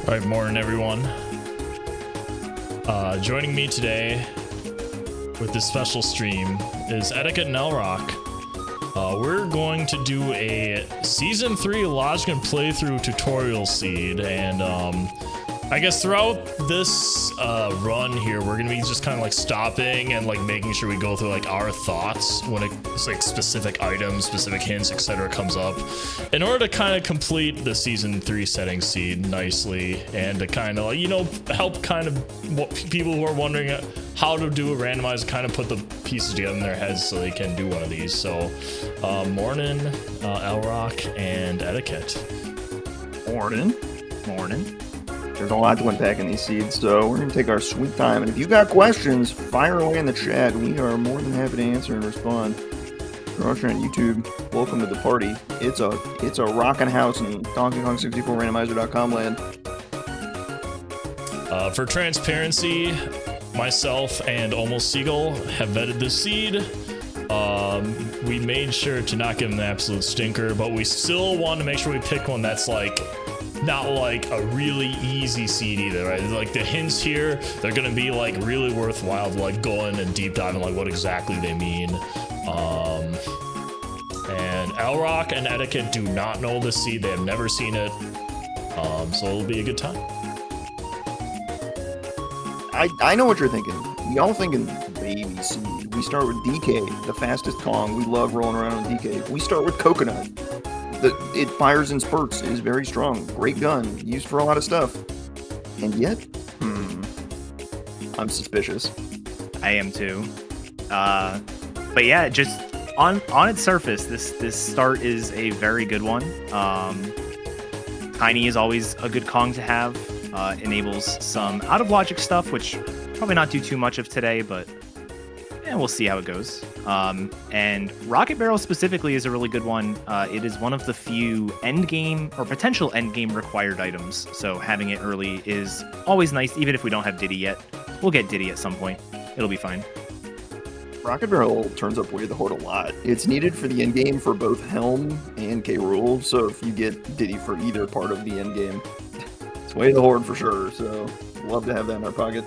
All right, morning everyone. Joining me today with this special stream is Etiquette and Elrock. We're going to do a Season 3 Logic and Playthrough tutorial seed, and I guess throughout this run here, we're gonna be just kind of like stopping and like making sure we go through like our thoughts when it's like specific items, specific hints, etc. comes up, in order to kind of complete the Season 3 setting seed nicely, and to kind of like, you know, help kind of what people who are wondering how to do a randomizer, kind of put the pieces together in their heads so they can do one of these. So, morning, Elrock and Etiquette. Morning. There's a lot to unpack in these seeds, so we're going to take our sweet time. And if you got questions, fire away in the chat. We are more than happy to answer and respond. If you're watching on YouTube, welcome to the party. It's a rockin' house in Donkey Kong 64 Randomizer.com land. For transparency, myself and Almost Seagull have vetted this seed. We made sure to not give them the absolute stinker, but we still want to make sure we pick one that's like not like a really easy seed either, right? Like the hints here, they're gonna be like really worthwhile to like go in and deep dive and like what exactly they mean. And Elrock and Etiquette do not know this seed; they have never seen it. So it'll be a good time. I know what you're thinking. Y'all thinking baby seed. We start with DK, the fastest Kong. We love rolling around on DK. We start with Coconut. It fires in spurts, is very strong. Great gun, used for a lot of stuff. And yet, I'm suspicious. I am too. But yeah, just on its surface, this start is a very good one. Tiny is always a good Kong to have. Enables some out of logic stuff, which probably not do too much of today, but yeah, we'll see how it goes. And Rocket Barrel specifically is a really good one. It is one of the few endgame or potential endgame required items, so having it early is always nice, even if we don't have Diddy yet. We'll get Diddy at some point. It'll be fine. Rocket Barrel turns up Way of the Horde a lot. It's needed for the endgame for both Helm and K. Rool, so if you get Diddy for either part of the endgame, it's Way of the Horde for sure, so love to have that in our pocket.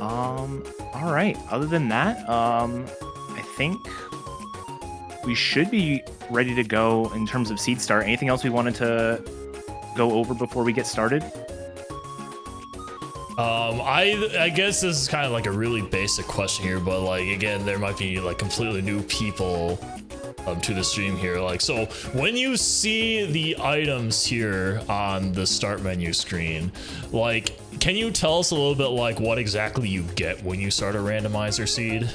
All right. Other than that, I think we should be ready to go in terms of seed start. Anything else we wanted to go over before we get started? I guess this is kind of like a really basic question here, but like again, there might be like completely new people to the stream here. Like, so when you see the items here on the start menu screen, like, can you tell us a little bit like what exactly you get when you start a randomizer seed?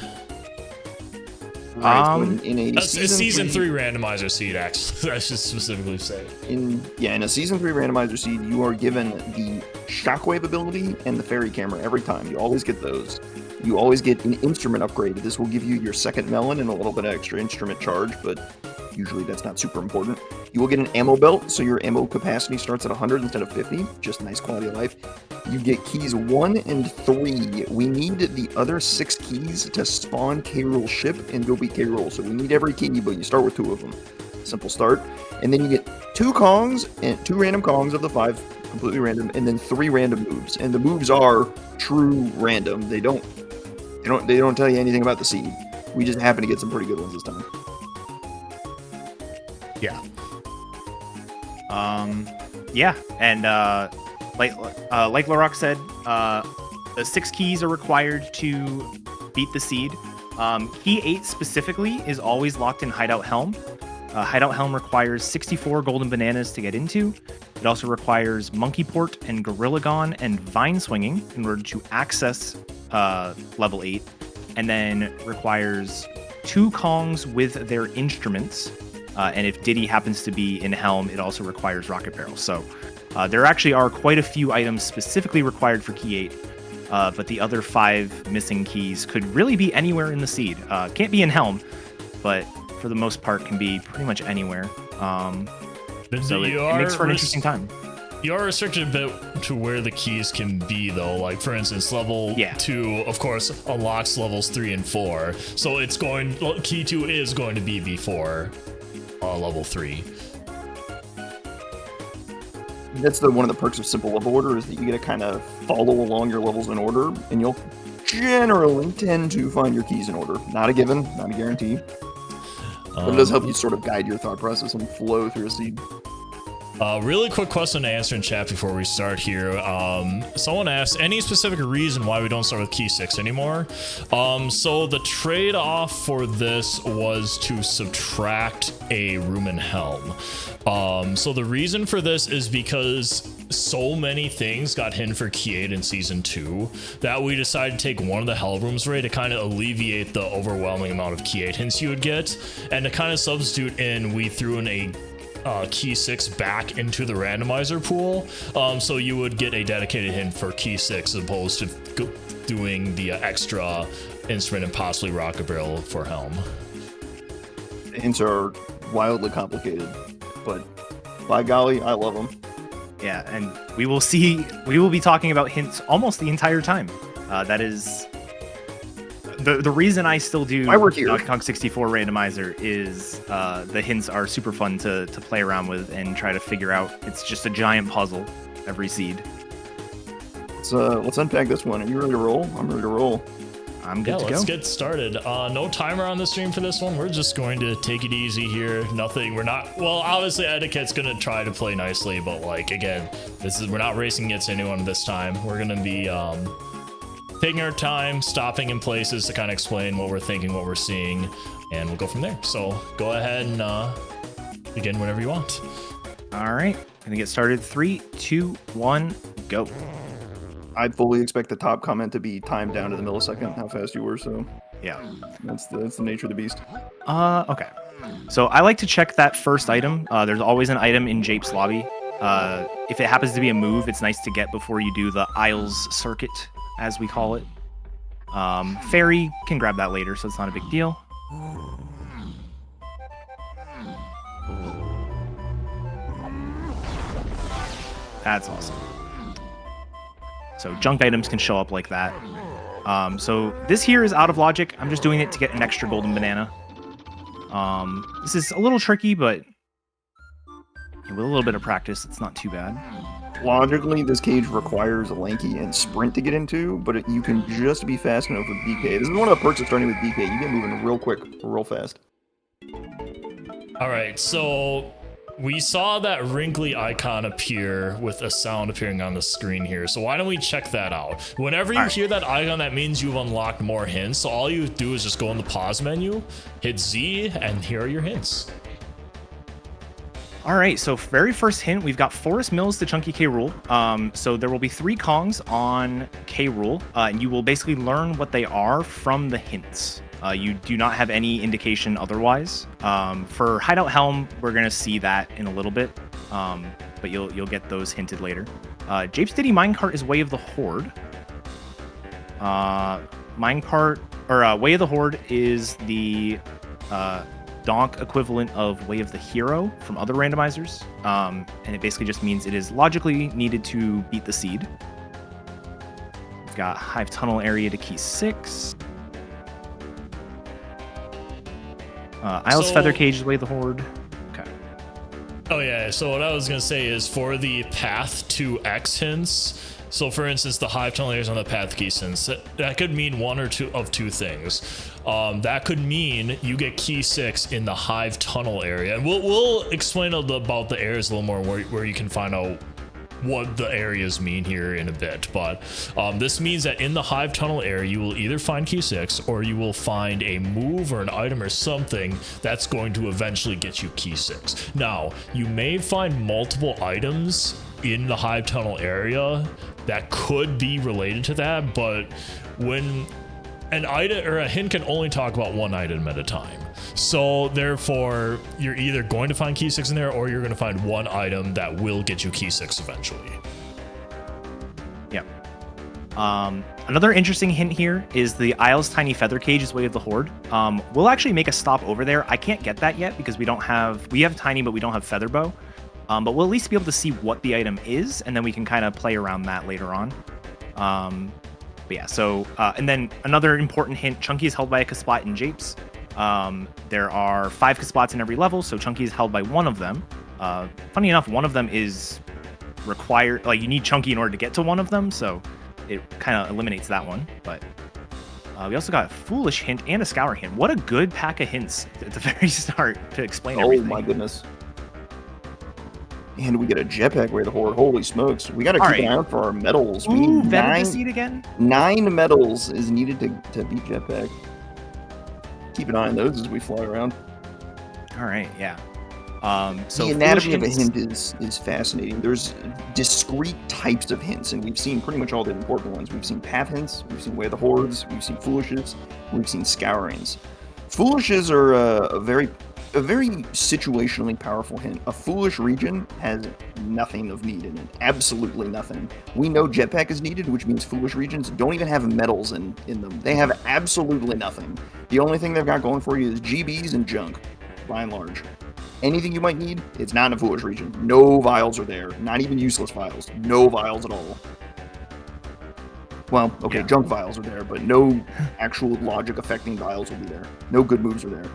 In a season 3 randomizer seed, actually, I should specifically say. In a Season 3 randomizer seed, you are given the Shockwave ability and the Fairy Camera every time. You always get those. You always get an instrument upgrade. This will give you your second melon and a little bit of extra instrument charge, but usually that's not super important. You will get an ammo belt, so your ammo capacity starts at 100 instead of 50. Just nice quality of life. You get keys 1 and 3. We need the other 6 keys to spawn K. Rool ship and go beat K. Rool. So we need every key, but you start with 2 of them. Simple start. And then you get 2 Kongs and 2 random Kongs of the 5, completely random, and then 3 random moves. And the moves are true random. They don't tell you anything about the seed. We just happen to get some pretty good ones this time. Yeah. Yeah, and like Larock said, the 6 keys are required to beat the seed. Key 8 specifically is always locked in Hideout Helm. Hideout Helm requires 64 golden bananas to get into. It also requires Monkey Port and Gorilla Gon and Vine Swinging in order to access level 8, and then requires 2 Kongs with their instruments. And if Diddy happens to be in Helm, it also requires Rocket Barrel. So there actually are quite a few items specifically required for Key 8, but the other 5 missing keys could really be anywhere in the seed. Can't be in Helm, but for the most part can be pretty much anywhere. So it makes for an interesting time. You are restricted a bit to where the keys can be, though. Like, for instance, level 2, of course, unlocks levels 3 and 4. So it's key 2 is going to be before level 3. That's one of the perks of simple level order is that you get to kind of follow along your levels in order, and you'll generally tend to find your keys in order. Not a given, not a guarantee, but it does help you sort of guide your thought process and flow through a seed. Really quick question to answer in chat before we start here. Someone asked, any specific reason why we don't start with key 6 anymore? So the trade-off for this was to subtract a room in Helm. So the reason for this is because so many things got hidden for key 8 in season 2 that we decided to take one of the Hell rooms away to kind of alleviate the overwhelming amount of key 8 hints you would get, and to kind of substitute in, we threw in a key 6 back into the randomizer pool, so you would get a dedicated hint for key 6 as opposed to doing the extra instrument and possibly rocket barrel for Helm. The hints are wildly complicated, but by golly, I love them. Yeah, and we will be talking about hints almost the entire time. That is the reason I still do DK64 randomizer is the hints are super fun to play around with and try to figure out. It's just a giant puzzle every seed. Let's unpack this one. Are you ready to roll? I'm ready to roll. I'm good to go. Let's get started. No timer on the stream for this one. We're just going to take it easy here. Nothing. We're not. Well, obviously, Etiquette's gonna try to play nicely, but like again, we're not racing against anyone this time. We're gonna be taking our time, stopping in places to kind of explain what we're thinking, what we're seeing, and we'll go from there. So go ahead and begin whenever you want. All right, gonna get started. 3, 2, 1, go. I'd fully expect the top comment to be timed down to the millisecond, how fast you were, so yeah. That's the nature of the beast. Okay. So I like to check that first item. There's always an item in Japes' lobby. If it happens to be a move, it's nice to get before you do the Isles circuit, as we call it. Fairy can grab that later, so it's not a big deal. That's awesome. So junk items can show up like that. So this here is out of logic. I'm just doing it to get an extra golden banana. This is a little tricky, but with a little bit of practice, it's not too bad. Logically, this cage requires a lanky and sprint to get into, but you can just be fast enough with DK. This is one of the perks of starting with DK. You get moving real quick, real fast. All right, so we saw that wrinkly icon appear with a sound appearing on the screen here. So why don't we check that out? Whenever you hear that icon, that means you've unlocked more hints. So all you do is just go in the pause menu, hit Z, and here are your hints. All right, so very first hint, we've got Forest Mills to Chunky K. Rool. So there will be 3 Kongs on K. Rool, and you will basically learn what they are from the hints. You do not have any indication otherwise. For Hideout Helm, we're gonna see that in a little bit, but you'll get those hinted later. Japes Diddy Minecart is Way of the Horde. Minecart, or Way of the Horde is the donk equivalent of Way of the Hero from other randomizers, and it basically just means it is logically needed to beat the seed. We've got Hive Tunnel area to key 6. Isles Feather Cage is Way of the Horde. Okay. Oh yeah, so what I was gonna say is for the path to X hints, so for instance, the Hive Tunnel areas on the path key hints, that could mean one or two of two things. That could mean you get key 6 in the Hive Tunnel area, and we'll explain about the areas a little more where you can find out what the areas mean here in a bit, but this means that in the Hive Tunnel area you will either find key 6 or you will find a move or an item or something that's going to eventually get you key 6. Now, you may find multiple items in the Hive Tunnel area that could be related to that, but when an item or a hint can only talk about one item at a time. So therefore, you're either going to find key 6 in there or you're going to find one item that will get you key 6 eventually. Yeah. Another interesting hint here is the Isles Tiny Feather Cage is Way of the Horde. We'll actually make a stop over there. I can't get that yet because we have Tiny, but we don't have Feather Bow. But we'll at least be able to see what the item is, and then we can kind of play around that later on. But yeah, so, and then another important hint, Chunky is held by a Kasplat in Japes. There are 5 Kasplats in every level, so Chunky is held by one of them. Funny enough, one of them is require, like, you need chunky in order to get to one of them, so it kind of eliminates that one. But we also got a foolish hint and a scour hint. What a good pack of hints at the very start to explain everything. Oh my goodness. And we get a jetpack with the horde. Holy smokes. We got to keep an eye out for our medals. We Ooh, need Venom Seed again? 9 medals is needed to beat jetpack. Keep an eye on those as we fly around. All right, yeah. So the anatomy of a hint is fascinating. There's discrete types of hints, and we've seen pretty much all the important ones. We've seen path hints, we've seen way of the hordes, we've seen foolishes, we've seen scourings. Foolishes are a very situationally powerful hint. A foolish region has nothing of need in it. Absolutely nothing. We know jetpack is needed, which means foolish regions don't even have medals in them. They have absolutely nothing. The only thing they've got going for you is GBs and junk, by and large. Anything you might need, it's not in a foolish region. No vials are there. Not even useless vials. No vials at all. Well, okay, Yeah. junk vials are there, but no actual logic affecting vials will be there. No good moves are there.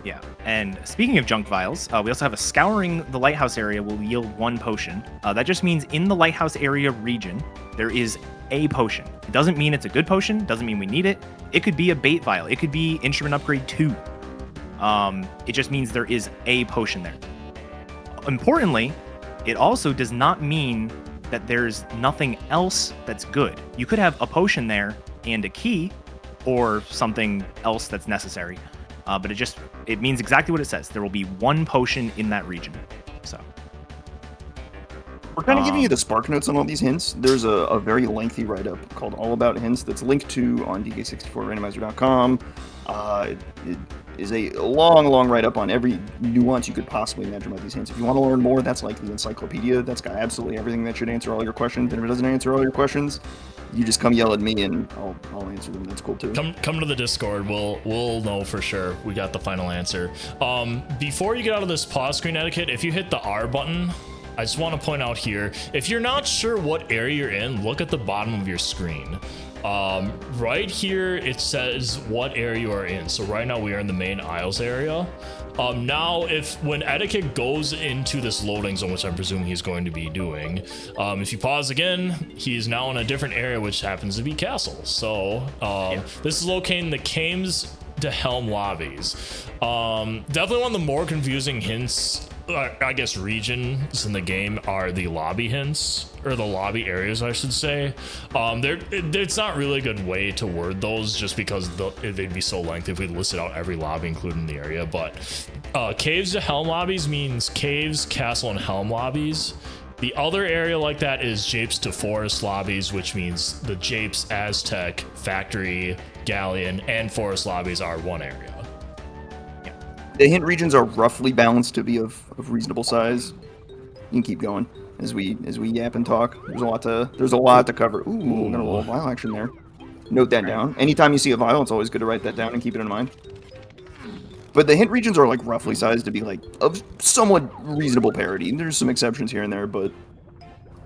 Yeah, and speaking of junk vials, we also have a scouring the lighthouse area will yield 1 potion. That just means in the lighthouse area region, there is a potion. It doesn't mean it's a good potion, doesn't mean we need it. It could be a bait vial, it could be instrument upgrade 2. It just means there is a potion there. Importantly, it also does not mean that there's nothing else that's good. You could have a potion there and a key, or something else that's necessary. But it means exactly what it says. There will be 1 potion in that region. So we're kind of giving you the spark notes on all these hints. There's a very lengthy write-up called All About Hints that's linked to on DK64Randomizer.com. It is a long write-up on every nuance you could possibly imagine about these hints. If you want to learn more, that's like the encyclopedia. That's got absolutely everything that should answer all your questions. And if it doesn't answer all your questions, you just come yell at me and I'll answer them. That's cool too. Come to the Discord. We'll know for sure. We got the final answer. Before you get out of this pause screen etiquette, if you hit the R button, I just want to point out here, if you're not sure what area you're in, look at the bottom of your screen. Right here, it says what area you are in. So right now we are in the main aisles area. Now, when Etiquette goes into this loading zone, which I'm presuming he's going to be doing, if you pause again, he is now in a different area, which happens to be castles. So this is located in the Caves to Helm lobbies. Definitely one of the more confusing hints, I guess, regions in the game are the lobby hints, or the lobby areas, I should say. It's not really a good way to word those, just because they'd be so lengthy if we listed out every lobby, including the area. But Caves to Helm lobbies means caves, castle, and helm lobbies. The other area like that is Japes to forest lobbies, which means the Japes, Aztec, Factory, Galleon, and forest lobbies are one area. The hint regions are roughly balanced to be of reasonable size. You can keep going as we yap and talk. There's a lot to cover. Ooh, we're gonna roll a vial action there. Note that down. Anytime you see a vial, it's always good to write that down and keep it in mind. But the hint regions are like roughly sized to be like of somewhat reasonable parity. There's some exceptions here and there, but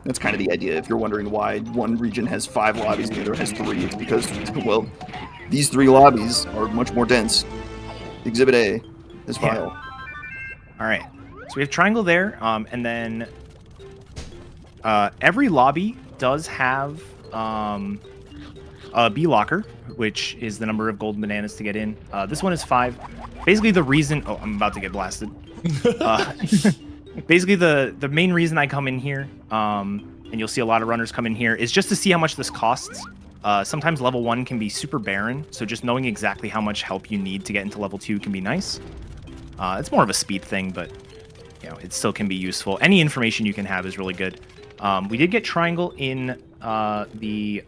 that's kind of the idea. If you're wondering why one region has 5 lobbies and the other has 3, it's because, well, these 3 lobbies are much more dense. Exhibit A. This file. All right, so we have triangle there, and then every lobby does have a B locker, which is the number of golden bananas to get in. This one is 5. Basically, the reason I'm about to get blasted. Basically, the main reason I come in here, and you'll see a lot of runners come in here, is just to see how much this costs. Sometimes level 1 can be super barren, so just knowing exactly how much help you need to get into level 2 can be nice. It's more of a speed thing, but it still can be useful. Any information you can have is really good. We did get triangle in the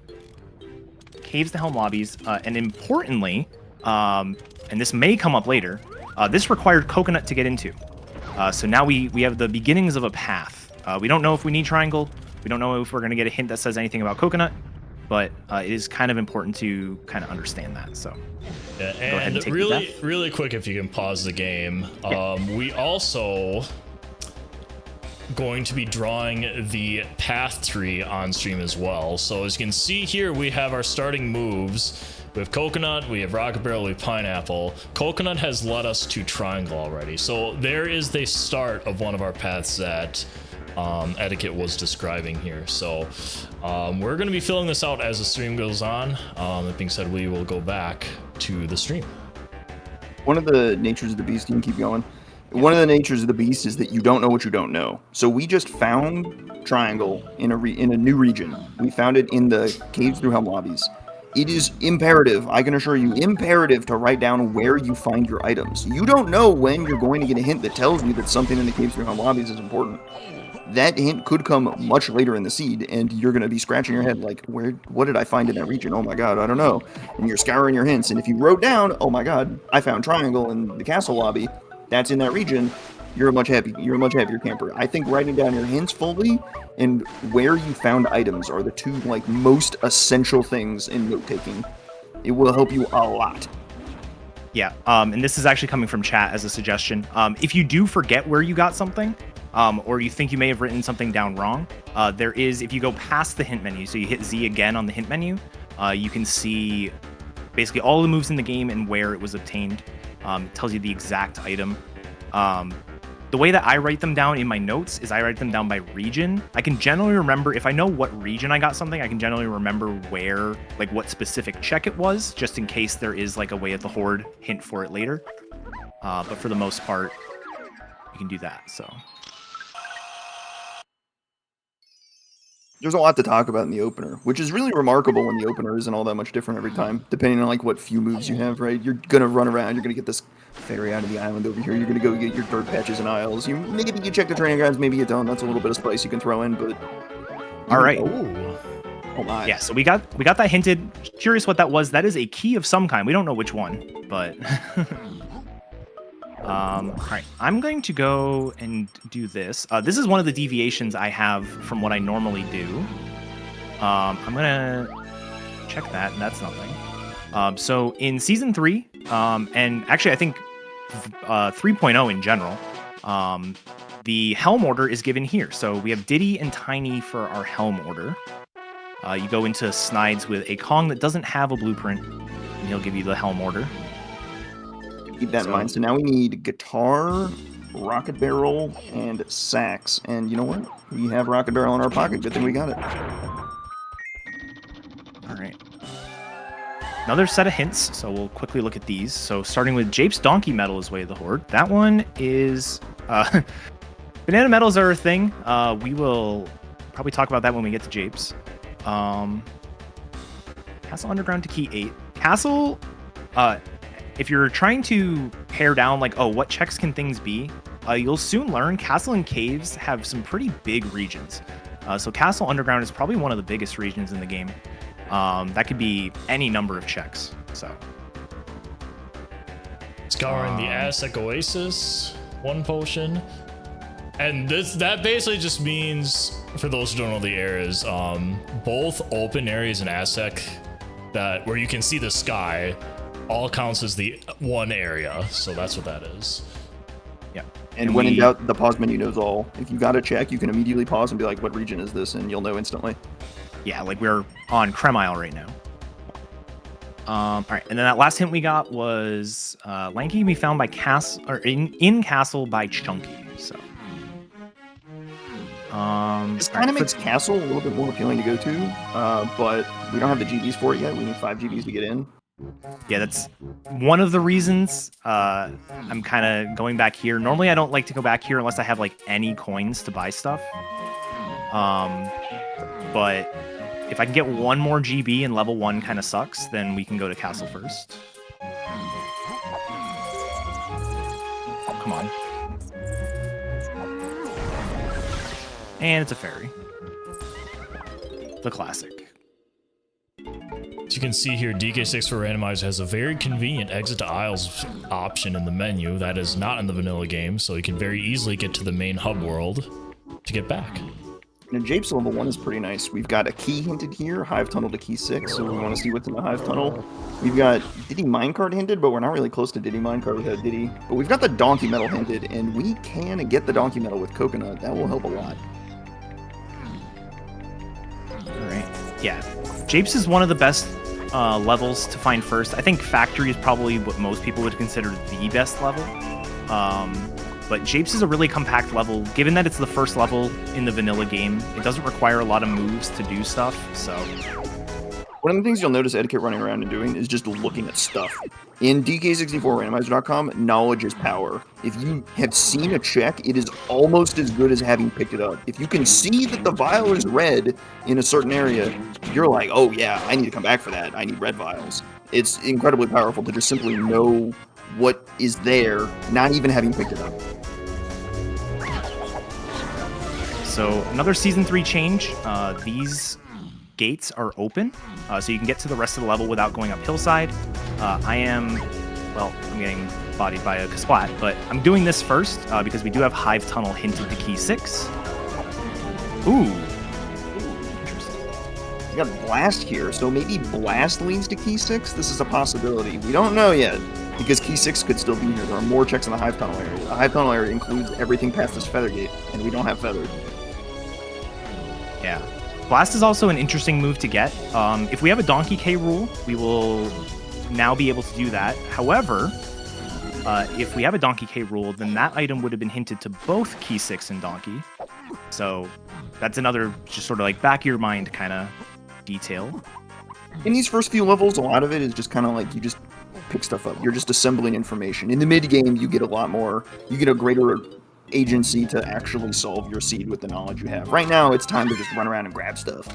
Caves to Helm lobbies, and importantly, and this may come up later, this required coconut to get into. So now we have the beginnings of a path. We don't know if we need triangle. We don't know if we're going to get a hint that says anything about coconut, but it is kind of important to kind of understand that. So yeah, and really quick, if you can pause the game, we also going to be drawing the path tree on stream as well. So as you can see here, we have our starting moves. We have coconut, we have rocket barrel, we have pineapple. Coconut has led us to triangle already. So there is the start of one of our paths that Etiquette was describing here. So we're going to be filling this out as the stream goes on. That being said, we will go back to the stream. One of the natures of the beast, you can keep going. One of the natures of the beast is that you don't know what you don't know. So we just found Triangle in a new region. We found it in the Caves Through Hell lobbies. It is imperative, I can assure you, imperative to write down where you find your items. You don't know when you're going to get a hint that tells you that something in the Caves Through Hell lobbies is important. That hint could come much later in the seed, and you're going to be scratching your head like, what did I find in that region? Oh my god, I don't know. And you're scouring your hints, and if you wrote down, oh my god, I found Triangle in the castle lobby, that's in that region, you're a much happier camper. I think writing down your hints fully and where you found items are the two like most essential things in note taking. It will help you a lot. Yeah, and this is actually coming from chat as a suggestion. If you do forget where you got something, or you think you may have written something down wrong, there is, if you go past the hint menu, so you hit Z again on the hint menu, you can see basically all the moves in the game and where it was obtained. It tells you the exact item. The way that I write them down in my notes is I write them down by region. I can generally remember, if I know what region I got something, I can generally remember where, like what specific check it was, just in case there is like a way at the Horde hint for it later. But for the most part, you can do that, so. There's a lot to talk about in the opener, which is really remarkable when the opener isn't all that much different every time, depending on like what few moves you have, right? You're gonna run around, you're gonna get this fairy out of the island over here, you're gonna go get your dirt patches and isles. Maybe you check the training grounds, maybe you don't. That's a little bit of spice you can throw in, but all right. Oh my. Yeah, so we got that hinted. Curious what that was. That is a key of some kind. We don't know which one, but all right, I'm going to go and do this. This is one of the deviations I have from what I normally do. I'm gonna check that, and that's nothing. So in season 3, and actually I think 3.0 in general, the helm order is given here. So we have Diddy and Tiny for our helm order. You go into Snides with a Kong that doesn't have a blueprint, and he'll give you the helm order. Keep that in mind. So now we need guitar, rocket barrel, and sax. And you know what? We have rocket barrel in our pocket. Good thing we got it. All right. Another set of hints. So we'll quickly look at these. So starting with Japes Donkey Medal is Way of the Horde. That one is banana medals are a thing. We will probably talk about that when we get to Japes. Castle Underground to key 8. Castle. If you're trying to pare down, like, oh, what checks can things be, you'll soon learn Castle and Caves have some pretty big regions. So Castle Underground is probably one of the biggest regions in the game. That could be any number of checks. So Scouring the Aztec Oasis, 1 potion. And that basically just means, for those who don't know the areas, both open areas in Aztec where you can see the sky all counts as the one area, so that's what that is. Yeah. And when in doubt, the pause menu knows all. If you got a check, you can immediately pause and be like, what region is this? And you'll know instantly. Yeah, like we're on Creme Isle right now. All right, and then that last hint we got was Lanky can be found by Castle, or in Castle by Chunky. So this kind of makes Castle a little bit more appealing to go to, but we don't have the GBs for it yet. We need 5 GBs to get in. Yeah, that's one of the reasons I'm kind of going back here. Normally, I don't like to go back here unless I have like any coins to buy stuff. But if I can get 1 more GB and level 1 kind of sucks, then we can go to Castle first. Oh, come on. And it's a fairy. The classic. As you can see here, DK64 Randomizer has a very convenient exit to aisles option in the menu that is not in the vanilla game, so you can very easily get to the main hub world to get back. And Japes level 1 is pretty nice. We've got a key hinted here, Hive Tunnel to key 6, so we want to see what's in the Hive Tunnel. We've got Diddy Minecart hinted, but we're not really close to Diddy Minecart without Diddy. But we've got the Donkey Medal hinted, and we can get the Donkey Medal with Coconut. That will help a lot. Alright. Yeah. Japes is one of the best levels to find first. I think Factory is probably what most people would consider the best level. But Japes is a really compact level. Given that it's the first level in the vanilla game, it doesn't require a lot of moves to do stuff, so... One of the things you'll notice Etiquette running around and doing is just looking at stuff. In DK64 Randomizer.com, knowledge is power. If you have seen a check, it is almost as good as having picked it up. If you can see that the vial is red in a certain area, you're like, oh yeah, I need to come back for that. I need red vials. It's incredibly powerful to just simply know what is there, not even having picked it up. So another Season 3 change, these gates are open, so you can get to the rest of the level without going up hillside. I'm getting bodied by a Kasplat, but I'm doing this first because we do have Hive Tunnel hinted to Key 6. Ooh, interesting. You got Blast here, so maybe Blast leads to Key 6? This is a possibility. We don't know yet, because Key 6 could still be here. There are more checks in the Hive Tunnel area. The Hive Tunnel area includes everything past this Feather Gate, and we don't have Feathered. Yeah. Blast is also an interesting move to get. If we have a Donkey K rule, we will now be able to do that. However, if we have a Donkey K rule, then that item would have been hinted to both Key 6 and Donkey. So that's another just sort of like back of your mind kind of detail. In these first few levels, a lot of it is just kind of like you just pick stuff up. You're just assembling information. In the mid-game, you get a lot more, you get a greater agency to actually solve your seed with the knowledge you have. Right now, it's time to just run around and grab stuff.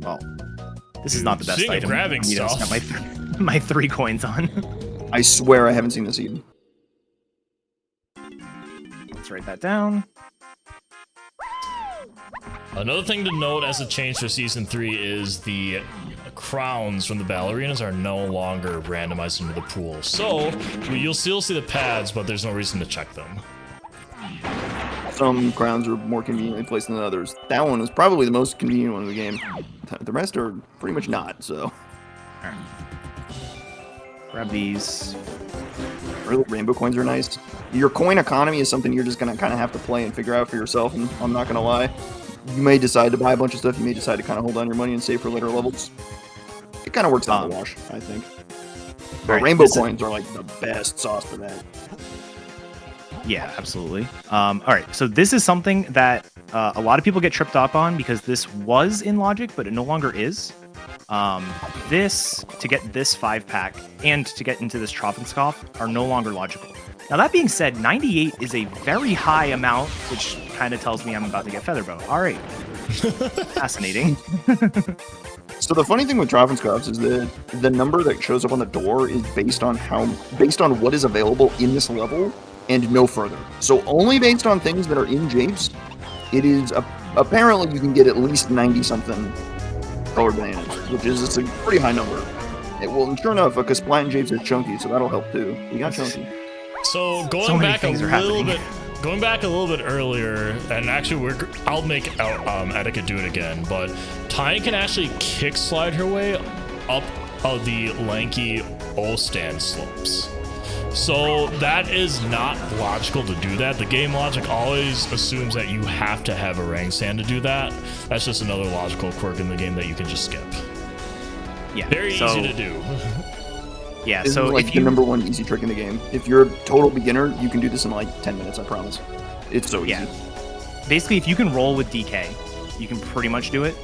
Well, this is not the best Speaking item. of grabbing You don't stuff. have my 3 coins on. I swear I haven't seen this seed. Let's write that down. Another thing to note as a change for Season 3 is the crowns from the ballerinas are no longer randomized into the pool. So, you'll still see the pads, but there's no reason to check them. Some crowns are more conveniently placed than others. That one is probably the most convenient one in the game. The rest are pretty much not, so. Alright. Grab these. Really, rainbow coins are nice. Your coin economy is something you're just going to kind of have to play and figure out for yourself, and I'm not going to lie. You may decide to buy a bunch of stuff, you may decide to kind of hold on your money and save for later levels. It kind of works out in the wash, I think. But right, rainbow coins are like the best sauce for that. Yeah, absolutely. Alright, so this is something that a lot of people get tripped up on because this was in Logic, but it no longer is. To get this 5-pack and to get into this Trophenskopf are no longer logical. Now that being said, 98 is a very high amount, which kind of tells me I'm about to get Featherbow. Alright. Fascinating. So the funny thing with Trophenskopfs is that the number that shows up on the door is based on what is available in this level and no further. So only based on things that are in Japes, it is apparently you can get at least 90-something colored bananas, which is a pretty high number. Well, sure enough, a Kasplat and Japes is chunky, so that'll help too. We got chunky. So going back a little bit earlier, and actually I'll make Etiquette do it again, but Ty can actually kick slide her way up the lanky O-stand slopes. So that is not logical to do that. The game logic always assumes that you have to have a rank stand to do that. That's just another logical quirk in the game that you can just skip. Yeah, very easy to do. Yeah, this so is like the number one easy trick in the game. If you're a total beginner, you can do this in like 10 minutes, I promise. It's so easy. Yeah. Basically, if you can roll with DK, you can pretty much do it.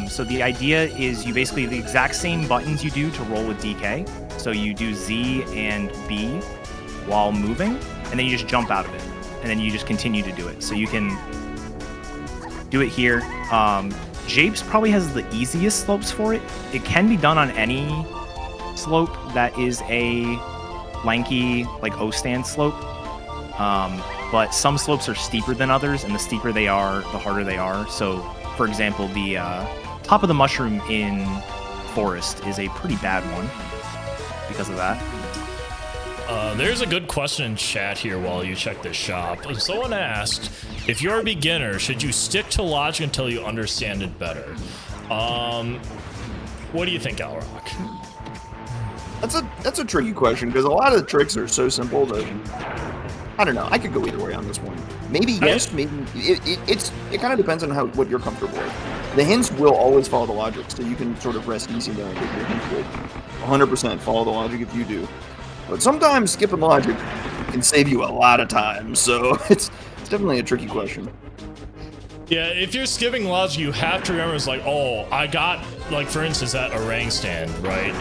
So the idea is you basically the exact same buttons you do to roll with DK. So you do Z and B while moving, and then you just jump out of it. And then you just continue to do it. So you can do it here. Japes probably has the easiest slopes for it. It can be done on any slope that is a lanky, like O-stand slope. But some slopes are steeper than others, and the steeper they are, the harder they are. So, for example, the top of the mushroom in Forest is a pretty bad one because of that. There's a good question in chat here while you check this shop. Someone asked, if you're a beginner, should you stick to logic until you understand it better? What do you think, Alrock? That's a tricky question, because a lot of the tricks are so simple that I don't know. I could go either way on this one. Maybe yes, maybe it kind of depends on what you're comfortable with. The hints will always follow the logic, so you can sort of rest easy knowing that your hints will 100% follow the logic if you do. But sometimes skipping logic can save you a lot of time. So it's definitely a tricky question. Yeah, if you're skipping logic, you have to remember it's like, oh, I got, like, for instance, that orang stand, right?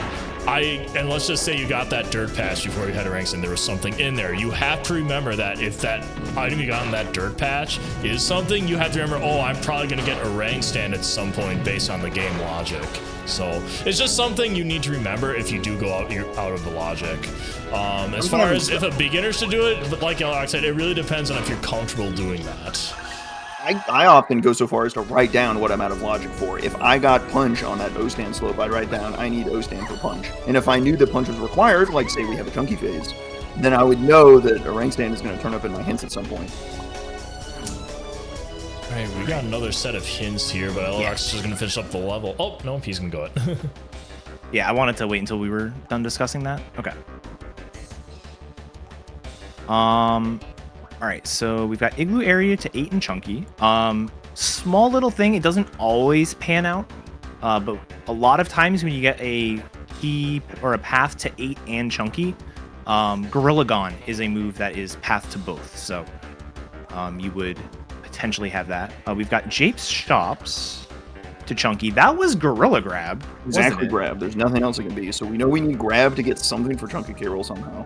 And let's just say you got that dirt patch before you had a rank stand, there was something in there. You have to remember that if that item you got in that dirt patch is something, you have to remember, oh, I'm probably going to get a rank stand at some point based on the game logic. So it's just something you need to remember if you do go out of the logic. As far as if a beginner should do it, but like Alex said, it really depends on if you're comfortable doing that. I often go so far as to write down what I'm out of logic for. If I got punch on that O-stand slope, I'd write down, I need O-stand for punch. And if I knew that punch was required, like say we have a chunky phase, then I would know that a rank stand is going to turn up in my hints at some point. Alright, we got another set of hints here, but Alex is just going to finish up the level. Oh, no, he's going to go it. Yeah, I wanted to wait until we were done discussing that. Okay. All right, so we've got Igloo area to 8 and Chunky. Small little thing, it doesn't always pan out, but a lot of times when you get a key or a path to 8 and Chunky, Gorilla Gone is a move that is path to both, so you would potentially have that. We've got Japes Shops to Chunky. That was Gorilla Grab. Exactly, Grab. There's nothing else it can be, so we know we need Grab to get something for Chunky K-Roll somehow.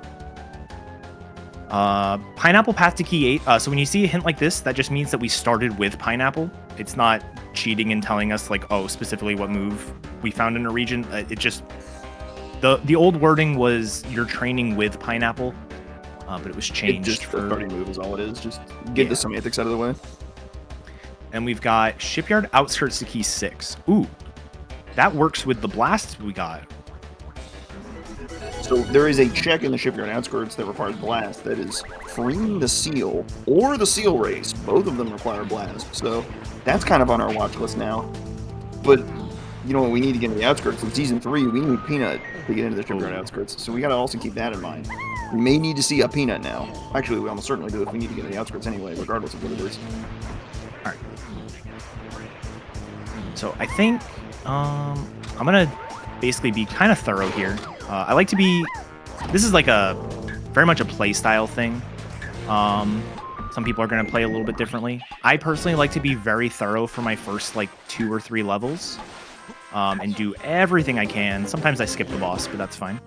Pineapple path to key 8. So when you see a hint like this, that just means that we started with pineapple. It's not cheating and telling us like, oh, specifically what move we found in a region. It just the old wording was you're training with pineapple, but it was changed. Just for starting move is all it is. Just get the semantics out of the way. And we've got Shipyard Outskirts to key 6. Ooh, that works with the blast we got. So there is a check in the Shipyard Outskirts that requires Blast that is freeing the Seal or the Seal Race. Both of them require Blast. So that's kind of on our watch list now. But you know what, we need to get into the Outskirts. In Season 3, we need Peanut to get into the Shipyard Outskirts. So we got to also keep that in mind. We may need to see a Peanut now. Actually, we almost certainly do if we need to get into the Outskirts anyway, regardless of what it is. All right. So I think I'm going to basically be kind of thorough here. I like to be, this is like very much a play style thing. Some people are going to play a little bit differently. I personally like to be very thorough for my first like 2 or 3 levels, and do everything I can. Sometimes I skip the boss, but that's fine.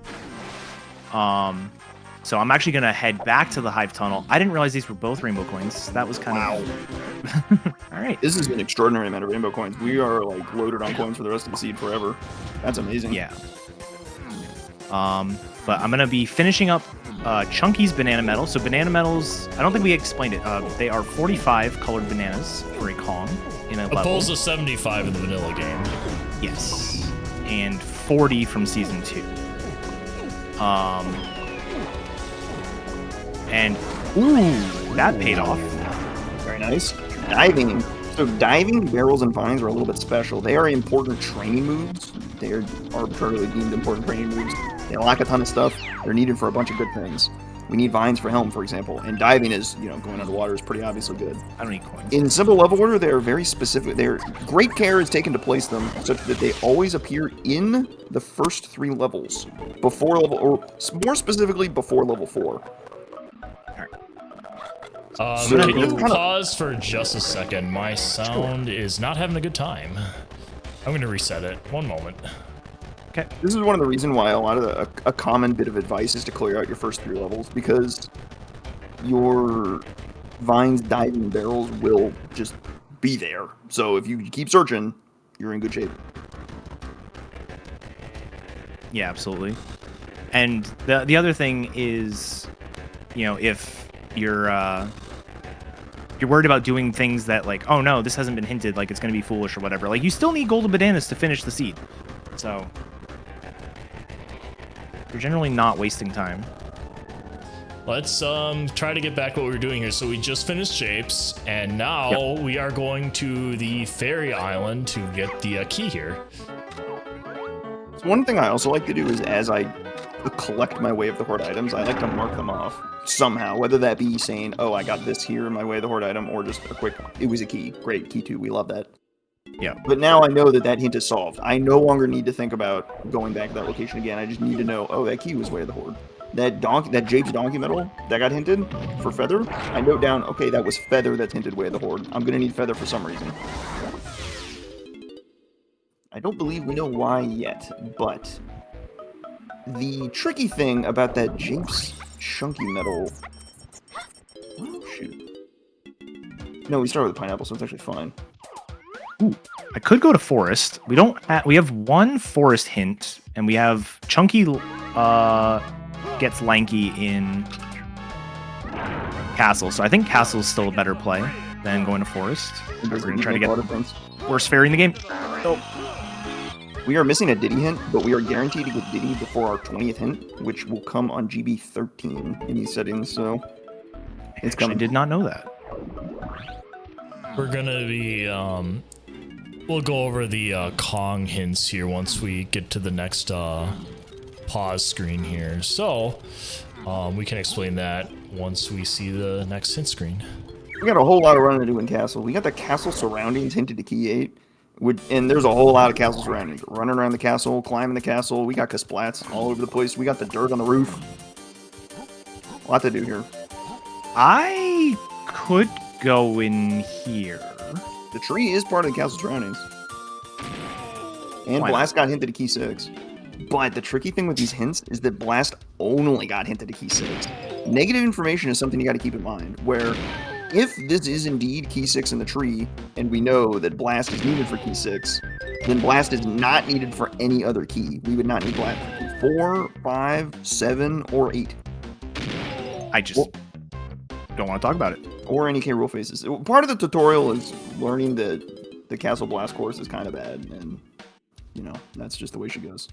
So I'm actually going to head back to the Hive Tunnel. I didn't realize these were both rainbow coins. That was kind of... All right. This is an extraordinary amount of rainbow coins. We are like loaded on coins for the rest of the seed forever. That's amazing. Yeah. But I'm going to be finishing up Chunky's Banana Medal. So Banana Medals, I don't think we explained it. They are 45 colored bananas for a Kong in a level. Opposed to 75 in the vanilla game. Yes. And 40 from Season 2. And, ooh, that paid off. Very nice. Diving. So diving, barrels, and vines are a little bit special. They are important training moves. They are arbitrarily deemed important training moves. They lack a ton of stuff. They're needed for a bunch of good things. We need vines for Helm, for example. And diving is, going underwater is pretty obviously good. I don't need coins. In simple level order, they are very specific. Great care is taken to place them such that they always appear in the first 3 levels. Or more specifically, before level 4. Can you pause for just a second? My sound is not having a good time. I'm going to reset it. One moment. Okay. This is one of the reasons why a lot of a common bit of advice is to clear out your first 3 levels, because your vines, diving, barrels will just be there. So if you keep searching, you're in good shape. Yeah, absolutely. And the other thing is, if you're worried about doing things that like, oh no, this hasn't been hinted, like it's going to be foolish or whatever. Like you still need golden bananas to finish the seed. So you're generally not wasting time. Let's try to get back what we were doing here. So we just finished Japes, and now we are going to the Fairy Island to get the key here. So one thing I also like to do is, as I collect my Way of the Horde items, I like to mark them off somehow, whether that be saying, oh, I got this here in my Way of the Horde item, or just a quick, it was a key. Great, key 2, we love that. Yeah. But now I know that hint is solved. I no longer need to think about going back to that location again. I just need to know, oh, that key was Way of the Horde. that Japes donkey medal that got hinted for feather, I note down, okay, that was feather that's hinted way of the horde. I'm gonna need feather for some reason. I don't believe we know why yet, but the tricky thing about that Japes chunky medal. Oh, shoot. No, we started with pineapple, so it's actually fine. Ooh, I could go to forest. We don't. We have one forest hint, and we have chunky gets lanky in castle. So I think castle is still a better play than going to forest. We're gonna try to get worst fairy in the game. Oh. We are missing a Diddy hint, but we are guaranteed to get Diddy before our 20th hint, which will come on GB 13 in these settings. So it's coming. I did not know that. We're gonna be we'll go over the Kong hints here once we get to the next pause screen here. So we can explain that once we see the next hint screen. We got a whole lot of running to do in castle. We got the castle surroundings hinted to key 8. And there's a whole lot of castle surroundings. Running around the castle, climbing the castle. We got Kasplats all over the place. We got the dirt on the roof. A lot to do here. I could go in here. The tree is part of the castle surroundings. And Blast got hinted to key 6. But the tricky thing with these hints is that Blast only got hinted to key 6. Negative information is something you got to keep in mind, where if this is indeed key 6 in the tree, and we know that Blast is needed for key 6, then Blast is not needed for any other key. We would not need Blast for key 4, 5, 7, or 8. I just don't want to talk about it. Or any K Rool phases. Part of the tutorial is learning that the Castle Blast course is kind of bad, and, you know, that's just the way she goes.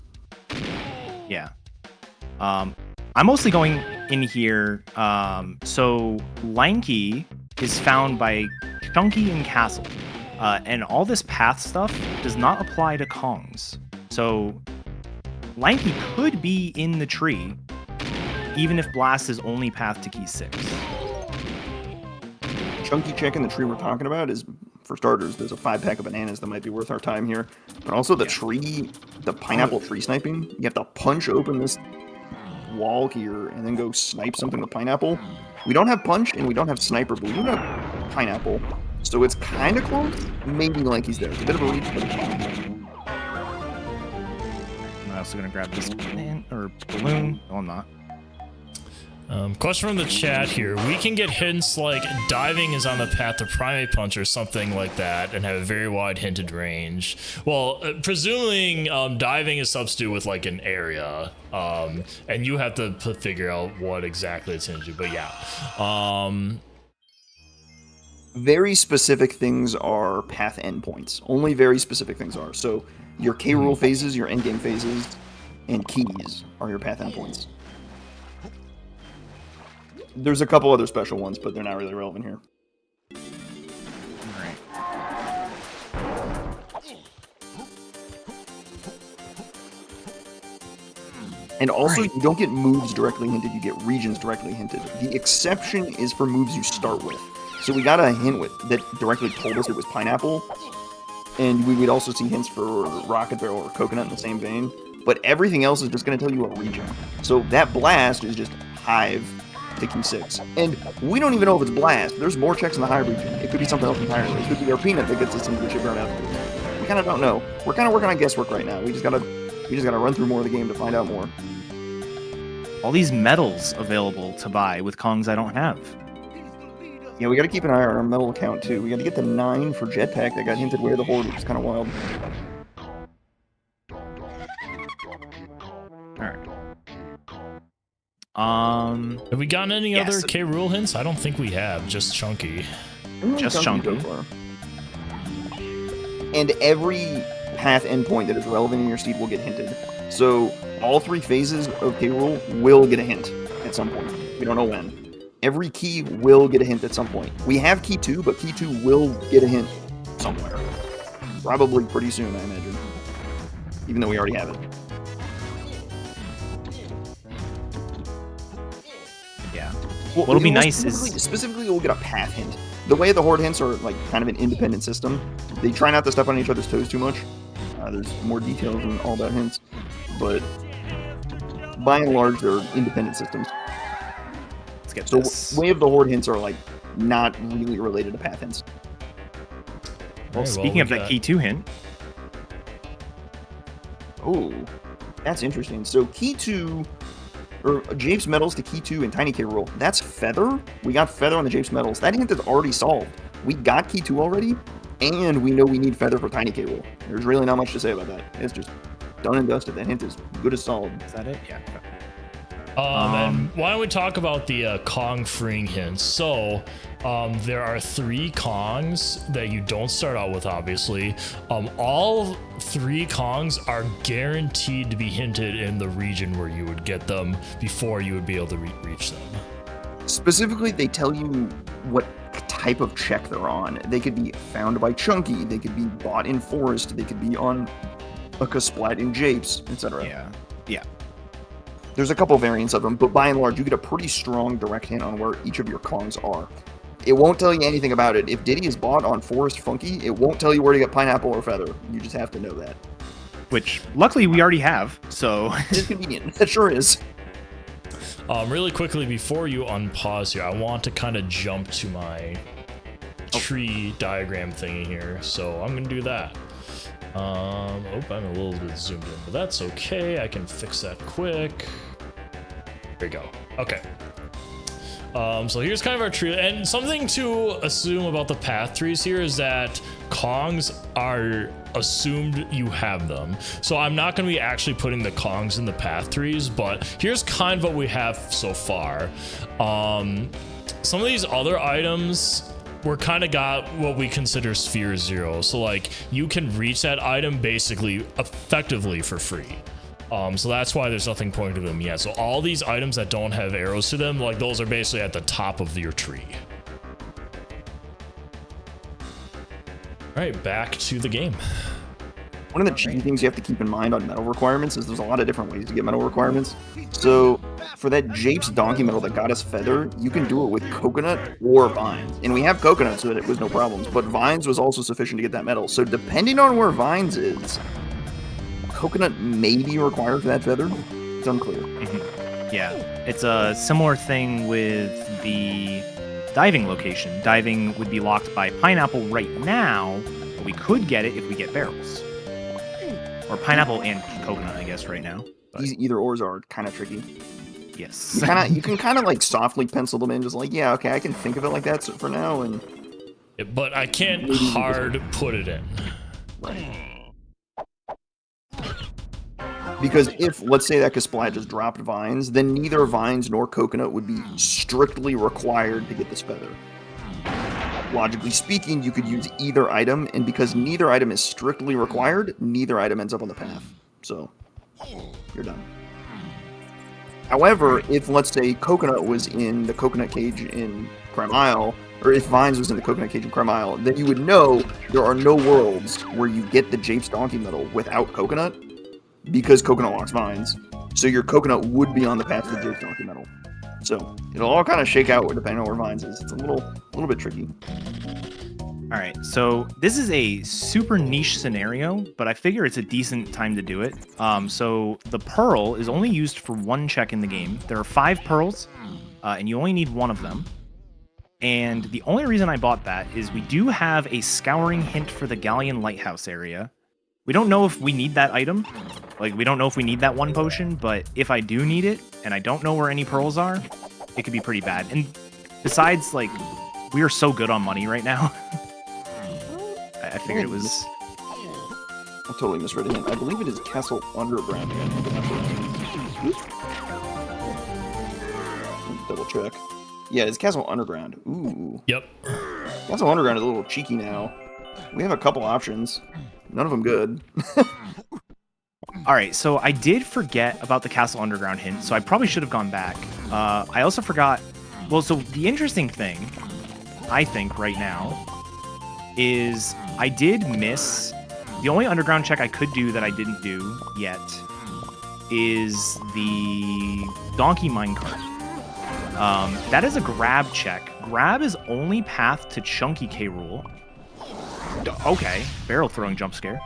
Yeah. I'm mostly going in here. So Lanky is found by Chunky and Castle. And all this path stuff does not apply to Kongs. So Lanky could be in the tree, even if Blast is only path to key 6. Chunky check in the tree we're talking about is, for starters, there's a 5-pack of bananas that might be worth our time here. But also the tree, the pineapple tree sniping, you have to punch open this wall here and then go snipe something with pineapple. We don't have punch and we don't have sniper, but we do have pineapple. So it's kind of close. Maybe like he's there. It's a bit of a reach, but it's fine. I'm also going to grab this balloon. No, I'm not. Question from the chat here. We can get hints like diving is on the path to Primate Punch or something like that and have a very wide hinted range. Well, presuming diving is substitute with like an area, and you have to figure out what exactly it's hinted to, but yeah. Very specific things are path endpoints. Only very specific things are. So your K Rool phases, your endgame phases, and keys are your path endpoints. There's a couple other special ones, but they're not really relevant here. Alright. And also, you don't get moves directly hinted, you get regions directly hinted. The exception is for moves you start with. So we got a hint that directly told us it was pineapple, and we would also see hints for rocket barrel or coconut in the same vein, but everything else is just going to tell you a region. So that blast is just hive to key 6. And we don't even know if it's blast. There's more checks in the hive region. It could be something else entirely. It could be our peanut that gets us into the shipyard after. We kind of don't know. We're kind of working on guesswork right now. We just gotta run through more of the game to find out more. All these medals available to buy with Kongs I don't have. Yeah, we gotta keep an eye on our medal account too. We gotta get the 9 for jetpack that got hinted way of the horde, which is kind of wild. Alright. Have we gotten any other K Rool hints? I don't think we have. Just Chunky. Just Chunky. And every path endpoint that is relevant in your seed will get hinted. So all 3 phases of K Rool will get a hint at some point. We don't know when. Every key will get a hint at some point. We have key 2, but key 2 will get a hint somewhere. Probably pretty soon, I imagine. Even though we already have it. Yeah. Well, what'll be nice specifically we'll get a path hint. The way the horde hints are like kind of an independent system. They try not to step on each other's toes too much. There's more details and all about hints, but by and large, they're independent systems. Let's get So this. Way of the Horde hints are like not really related to path hints. Well, Alright, speaking we of that got- key 2 hint, Oh, that's interesting. So key 2, or Japes medals to key 2 and Tiny K Rool. That's feather. We got feather on the Japes medals. That hint is already solved. We got key 2 already, and we know we need feather for Tiny K Rool. There's really not much to say about that. It's just done and dusted. That hint is good as solid. is that it? Yeah. And why don't we talk about the Kong freeing hints? So, there are 3 Kongs that you don't start out with, obviously. All 3 Kongs are guaranteed to be hinted in the region where you would get them before you would be able to reach them. Specifically, they tell you what type of check they're on. They could be found by Chunky. They could be bought in Forest. They could be on a Kasplat in Japes, etc. Yeah. Yeah. There's a couple variants of them, but by and large, you get a pretty strong direct hint on where each of your Kongs are. It won't tell you anything about it. If Diddy is bought on Forest Funky, it won't tell you where to get Pineapple or Feather. You just have to know that. Which, luckily, we already have, so... It's convenient. It sure is. Really quickly, before you unpause here, I want to kind of jump to my tree diagram thingy here, so I'm gonna do that. I'm a little bit zoomed in, but that's okay. I can fix that quick. There we go. Okay. So here's kind of our tree, and something to assume about the path trees here is that Kongs are assumed you have them. So I'm not going to be actually putting the Kongs in the path trees, but here's kind of what we have so far. Some of these other items, we're kind of got what we consider sphere 0. So like you can reach that item basically effectively for free. So that's why there's nothing pointing to them yet. So all these items that don't have arrows to them, like those are basically at the top of your tree. All right, back to the game. One of the cheeky things you have to keep in mind on medal requirements is there's a lot of different ways to get medal requirements. So for that Japes donkey medal that got us feather, you can do it with coconut or vines. And we have coconut, so it was no problems. But vines was also sufficient to get that medal. So depending on where vines is, coconut may be required for that feather. It's unclear. Yeah, it's a similar thing with the diving location. Diving would be locked by pineapple right now, but we could get it if we get barrels. Or pineapple and coconut, I guess, right now. But These either ors are kind of tricky. yes. You can kind of like softly pencil them in, just like, yeah, okay, I can think of it like that for now. And But I can't Maybe we hard put it in. because if, let's say that Kasplat just dropped vines, then neither vines nor coconut would be strictly required to get this feather. Logically speaking, you could use either item, and because neither item is strictly required, neither item ends up on the path. So, you're done. However, if, let's say, coconut was in the coconut cage in Crime Isle, or if vines was in the coconut cage in Crime Isle, then you would know there are no worlds where you get the Japes donkey medal without coconut, because coconut locks vines. So your coconut would be on the path to the Japes donkey medal. So it'll all kind of shake out depending on where vines is. It's a little bit tricky. All right, so this is a super niche scenario, but I figure it's a decent time to do it. So the pearl is only used for 1 check in the game. There are 5 pearls, and you only need 1 of them. And the only reason I bought that is we do have a scouring hint for the Galleon Lighthouse area. We don't know if we need that item. Like, we don't know if we need that 1 potion, but if I do need it, and I don't know where any pearls are, it could be pretty bad. And besides, like, we are so good on money right now. I figured it was... I totally misread it. I believe it is Castle Underground. Double check. Yeah, it's Castle Underground. Ooh. Yep. Castle Underground is a little cheeky now. We have a couple options. None of them good. All right, so I did forget about the Castle Underground hint, so I probably should have gone back. I also forgot... Well, so the interesting thing, I think, right now, is I did miss... The only underground check I could do that I didn't do yet is the Donkey Minecart. That is a grab check. Grab is only path to Chunky K Rool. Okay, barrel throwing jump scare.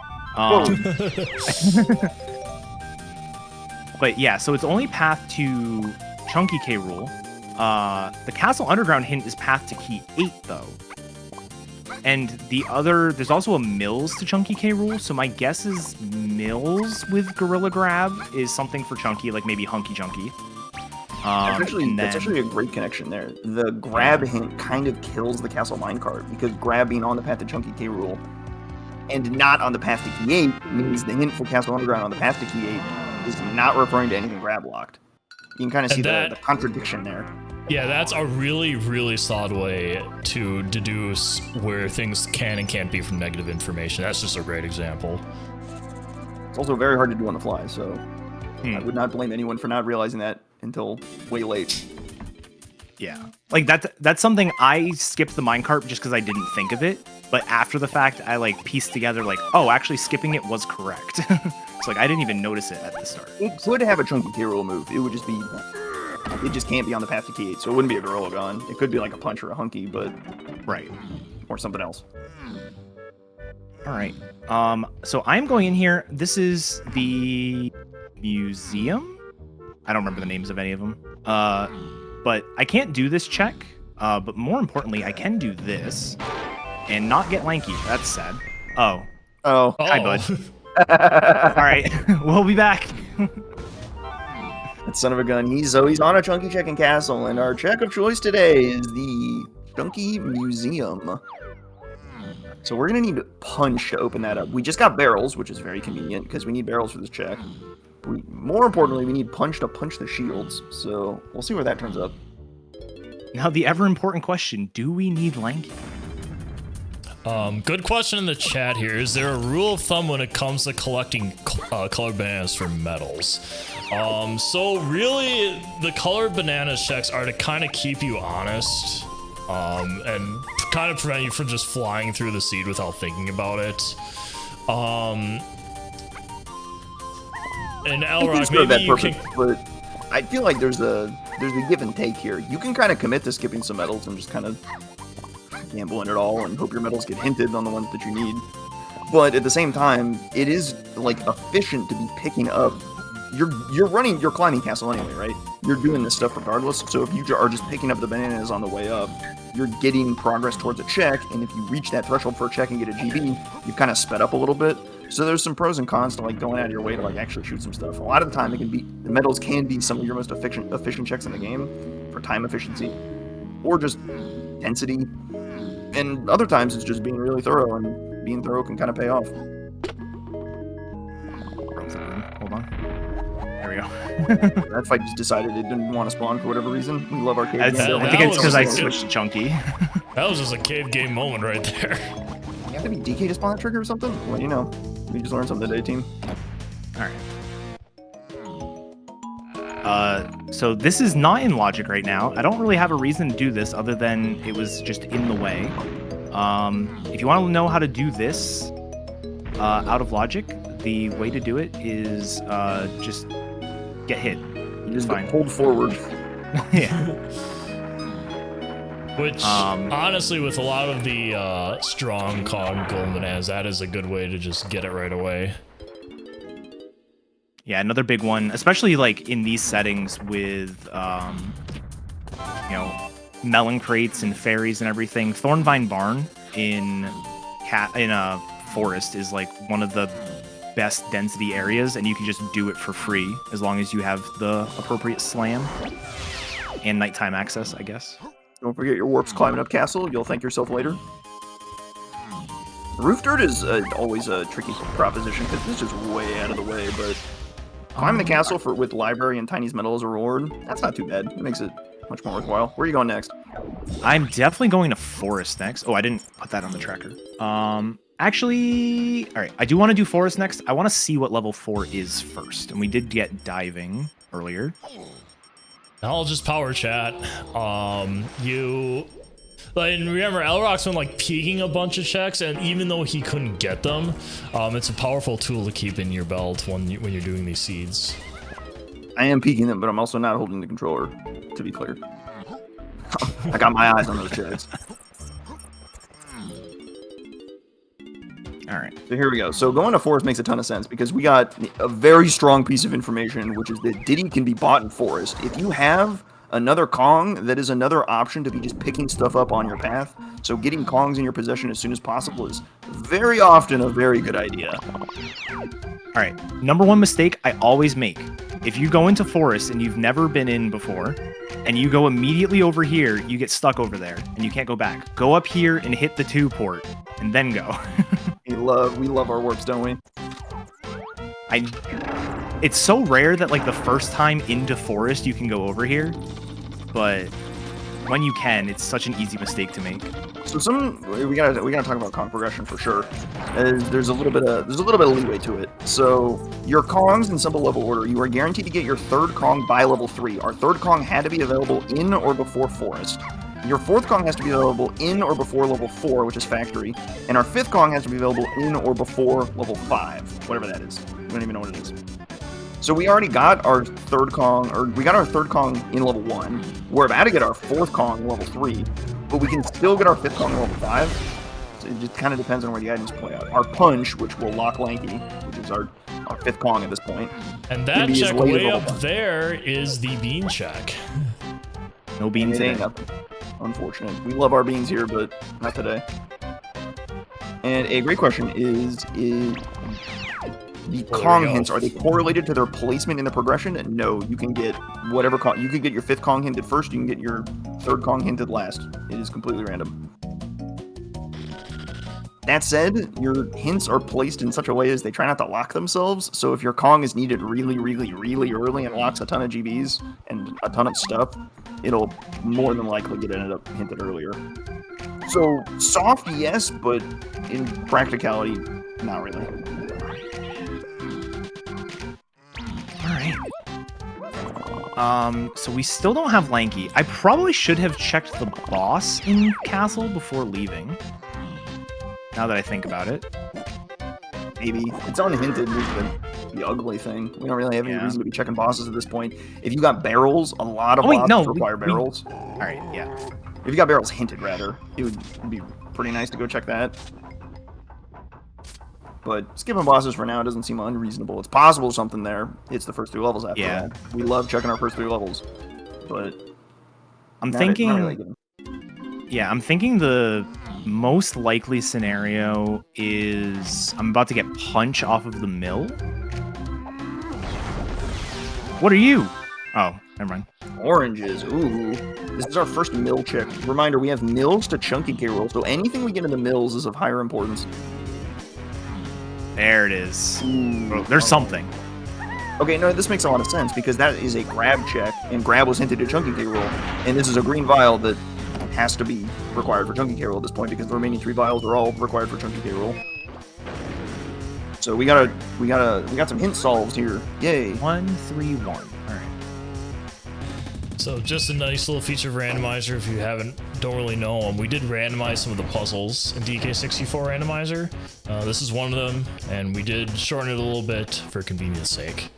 But yeah, so it's only path to Chunky K. Rool. The Castle Underground hint is path to Key 8, though. And there's also a Mills to Chunky K. Rool, so my guess is Mills with Gorilla Grab is something for Chunky, like maybe Hunky Chunky. That's actually a great connection there. The grab hint kind of kills the castle minecart, because grab being on the path to Chunky K. Rool and not on the path to Key 8 means the hint for Castle Underground on the path to Key 8 is not referring to anything grab locked. You can kind of see the contradiction there. Yeah, that's a really, really solid way to deduce where things can and can't be from negative information. That's just a great example. It's also very hard to do on the fly, so I would not blame anyone for not realizing that until way late. Yeah, like that's something I skipped the minecart just because I didn't think of it. But after the fact, I like pieced together like, oh, actually skipping it was correct. It's like I didn't even notice it at the start. It could have a Chunky K. Rool move. It would just be. It just can't be on the path to Key 8, so it wouldn't be a Gorilla Gun. It could be like a Punch or a Hunky, but... Right. Or something else. All right. So I'm going in here. This is the museum? I don't remember the names of any of them. But I can't do this check. But more importantly, I can do this and not get lanky. That's sad. Oh. Hi, bud. All right. We'll be back. That son of a gun. He's on a Chunky Check and Castle, and our check of choice today is the Chunky Museum. So we're gonna need Punch to open that up. We just got barrels, which is very convenient because we need barrels for this check. More importantly, we need Punch to punch the shields. So we'll see where that turns up. Now the ever important question: do we need lanky? Good question in the chat here. Is there a rule of thumb when it comes to collecting colored bananas for medals? So really, the colored bananas checks are to kind of keep you honest, and kind of prevent you from just flying through the seed without thinking about it. And Elrock, maybe you can... But I feel like there's a give and take here. You can kind of commit to skipping some medals and just kind of gamble in it all and hope your medals get hinted on the ones that you need. But at the same time, it is like efficient to be picking up. You're climbing castle anyway, right? You're doing this stuff regardless. So if you are just picking up the bananas on the way up, you're getting progress towards a check. And if you reach that threshold for a check and get a GB, you've kind of sped up a little bit. So there's some pros and cons to like going out of your way to like actually shoot some stuff. A lot of the time, the medals can be some of your most efficient checks in the game for time efficiency or just intensity. And other times it's just being really thorough, and being thorough can kind of pay off. Hold on. There we go. That fight just decided it didn't want to spawn for whatever reason. We love arcade games. I think it's because I switched to Chunky. That was just a cave game moment right there. You have to be DK to spawn that trigger or something? Well, you know. We just learned something today, team. Alright. So this is not in logic right now. I don't really have a reason to do this other than it was just in the way. If you want to know how to do this out of logic, the way to do it is just get hit. Just fine. Hold forward. Yeah. Which, honestly, with a lot of the strong golden bananas, that is a good way to just get it right away. Yeah, another big one, especially like in these settings with, you know, melon crates and fairies and everything. Thornvine Barn in a forest is like one of the best density areas, and you can just do it for free as long as you have the appropriate slam and nighttime access, I guess. Don't forget your warps climbing up castle. You'll thank yourself later. Roof dirt is always a tricky proposition because it's just way out of the way, but climbing the castle with library and Tiny's medal as a reward, that's not too bad. It makes it much more worthwhile. Where are you going next? I'm definitely going to forest next. Oh, I didn't put that on the tracker. Actually, all right, I do want to do forest next. I want to see what level 4 is first, and we did get diving earlier. I'll just power chat. And remember, Elrock's been like peeking a bunch of checks, and even though he couldn't get them, it's a powerful tool to keep in your belt when you're doing these seeds. I am peeking them, but I'm also not holding the controller, to be clear. I got my eyes on those checks. All right. So here we go. So going to forest makes a ton of sense because we got a very strong piece of information, which is that Diddy can be bought in forest. If you have another Kong, that is another option to be just picking stuff up on your path. So getting Kongs in your possession as soon as possible is very often a very good idea. All right. Number one mistake I always make. If you go into forest and you've never been in before, and you go immediately over here, you get stuck over there, and you can't go back. Go up here and hit the 2 port, and then go. we love our warps, don't we? It's so rare that like the first time into forest you can go over here, but when you can, it's such an easy mistake to make. So we gotta talk about Kong progression for sure. There's a little bit of leeway to it. So your Kongs in simple level order, you are guaranteed to get your 3rd Kong by level 3. Our 3rd Kong had to be available in or before forest. Your 4th Kong has to be available in or before level 4, which is factory, and our 5th Kong has to be available in or before level 5, whatever that is. We don't even know what it is. So we already got our 3rd Kong, or we got our 3rd Kong in level 1. We're about to get our 4th Kong level 3, but we can still get our 5th Kong level 5. So it just kind of depends on where the items play out. Our Punch, which will lock Lanky, which is our 5th Kong at this point. And that check way up there is the bean check. No beans in it. Unfortunate. We love our beans here, but not today. And a great question is the Kong hints, are they correlated to their placement in the progression? No, you can get whatever Kong, you can get your 5th Kong hinted first, you can get your 3rd Kong hinted last. It is completely random. That said, your hints are placed in such a way as they try not to lock themselves, so if your Kong is needed really, really, really early and locks a ton of GBs and a ton of stuff, it'll more than likely get ended up hinted earlier. So, soft, yes, but in practicality, not really. Alright. So we still don't have Lanky. I probably should have checked the boss in Castle before leaving. Now that I think about it. Maybe. It's unhinted, the ugly thing. We don't really have any reason to be checking bosses at this point. If you got barrels, a lot of bosses require barrels. Alright, yeah. If you got barrels hinted, rather, it would be pretty nice to go check that. But skipping bosses for now doesn't seem unreasonable. It's possible something there. It's the first 3 levels after all. We love checking our first 3 levels. But I'm thinking the most likely scenario is I'm about to get Punch off of the mill. What are you? Oh, never mind. Oranges. Ooh. This is our first mill check. Reminder, we have mills to chunky K roll, so anything we get in the mills is of higher importance. There it is. Ooh, there's something. Okay, no, this makes a lot of sense because that is a grab check, and grab was hinted to chunky K roll, and this is a green vial that has to be required for chunky K roll at this point because the remaining 3 vials are all required for chunky K roll. So we got some hint solves here. Yay. 1, 3, 1. All right. So just a nice little feature of Randomizer if you don't really know them. We did randomize some of the puzzles in DK64 Randomizer. This is one of them, and we did shorten it a little bit for convenience sake.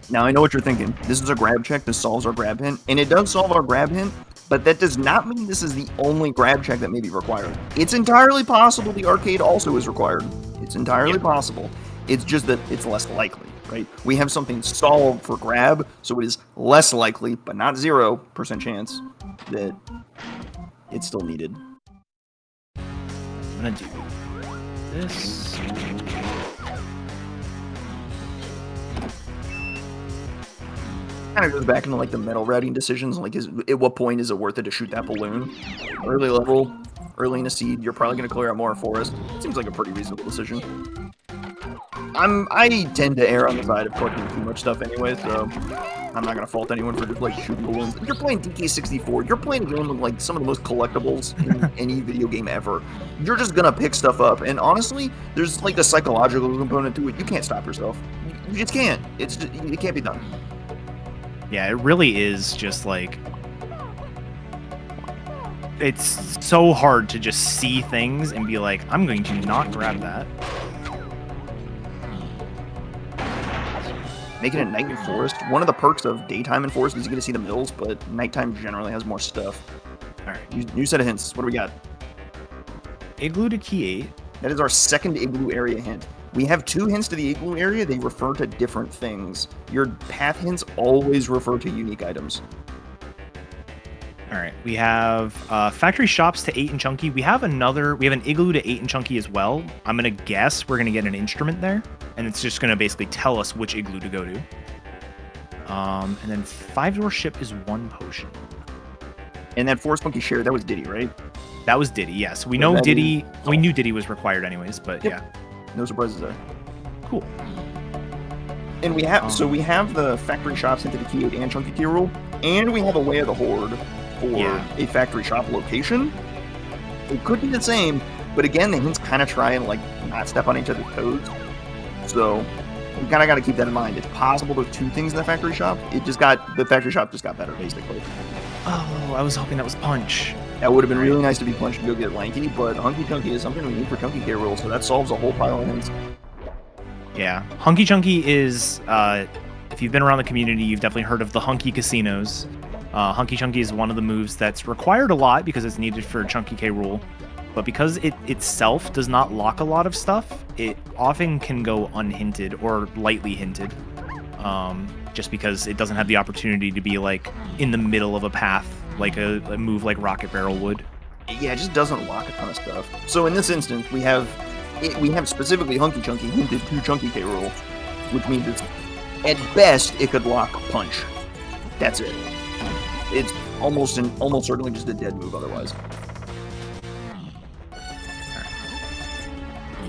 Now I know what you're thinking. This is a grab check. This solves our grab hint, and it does solve our grab hint, but that does not mean this is the only grab check that may be required. It's entirely possible the arcade also is required. It's entirely possible. It's just that it's less likely, right? We have something solved for grab, so it is less likely, but not 0% chance, that it's still needed. I'm gonna do this. Kind of goes back into like the metal routing decisions, like at what point is it worth it to shoot that balloon? Early level, early in a seed, you're probably going to clear out more forest. It seems like a pretty reasonable decision. I tend to err on the side of collecting too much stuff anyway, so I'm not going to fault anyone for just like shooting balloons. If you're playing DK64, you're playing a game with like some of the most collectibles in any video game ever. You're just going to pick stuff up, and honestly, there's like the psychological component to it. You can't stop yourself. You just can't. It can't be done. Yeah, it really is just like... It's so hard to just see things and be like, I'm going to not grab that. Making it night in forest. One of the perks of daytime in forest is you get to see the mills, but nighttime generally has more stuff. Alright, new set of hints. What do we got? Igloo to Key 8. That is our second igloo area hint. We have 2 hints to the igloo area. They refer to different things. Your path hints always refer to unique items. All right, we have factory shops to 8 and Chunky. We have an igloo to 8 and Chunky as well. I'm gonna guess we're gonna get an instrument there, and it's just gonna basically tell us which igloo to go to. And then 5-door ship is 1 potion. And that Forest Monkey share, that was Diddy, right? That was Diddy, yes. We know Diddy. We knew Diddy was required anyways, but Yep. yeah. No surprises there. Cool. And we have we have the factory shops into the key 8 and Chunky Key rule, and we have a Way of the Horde for a factory shop location. It could be the same, but again, the hints kind of try and like not step on each other's toes. So we kind of got to keep that in mind. It's possible there's 2 things in the factory shop. The factory shop just got better, basically. Oh, I was hoping that was Punch. That would have been really nice to be punched and go get Lanky, but Hunky Chunky is something we need for Chunky K rule, so that solves a whole pile of hints. Yeah, Hunky Chunky is, if you've been around the community, you've definitely heard of the Hunky Casinos. Hunky Chunky is one of the moves that's required a lot because it's needed for Chunky K rule, but because it itself does not lock a lot of stuff, it often can go unhinted or lightly hinted, just because it doesn't have the opportunity to be like in the middle of a path like a move like Rocket Barrel would. Yeah, it just doesn't lock a ton of stuff. So in this instance, we have specifically Hunky Chunky hinted to Chunky K rule, which means it's at best it could lock Punch. That's it. It's almost certainly just a dead move otherwise.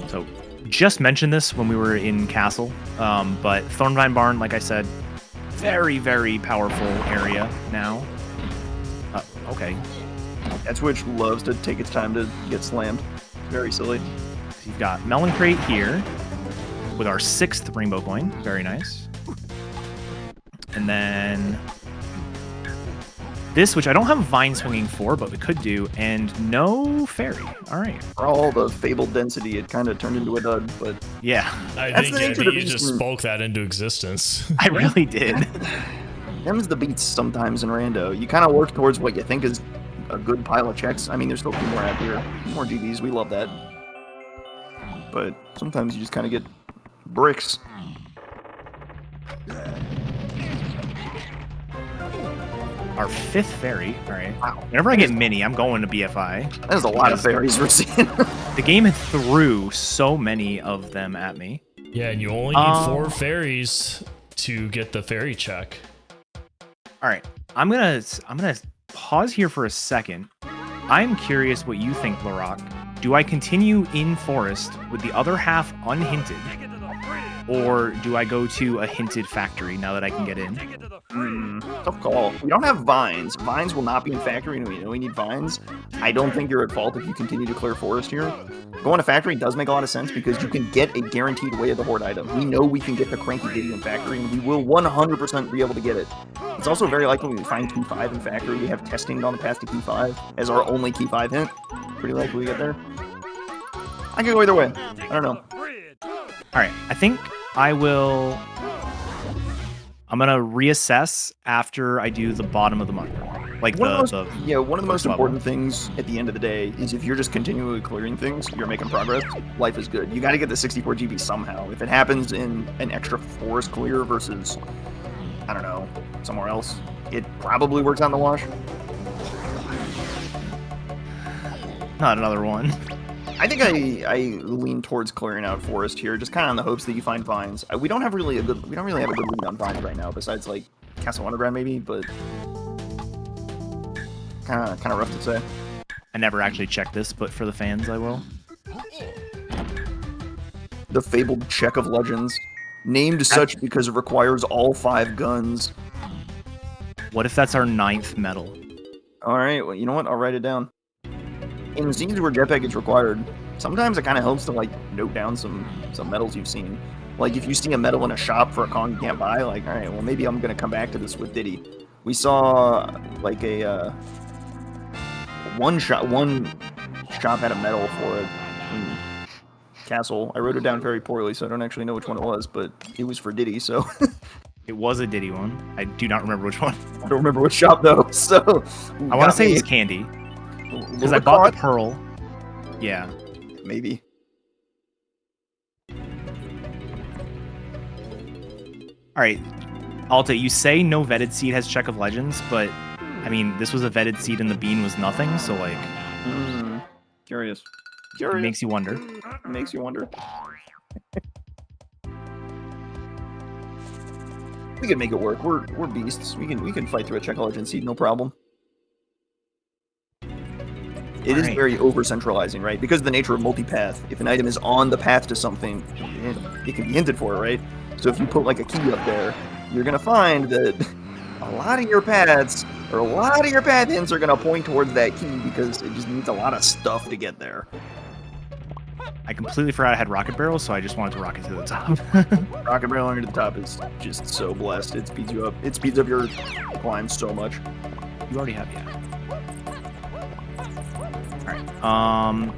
So just mentioned this when we were in Castle, but Thornvine Barn, like I said, very, very powerful area now. Okay. That switch loves to take its time to get slammed. Very silly. So you've got Melon Crate here with our 6th rainbow coin. Very nice. And then this, which I don't have Vine Swinging for, but we could do, and no Fairy. All right. For all the fabled density, it kind of turned into a dud, but Yeah, I think you just spoke that into existence. I really did. them's the beats sometimes in Rando. You kind of work towards what you think is a good pile of checks. I mean, there's still a few more out here. More GBs, we love that. But sometimes you just kind of get bricks. Our 5th Fairy. All right. Wow. Whenever I get Mini, I'm going to BFI. There's a lot of fairies we're seeing. The game threw so many of them at me. Yeah, and you only need 4 fairies to get the fairy check. All right, I'm gonna pause here for a second. I'm curious what you think, Larock. Do I continue in Forest with the other half unhinted, or do I go to a hinted factory now that I can get in? Tough call. We don't have vines. Vines will not be in factory, and we know we need vines. I don't think you're at fault if you continue to clear Forest here. Going to factory does make a lot of sense because you can get a guaranteed Way of the Horde item. We know we can get the Cranky Diddy in factory, and we will 100% be able to get it. It's also very likely we find Key 5 in factory. We have testing on the path to Key 5 as our only Key 5 hint. Pretty likely we get there. I can go either way. I don't know. All right, I think I'm gonna reassess after I do the bottom of the mud. Like one of the most important things at the end of the day is if you're just continually clearing things, you're making progress. Life is good. You got to get the 64 GB somehow. If it happens in an extra forest clear versus, I don't know, somewhere else, it probably works on the wash. Not another one. I think I lean towards clearing out forest here, just kind of on the hopes that you find vines. We don't really have a good lead on vines right now, besides like Castle Underground maybe, but kind of rough to say. I never actually checked this, but for the fans, I will. The fabled Check of Legends, named such because it requires all 5 guns. What if that's our 9th medal? All right, well, you know what? I'll write it down. In scenes where jetpack is required, sometimes it kind of helps to like note down some medals you've seen. Like if you see a medal in a shop for a con you can't buy, like, all right, well maybe I'm gonna come back to this with Diddy. We saw like a one shop had a medal for it in Castle. I wrote it down very poorly, so I don't actually know which one it was, but it was for Diddy, so. It was a Diddy one. I do not remember which one. I don't remember which shop though, so. I want to say it's Candy. Because I bought the pearl. Yeah. Maybe. All right, Alta, you say no vetted seed has check of legends, but I mean, this was a vetted seed and the bean was nothing, so like, Curious. it makes you wonder. It makes you wonder. We can make it work. We're beasts. We can fight through a check legend seed, no problem. It is very over-centralizing, right? Because of the nature of multipath, if an item is on the path to something, it can be hinted for, right? So if you put like a key up there, you're gonna find that a lot of your paths, or a lot of your path hints are gonna point towards that key because it just needs a lot of stuff to get there. I completely forgot I had rocket barrels, so I just wanted to rocket to the top. Rocket barreling to the top is just so blessed. It speeds you up. It speeds up your climb so much. You already have, yeah. Alright,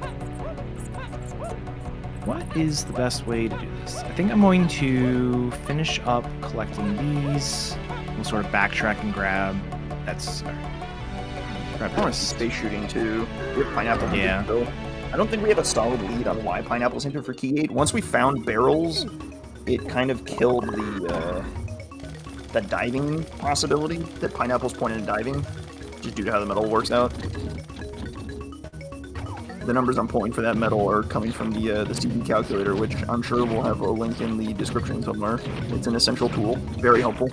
what is the best way to do this? I think I'm going to finish up collecting these. We'll sort of backtrack and grab. That's... Alright. Grab I want this. space shooting too. We have pineapple. Yeah. Though. I don't think we have a solid lead on why pineapple's hinted for key 8. Once we found barrels, it kind of killed the diving possibility that pineapple's pointed at diving, just due to how the metal works out. The numbers I'm pulling for that metal are coming from the CD calculator, which I'm sure will have a link in the description somewhere. It's an essential tool, very helpful.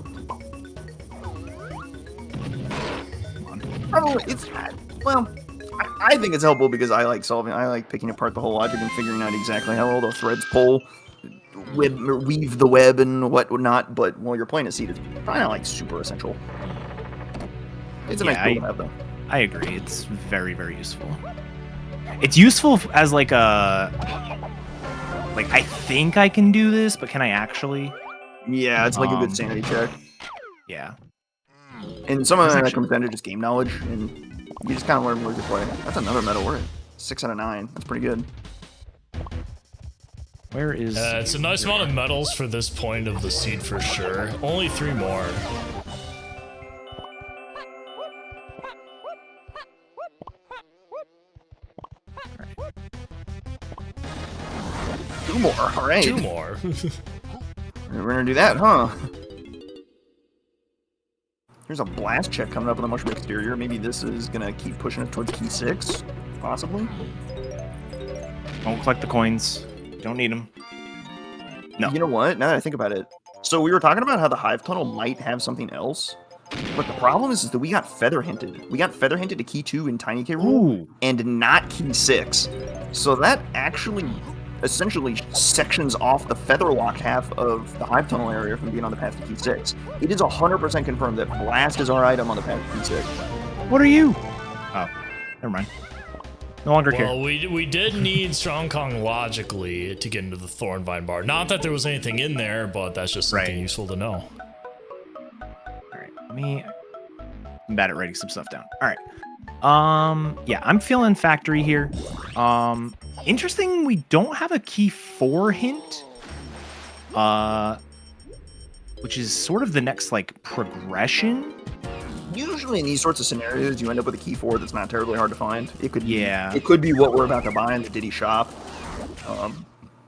Probably it's well. I think it's helpful because I like picking apart the whole logic and figuring out exactly how all the threads pull, weave the web and whatnot. But while you're playing a seed, it's probably not like super essential. It's a nice tool to have, though. I agree. It's very, very useful. It's useful as like a I think I can do this, but can I actually? Yeah, it's like a good sanity check. Yeah. And some of that comes down to just game knowledge and. You just kind of learn where to play. That's another medal. We're at 6 out of 9. That's pretty good. Where is... it's a nice amount of medals for this point of the seed for sure. Only 3 more. Two more. All right. 2 more. We're gonna do that, huh? Here's a blast check coming up on the mushroom exterior. Maybe this is gonna keep pushing us towards key 6, possibly. Don't collect the coins. You don't need them. No. You know what? Now that I think about it, so we were talking about how the hive tunnel might have something else, but the problem is that we got feather hinted. We got feather hinted to key 2 in Tiny K Rool, and not key 6. So that actually essentially sections off the feather locked half of the hive tunnel area from being on the path to key 6. It is 100% confirmed that blast is our item on the path to key 6. What are you? Oh, never mind. No longer care. Well, we did need Strong Kong logically to get into the Thornvine bar. Not that there was anything in there, but that's just something useful to know. Alright, I'm bad at writing some stuff down. Alright. Yeah, I'm feeling factory here. Interesting, we don't have a key 4 hint. Which is sort of the next, like, progression. Usually in these sorts of scenarios, you end up with a key 4 that's not terribly hard to find. It could Yeah. It could be what we're about to buy in the Diddy shop.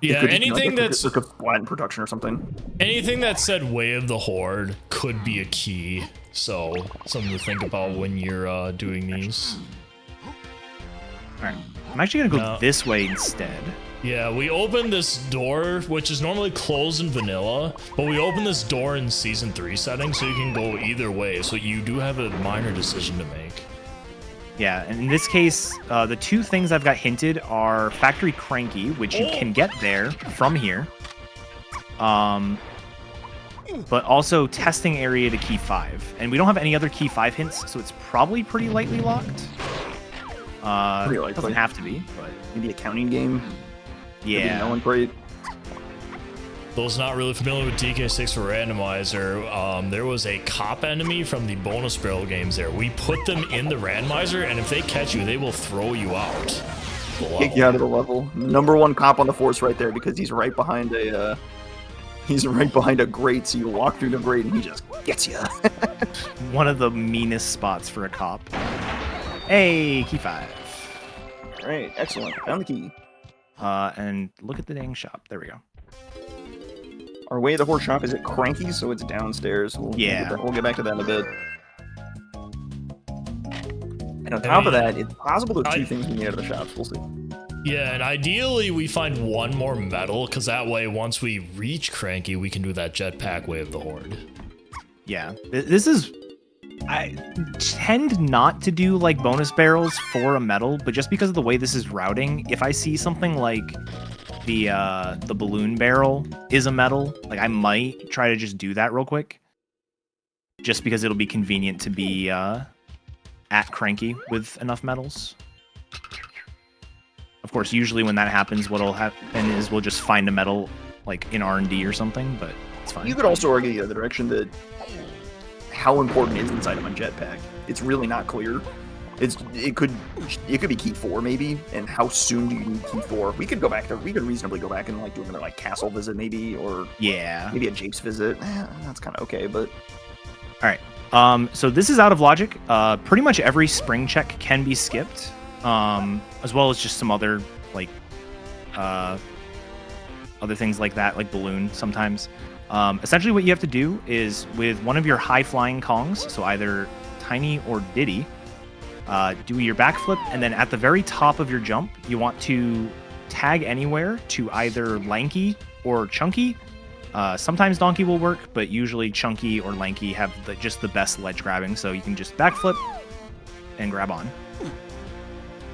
Yeah, anything that's like a Latin production or something. Anything that said Way of the Horde could be a key. So something to think about when you're doing these. Alright. I'm actually gonna go this way instead. Yeah, we opened this door, which is normally closed in vanilla, but we opened this door in Season 3 setting, so you can go either way, so you do have a minor decision to make. Yeah, and in this case, the 2 things I've got hinted are Factory Cranky, which you can get there from here. But also Testing Area to Key 5. And we don't have any other Key 5 hints, so it's probably pretty lightly locked. Pretty likely. It doesn't have to be, but... Maybe a counting game. Yeah. No one great. Those not really familiar with DK64 Randomizer, there was a cop enemy from the bonus barrel games there. We put them in the randomizer, and if they catch you, they will throw you out. Kick you out of the level. Number 1 cop on the force right there, because he's right behind a grate, so you walk through the grate and he just gets you. One of the meanest spots for a cop. Hey, key 5. All right, excellent. Found the key. And look at the dang shop. There we go. Our way to the horse shop is at Cranky, so it's downstairs. Yeah. We'll get back to that in a bit. And on top of that, it's possible there's two things we need out of the shops. We'll see. Yeah, and ideally we find one more metal, because that way once we reach Cranky, we can do that jetpack way of the Horde. Yeah, this is... I tend not to do like bonus barrels for a medal, but just because of the way this is routing, if I see something like the balloon barrel is a medal, like I might try to just do that real quick, just because it'll be convenient to be at Cranky with enough medals. Of course, usually when that happens, what'll happen is we'll just find a medal like in R&D or something, but it's fine. You could also argue the other direction that how important is inside of a jetpack? It's really not clear. It could be key 4 maybe, and how soon do you need key 4? We could reasonably go back and like do another like castle visit maybe, or maybe a Japes visit. That's kind of okay, but all right. So this is out of logic. Pretty much every spring check can be skipped, as well as just some other like other things like that, like balloon sometimes. Essentially what you have to do is with one of your high flying Kongs, so either Tiny or Diddy, do your backflip, and then at the very top of your jump, you want to tag anywhere to either Lanky or Chunky. Sometimes Donkey will work, but usually Chunky or Lanky have just the best ledge grabbing, so you can just backflip and grab on.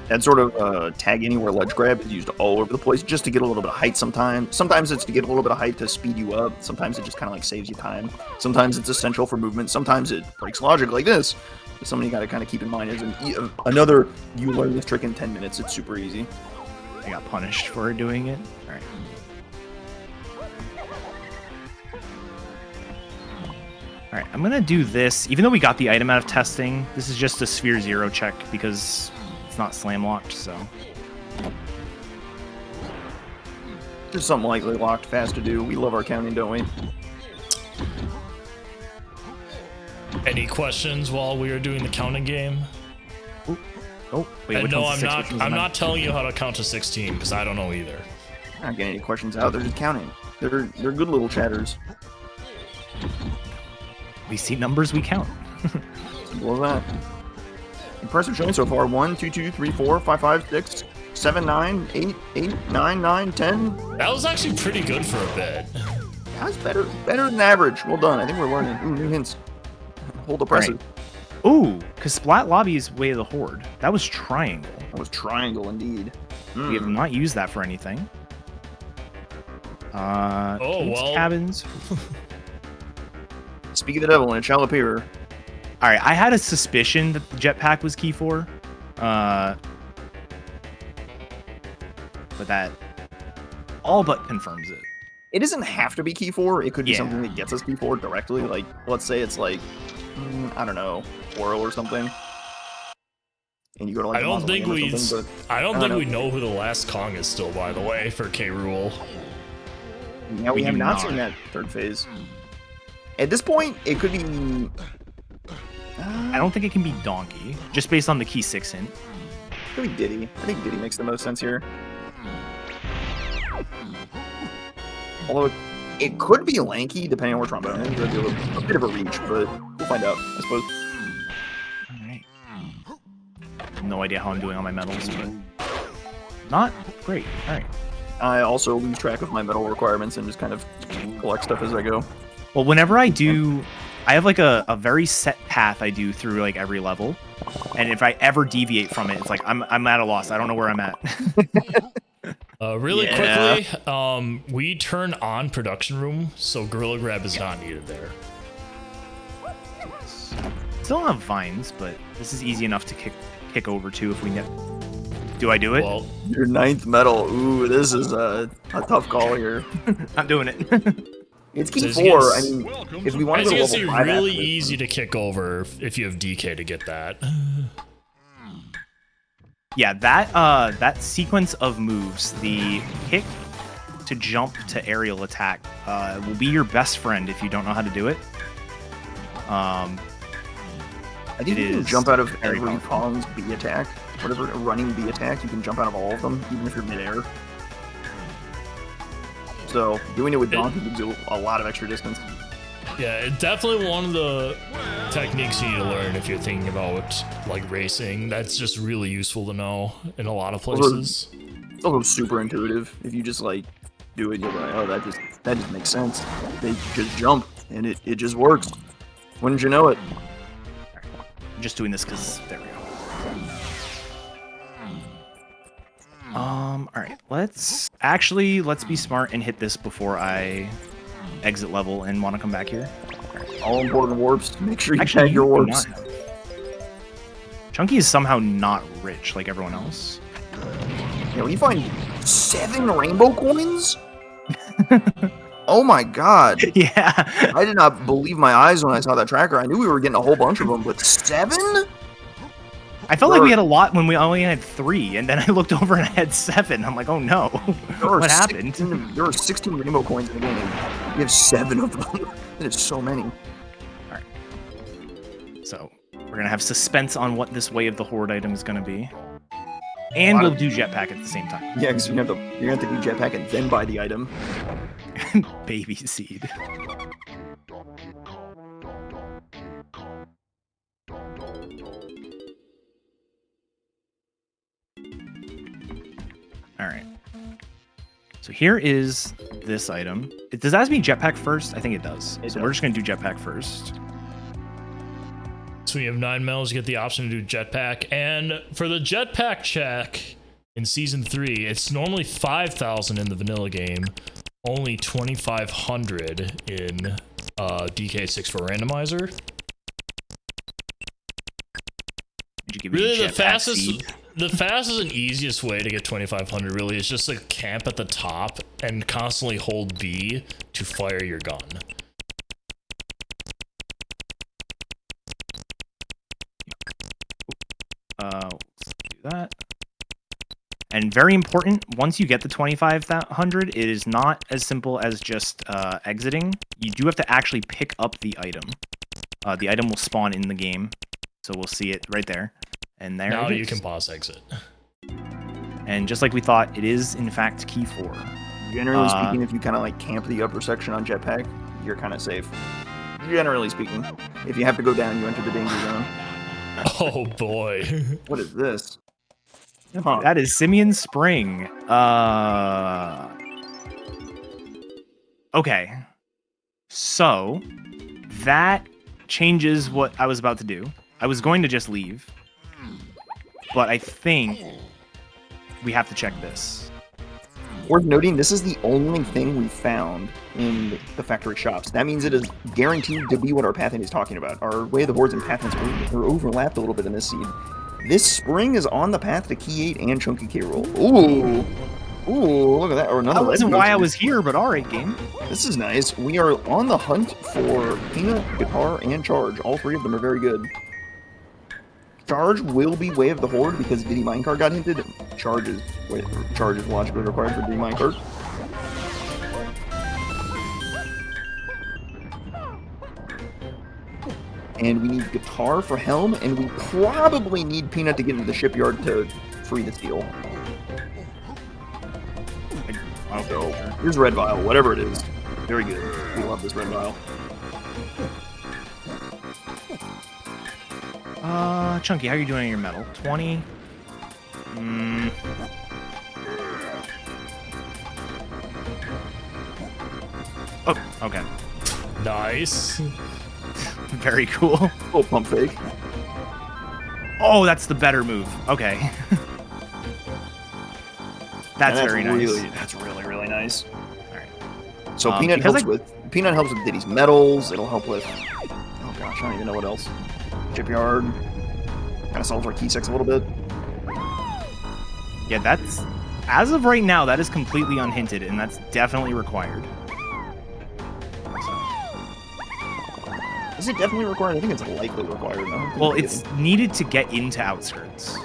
That sort of tag anywhere ledge grab is used all over the place just to get a little bit of height sometimes. Sometimes it's to get a little bit of height to speed you up. Sometimes it just kind of like saves you time. Sometimes it's essential for movement. Sometimes it breaks logic like this. But something you got to kind of keep in mind is another, you learn this trick in 10 minutes. It's super easy. I got punished for doing it. All right. All right, I'm going to do this. Even though we got the item out of testing, this is just a sphere 0 check because it's not slam locked, so. Just something lightly locked, fast to do. We love our counting, don't we? Any questions while we are doing the counting game? Ooh. Oh, wait, and no, I'm not telling you how to count to 16 because I don't know either. I'm not getting any questions out. They're just counting. They're good little chatters. We see numbers, we count. Simple as that. Impressive showing so far. 1, 2, 2, 3, 4, 5, 5, 6, 7, 9, 8, 8, 9, 9, 10. That was actually pretty good for a bit. That's better than average. Well done. I think we're learning. Ooh, new hints. Hold oppressive. Right. Ooh, because Splat Lobby is way of the Horde. That was triangle. That was triangle indeed. We have not used that for anything. Cabins. Speak of the devil and it shall appear. All right, I had a suspicion that the jetpack was key 4. But that all but confirms it. It doesn't have to be key 4. It could be something that gets us key 4 directly. Like, let's say it's like, I don't know, Whirl or something. And you go to like I don't think we know who the last Kong is still, by the way, for K. Rool. Yeah, we have not seen that third phase. At this point, it could be... I don't think it can be Donkey, just based on the key 6 hint. It could be Diddy. I think Diddy makes the most sense here. Although it could be Lanky, depending on where Trombone is. It would be a bit of a reach, but we'll find out, I suppose. Alright. No idea how I'm doing on my medals, but not great. Alright. I also lose track of my medal requirements and just kind of collect stuff as I go. Well, whenever I do, I have like a very set path I do through like every level. And if I ever deviate from it, it's like I'm at a loss. I don't know where I'm at. Really quickly, we turn on production room, so Gorilla Grab is not needed there. Still don't have vines, but this is easy enough to kick over to if we get. Do I do it? Well, your 9th medal. Ooh, this is a tough call here. I'm doing it. It's key 4. I mean, if we want to go to level 5, really easy to kick over if you have DK to get that. Yeah, that sequence of moves, the kick to jump to aerial attack, will be your best friend if you don't know how to do it. I think you can jump out of every Kong's B attack. Whatever running B attack, you can jump out of all of them, even if you're midair. So doing it with Donkey gives you a lot of extra distance. Yeah, it's definitely one of the techniques you need to learn if you're thinking about like racing. That's just really useful to know in a lot of places. It's also super intuitive. If you just like do it, you're like, oh, that just makes sense. They just jump, and it just works. Wouldn't you know it? I'm just doing this because there we go. All right, let's be smart and hit this before I exit level and want to come back here. All important warps. Make sure you Actually, tag your do warps. not. Chunky is somehow not rich like everyone else. Yeah, when you find 7 rainbow coins? Oh my god. Yeah. I did not believe my eyes when I saw that tracker. I knew we were getting a whole bunch of them, but 7? I felt like we had a lot when we only had 3, and then I looked over and I had 7. I'm like, oh no, what happened? There are 16 rainbow coins in the game. You have 7 of them. That is so many. Alright. So, we're gonna have suspense on what this Way of the Horde item is gonna be. And we'll do jetpack at the same time. Yeah, because you're gonna have to do jetpack and then buy the item. Baby seed. Alright. So here is this item. Does that have to be jetpack first? I think it does. So we're just going to do jetpack first. So we have 9 medals, you get the option to do jetpack. And for the jetpack check in Season 3, it's normally 5,000 in the vanilla game, only 2,500 in DK64 Randomizer. Did you give me Really, the fastest and easiest way to get 2,500 really is just to camp at the top and constantly hold B to fire your gun. Let's do that. And very important, once you get the 2,500, it is not as simple as just exiting. You do have to actually pick up the item. The item will spawn in the game, so we'll see it right there. And there now it is. you can pause exit. And just like we thought, it is in fact key 4. Generally speaking, if you kind of like camp the upper section on jetpack, you're kind of safe. Generally speaking, if you have to go down, you enter the danger zone. Oh boy. What is this? Huh. That is Simeon Spring. Okay. So, that changes what I was about to do. I was going to just leave. But I think we have to check this. Worth noting, this is the only thing we found in the factory shops. That means it is guaranteed to be what our pathing is talking about. Our Way of the Hordes and pathings are overlapped a little bit in this seed. This spring is on the path to Key 8 and Chunky K. Rool. Ooh! Ooh, look at that. Or another That wasn't why I was here, but alright, game. This is nice. We are on the hunt for Peanut, Guitar, and Charge. All 3 of them are very good. Charge will be Way of the Horde because Diddy Minecart got hinted. Charge is logically required for Diddy Minecart. And we need Guitar for Helm, and we probably need Peanut to get into the shipyard to free the steel. So, here's Red Vial, whatever it is. Very good. We love this Red Vial. Chunky, how are you doing on your medal? 20? Oh, okay. Nice. Very cool. Oh, pump fake. Oh, that's the better move. Okay. That's very nice. That's really nice. Alright. So Peanut helps with Diddy's medals. It'll help with, oh gosh, I don't even know what else. Shipyard. Kind of solves our key sex a little bit. Yeah, that's, as of right now, that is completely unhinted, and that's definitely required. Is it definitely required? I think it's likely required. Well, it's needed to get into Outskirts.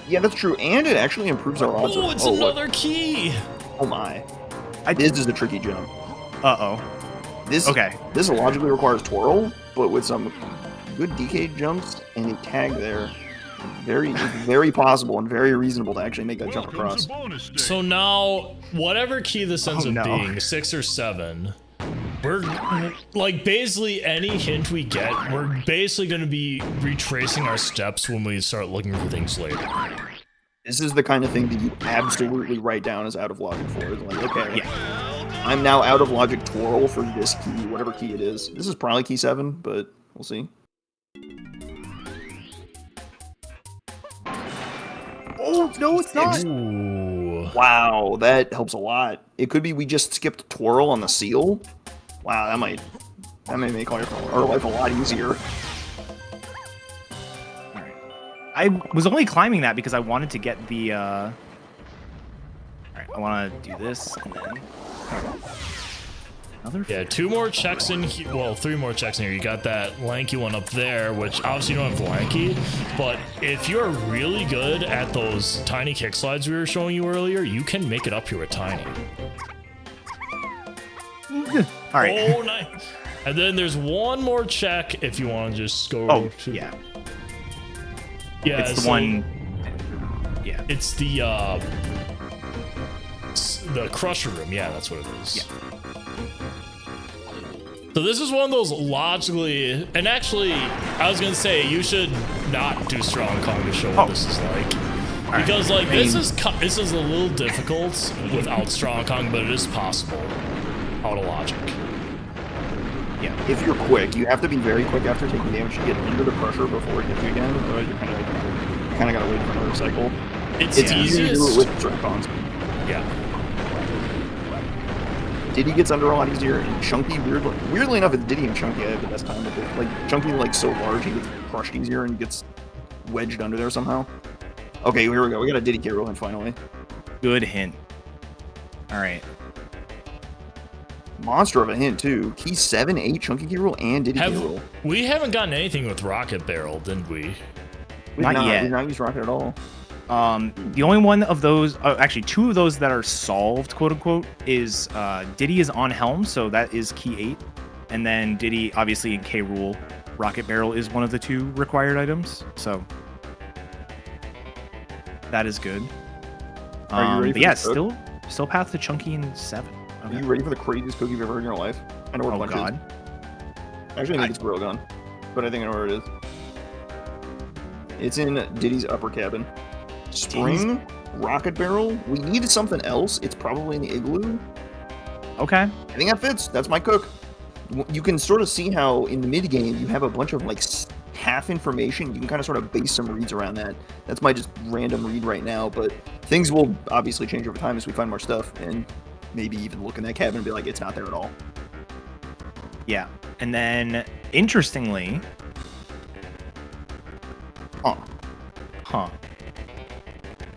Yeah, that's true, and it actually improves our odds. Oh, it's another key! Oh my. This is a tricky jump. Uh-oh. This logically requires twirl, but with some good DK jumps and a tag there, very possible and very reasonable to actually make that jump across. So now, whatever key this ends Oh, up no. being, 6 or 7, we're like basically any hint we get, we're basically going to be retracing our steps when we start looking for things later. This is the kind of thing that you absolutely write down as out of logic for. It's like, okay, I'm now out of logic twirl for this key, whatever key it is. This is probably key 7, but we'll see. Oh, no, it's not. Ooh. Wow, that helps a lot. It could be we just skipped twirl on the seal. Wow, that might make our life a lot easier. I was only climbing that because I wanted to get the, Alright, I want to do this, and then... Another... Yeah, 2 more checks in here. Well, 3 more checks in here. You got that lanky one up there, which obviously you don't have lanky, but if you're really good at those tiny kick slides we were showing you earlier, you can make it up here with tiny. Alright. Oh, nice. And then there's one more check if you want to just go... Oh, to... yeah. Yeah, It's the one... Yeah. It's the crusher room. Yeah, that's what it is. Yeah. So this is one of those logically, and actually, I was gonna say you should not do strong Kong to show what this is like, because like this is a little difficult without strong Kong, but it is possible out of logic. Yeah. If you're quick, you have to be very quick after taking damage to get into the pressure before it hits you again. Otherwise, you kind of gotta wait for another cycle. It's easier to do easiest. it with strong Kongs. Yeah. Diddy gets under a lot easier, and Chunky, weirdly enough, it's Diddy and Chunky I have the best time with it. Like, Chunky, like, so large, he gets crushed easier and gets wedged under there somehow. Okay, here we go. We got a Diddy K. Rool hint, finally. Good hint. Alright. Monster of a hint, too. Key 7, 8, Chunky K. Rool, and Diddy K. Rool. We haven't gotten anything with Rocket Barrel, didn't we? Not yet. We've not used Rocket at all. The only one of those, actually 2 of those that are solved, quote unquote, is Diddy is on Helm, so that is key 8. And then Diddy, obviously in K. Rool, Rocket Barrel is one of the 2 required items, so that is good. Are you ready for but yeah, this cook? still path to Chunky and 7. Okay. Are you ready for the craziest cookie you've ever heard in your life? I know what Oh punch god. is. Actually, I think it's Grill Gun, but I think I know where it is. It's in Diddy's upper cabin. Spring, Rocket Barrel. We needed something else. It's probably in the igloo. Okay. I think that fits. That's my cook. You can sort of see how in the mid game you have a bunch of like half information. You can kind of sort of base some reads around that. That's my just random read right now, but things will obviously change over time as we find more stuff and maybe even look in that cabin and be like, it's not there at all. Yeah. And then, interestingly... Huh.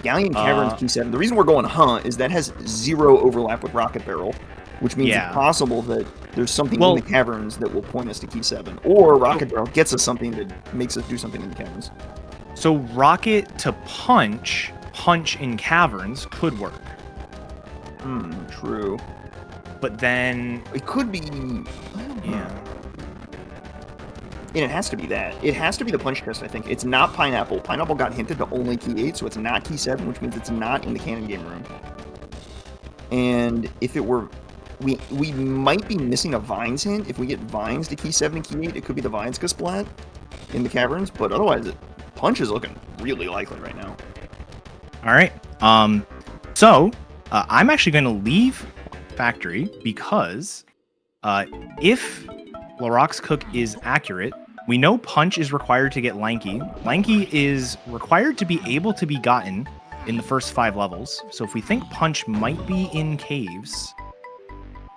Galleon Caverns key 7. The reason we're going is that has 0 overlap with Rocket Barrel, which means it's possible that there's something in the caverns that will point us to key 7. Or Rocket Barrel gets us something that makes us do something in the caverns. So Rocket to punch in caverns could work. True. But then... It could be... Yeah. And it has to be that. It has to be the punch test, I think. It's not Pineapple. Pineapple got hinted to only key 8, so it's not key 7, which means it's not in the canon game room. And if it were... We might be missing a Vines hint. If we get Vines to key 7 and key 8, it could be the Vines Splat in the caverns, but otherwise, Punch is looking really likely right now. Alright. So, I'm actually going to leave Factory because if Laroc's cook is accurate, we know Punch is required to get Lanky. Lanky is required to be able to be gotten in the first 5 levels. So if we think Punch might be in caves...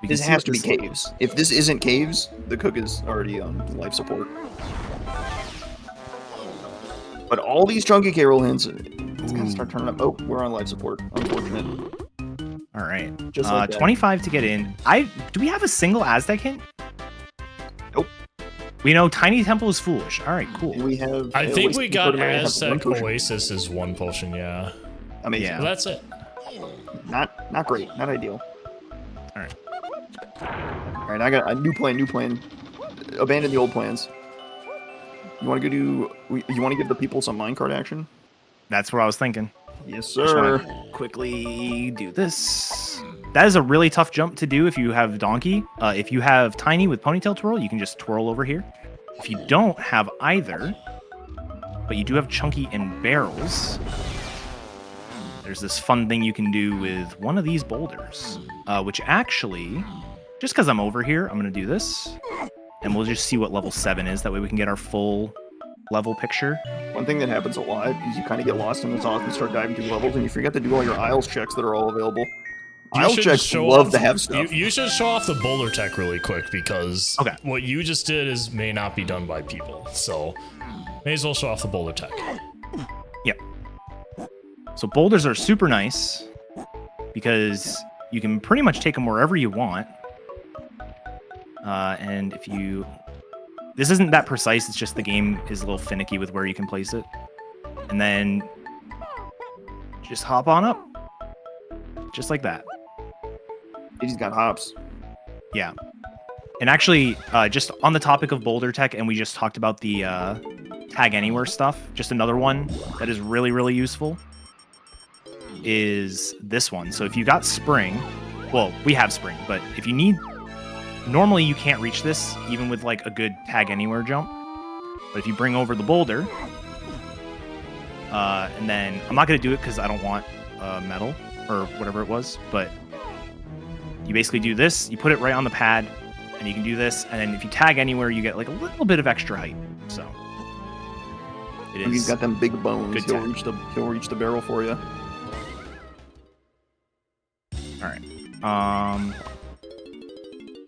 This has to be caves. If this isn't caves, the cook is already on life support. But all these chunky K. Rool hints, it's gonna start turning up. Oh, we're on life support. Unfortunate. All right. Just like that. 25 to get in. Do we have a single Aztec hint? Nope. We know Tiny Temple is foolish. All right, cool. We have. I think we got Aztec Oasis is 1 potion, yeah. Amazing. Yeah. Well, that's it. Not great. Not ideal. All right. All right, I got a new plan. Abandon the old plans. You want to go do? You want to give the people some minecart action? That's what I was thinking. Yes, Just sir. wanna quickly do this. That is a really tough jump to do if you have Donkey. If you have Tiny with Ponytail Twirl, you can just twirl over here. If you don't have either, but you do have Chunky and Barrels, there's this fun thing you can do with one of these boulders, which actually, just because I'm over here, I'm going to do this, and we'll just see what level 7 is. That way we can get our full level picture. One thing that happens a lot is you kind of get lost in the sauce and start diving through levels, and you forget to do all your aisles checks that are all available. Aisle checks love to have stuff. You should show off the boulder tech really quick because Okay. what you just did may not be done by people. So may as well show off the boulder tech. Yep. So boulders are super nice because you can pretty much take them wherever you want. And if you... This isn't that precise, it's just the game is a little finicky with where you can place it. And then just hop on up. Just like that. He's got hops. Yeah. And actually, just on the topic of boulder tech, and we just talked about the tag anywhere stuff, just another one that is really, really useful is this one. So if you got spring, well, we have spring, but if you need, normally you can't reach this even with like a good tag anywhere jump. But if you bring over the boulder, and then I'm not going to do it because I don't want metal or whatever it was, but you basically do this, you put it right on the pad, and you can do this, and then if you tag anywhere, you get like a little bit of extra height. So it is. He's got them big bones. Good He'll reach the barrel for you. All right.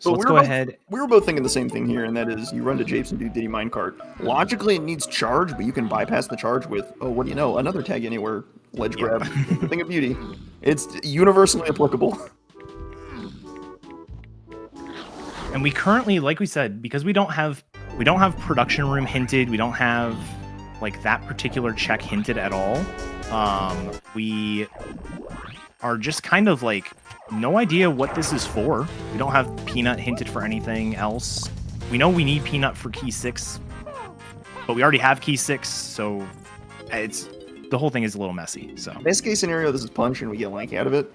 So let's go ahead. We were both thinking the same thing here, and that is you run to Japes and do Diddy Minecart. Logically, it needs charge, but you can bypass the charge with, oh, what do you know, another tag anywhere ledge grab. Thing of beauty. It's universally applicable. And we currently, like we said, because we don't have production room hinted, we don't have like that particular check hinted at all. We are just kind of like no idea what this is for. We don't have Peanut hinted for anything else. We know we need Peanut for key 6, but we already have key 6, so the whole thing is a little messy. So Best case scenario, this is punch and we get Lanky out of it.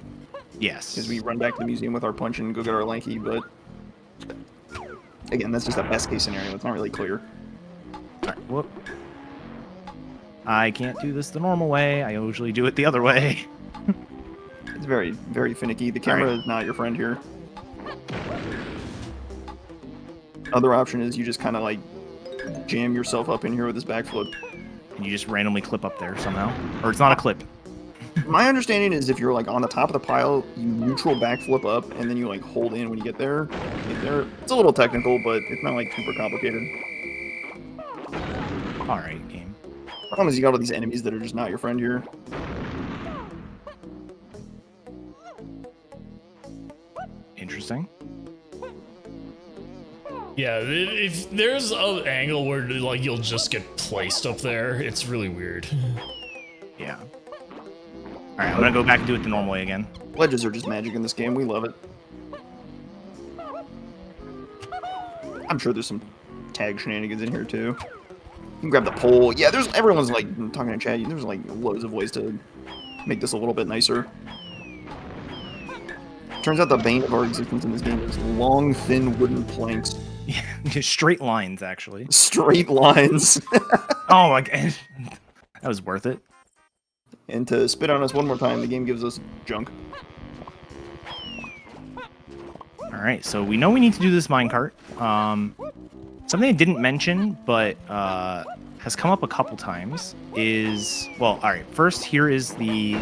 yes, Because we run back to the museum with our punch and go get our Lanky, but again, that's just a best case scenario. It's not really clear. All right, whoop. I can't do this the normal way. I usually do it the other way. It's very, very finicky. The camera is not your friend here. Other option is you just kind of like jam yourself up in here with this backflip. And you just randomly clip up there somehow. Or it's not a clip. My understanding is if you're like on the top of the pile, you neutral backflip up and then you like hold in when you get there. It's a little technical, but it's not like super complicated. Alright, game. Problem is you got all these enemies that are just not your friend here. Interesting. Yeah, if there's an angle where like you'll just get placed up there, it's really weird. Yeah. Alright, I'm gonna go back and do it the normal way again. Ledges are just magic in this game. We love it. I'm sure there's some tag shenanigans in here too. You can grab the pole. Yeah, everyone's like talking to chat. There's like loads of ways to make this a little bit nicer. Turns out the bane of our existence in this game is long, thin wooden planks. Yeah, straight lines, actually. Straight lines. Oh my god. That was worth it. And to spit on us one more time, the game gives us junk. Alright, so we know we need to do this minecart. Something I didn't mention, but has come up a couple times is... Well, alright, first here is the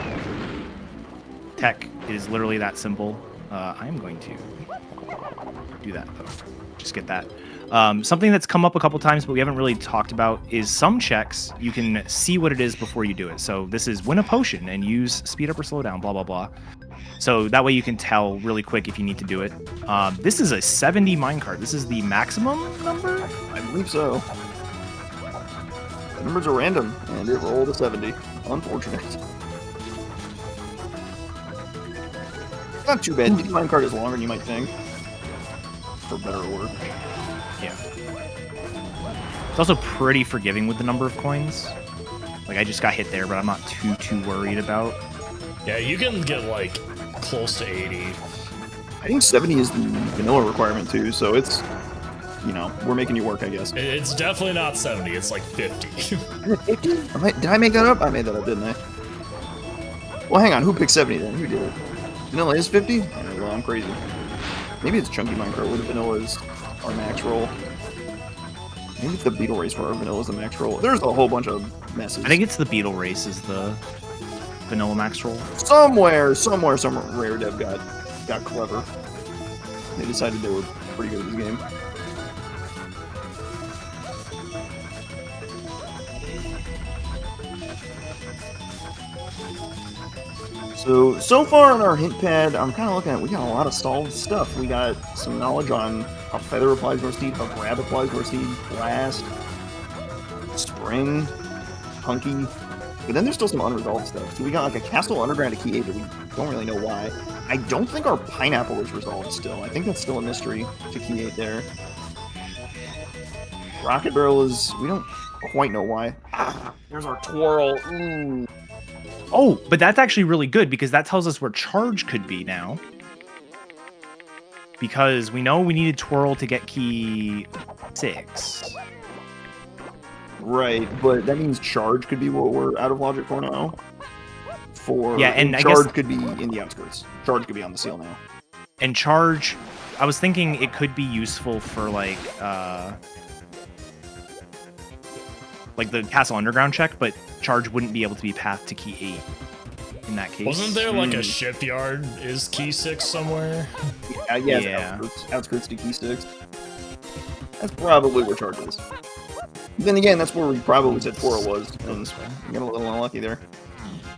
tech. It is literally that simple. I'm going to do that, though. Just get that. Something that's come up a couple times, but we haven't really talked about, is some checks, you can see what it is before you do it. So this is win a potion and use speed up or slow down, blah, blah, blah. So that way you can tell really quick if you need to do it. This is a 70 minecart. This is the maximum number? I believe so. The numbers are random, and it rolled a 70. Unfortunate. It's not too bad. The minecart is longer than you might think. For better or worse. Yeah. It's also pretty forgiving with the number of coins. Like, I just got hit there, but I'm not too worried about. Yeah, you can get, like, close to 80. I think 70 is the vanilla requirement, too, so it's, you know, we're making you work, I guess. It's definitely not 70, it's like 50. 50? Did I make that up? I made that up, didn't I? Well, hang on, who picked 70 then? Who did it? Vanilla is 50? Alright, well, I'm crazy. Maybe it's Chunky Minecraft where the vanilla is our max roll. Maybe it's the Beetle Race where our vanilla is the max roll. There's a whole bunch of messes. I think it's the Beetle Race is the vanilla max roll. Somewhere, some rare dev got clever. They decided they were pretty good at this game. So far on our hint pad, I'm kind of looking at, we got a lot of solved stuff. We got some knowledge on how Feather applies to our steed, how Grab applies to our steed, Blast, Spring, Hunky. But then there's still some unresolved stuff. So we got like a Castle Underground to Key 8, but we don't really know why. I don't think our Pineapple is resolved still. I think that's still a mystery to Key 8 there. Rocket Barrel is, we don't quite know why. Ah, there's our Twirl. Ooh. Oh, but that's actually really good because that tells us where Charge could be now. Because we know we needed Twirl to get key 6. Right, but that means Charge could be what we're out of logic for now. Yeah, and I Charge guess could be in the outskirts. Charge could be on the seal now. And Charge, I was thinking it could be useful for like the Castle Underground check, but Charge wouldn't be able to be pathed to key 8 in that case. Wasn't there like a shipyard is key 6 somewhere? Yeah. Outskirts to key 6. That's probably where Charge is. Then again, that's where we probably said Twirl was, and we got a little unlucky there.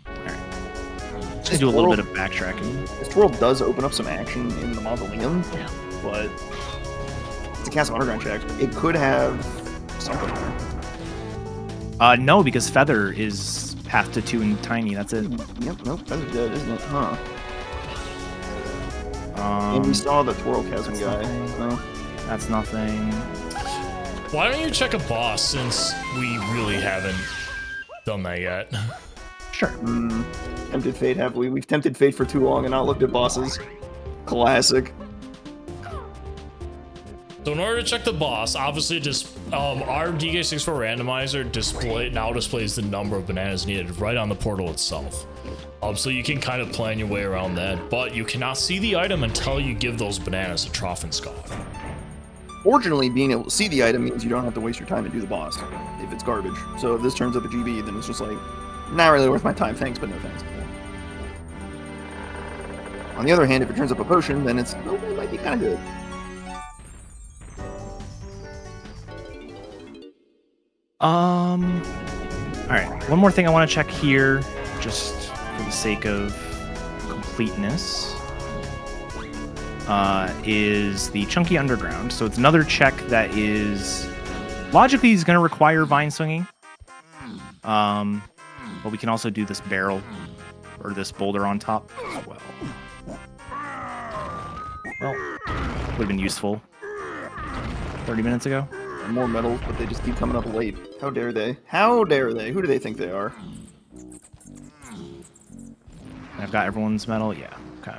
Alright. Just do a little bit of backtracking. This Twirl does open up some action in the Mausoleum, but it's a Castle Underground check. It could have something there. No, because Feather is path to 2 and Tiny. That's it. Yep, nope, Feather's dead, isn't it? Huh. And we saw the Twirl Chasm guy. So. That's nothing. Why don't you check a boss since we really haven't done that yet? Sure. Tempted fate, have we? We've tempted fate for too long and not looked at bosses. Classic. So in order to check the boss, obviously just our DK64 randomizer displays the number of bananas needed right on the portal itself. So you can kind of plan your way around that, but you cannot see the item until you give those bananas to Trough and Scoff. Fortunately, being able to see the item means you don't have to waste your time to do the boss if it's garbage. So if this turns up a GB, then it's just like, not really worth my time, thanks, but no thanks. On the other hand, if it turns up a potion, then it might be kind of good. Alright, one more thing I want to check here, just for the sake of completeness, is the Chunky Underground. So it's another check that is, logically, is going to require vine swinging. But we can also do this barrel, or this boulder on top as well. Well, would have been useful 30 minutes ago. More medals, but they just keep coming up late. How dare they? How dare they? Who do they think they are? I've got everyone's medal? Yeah, okay.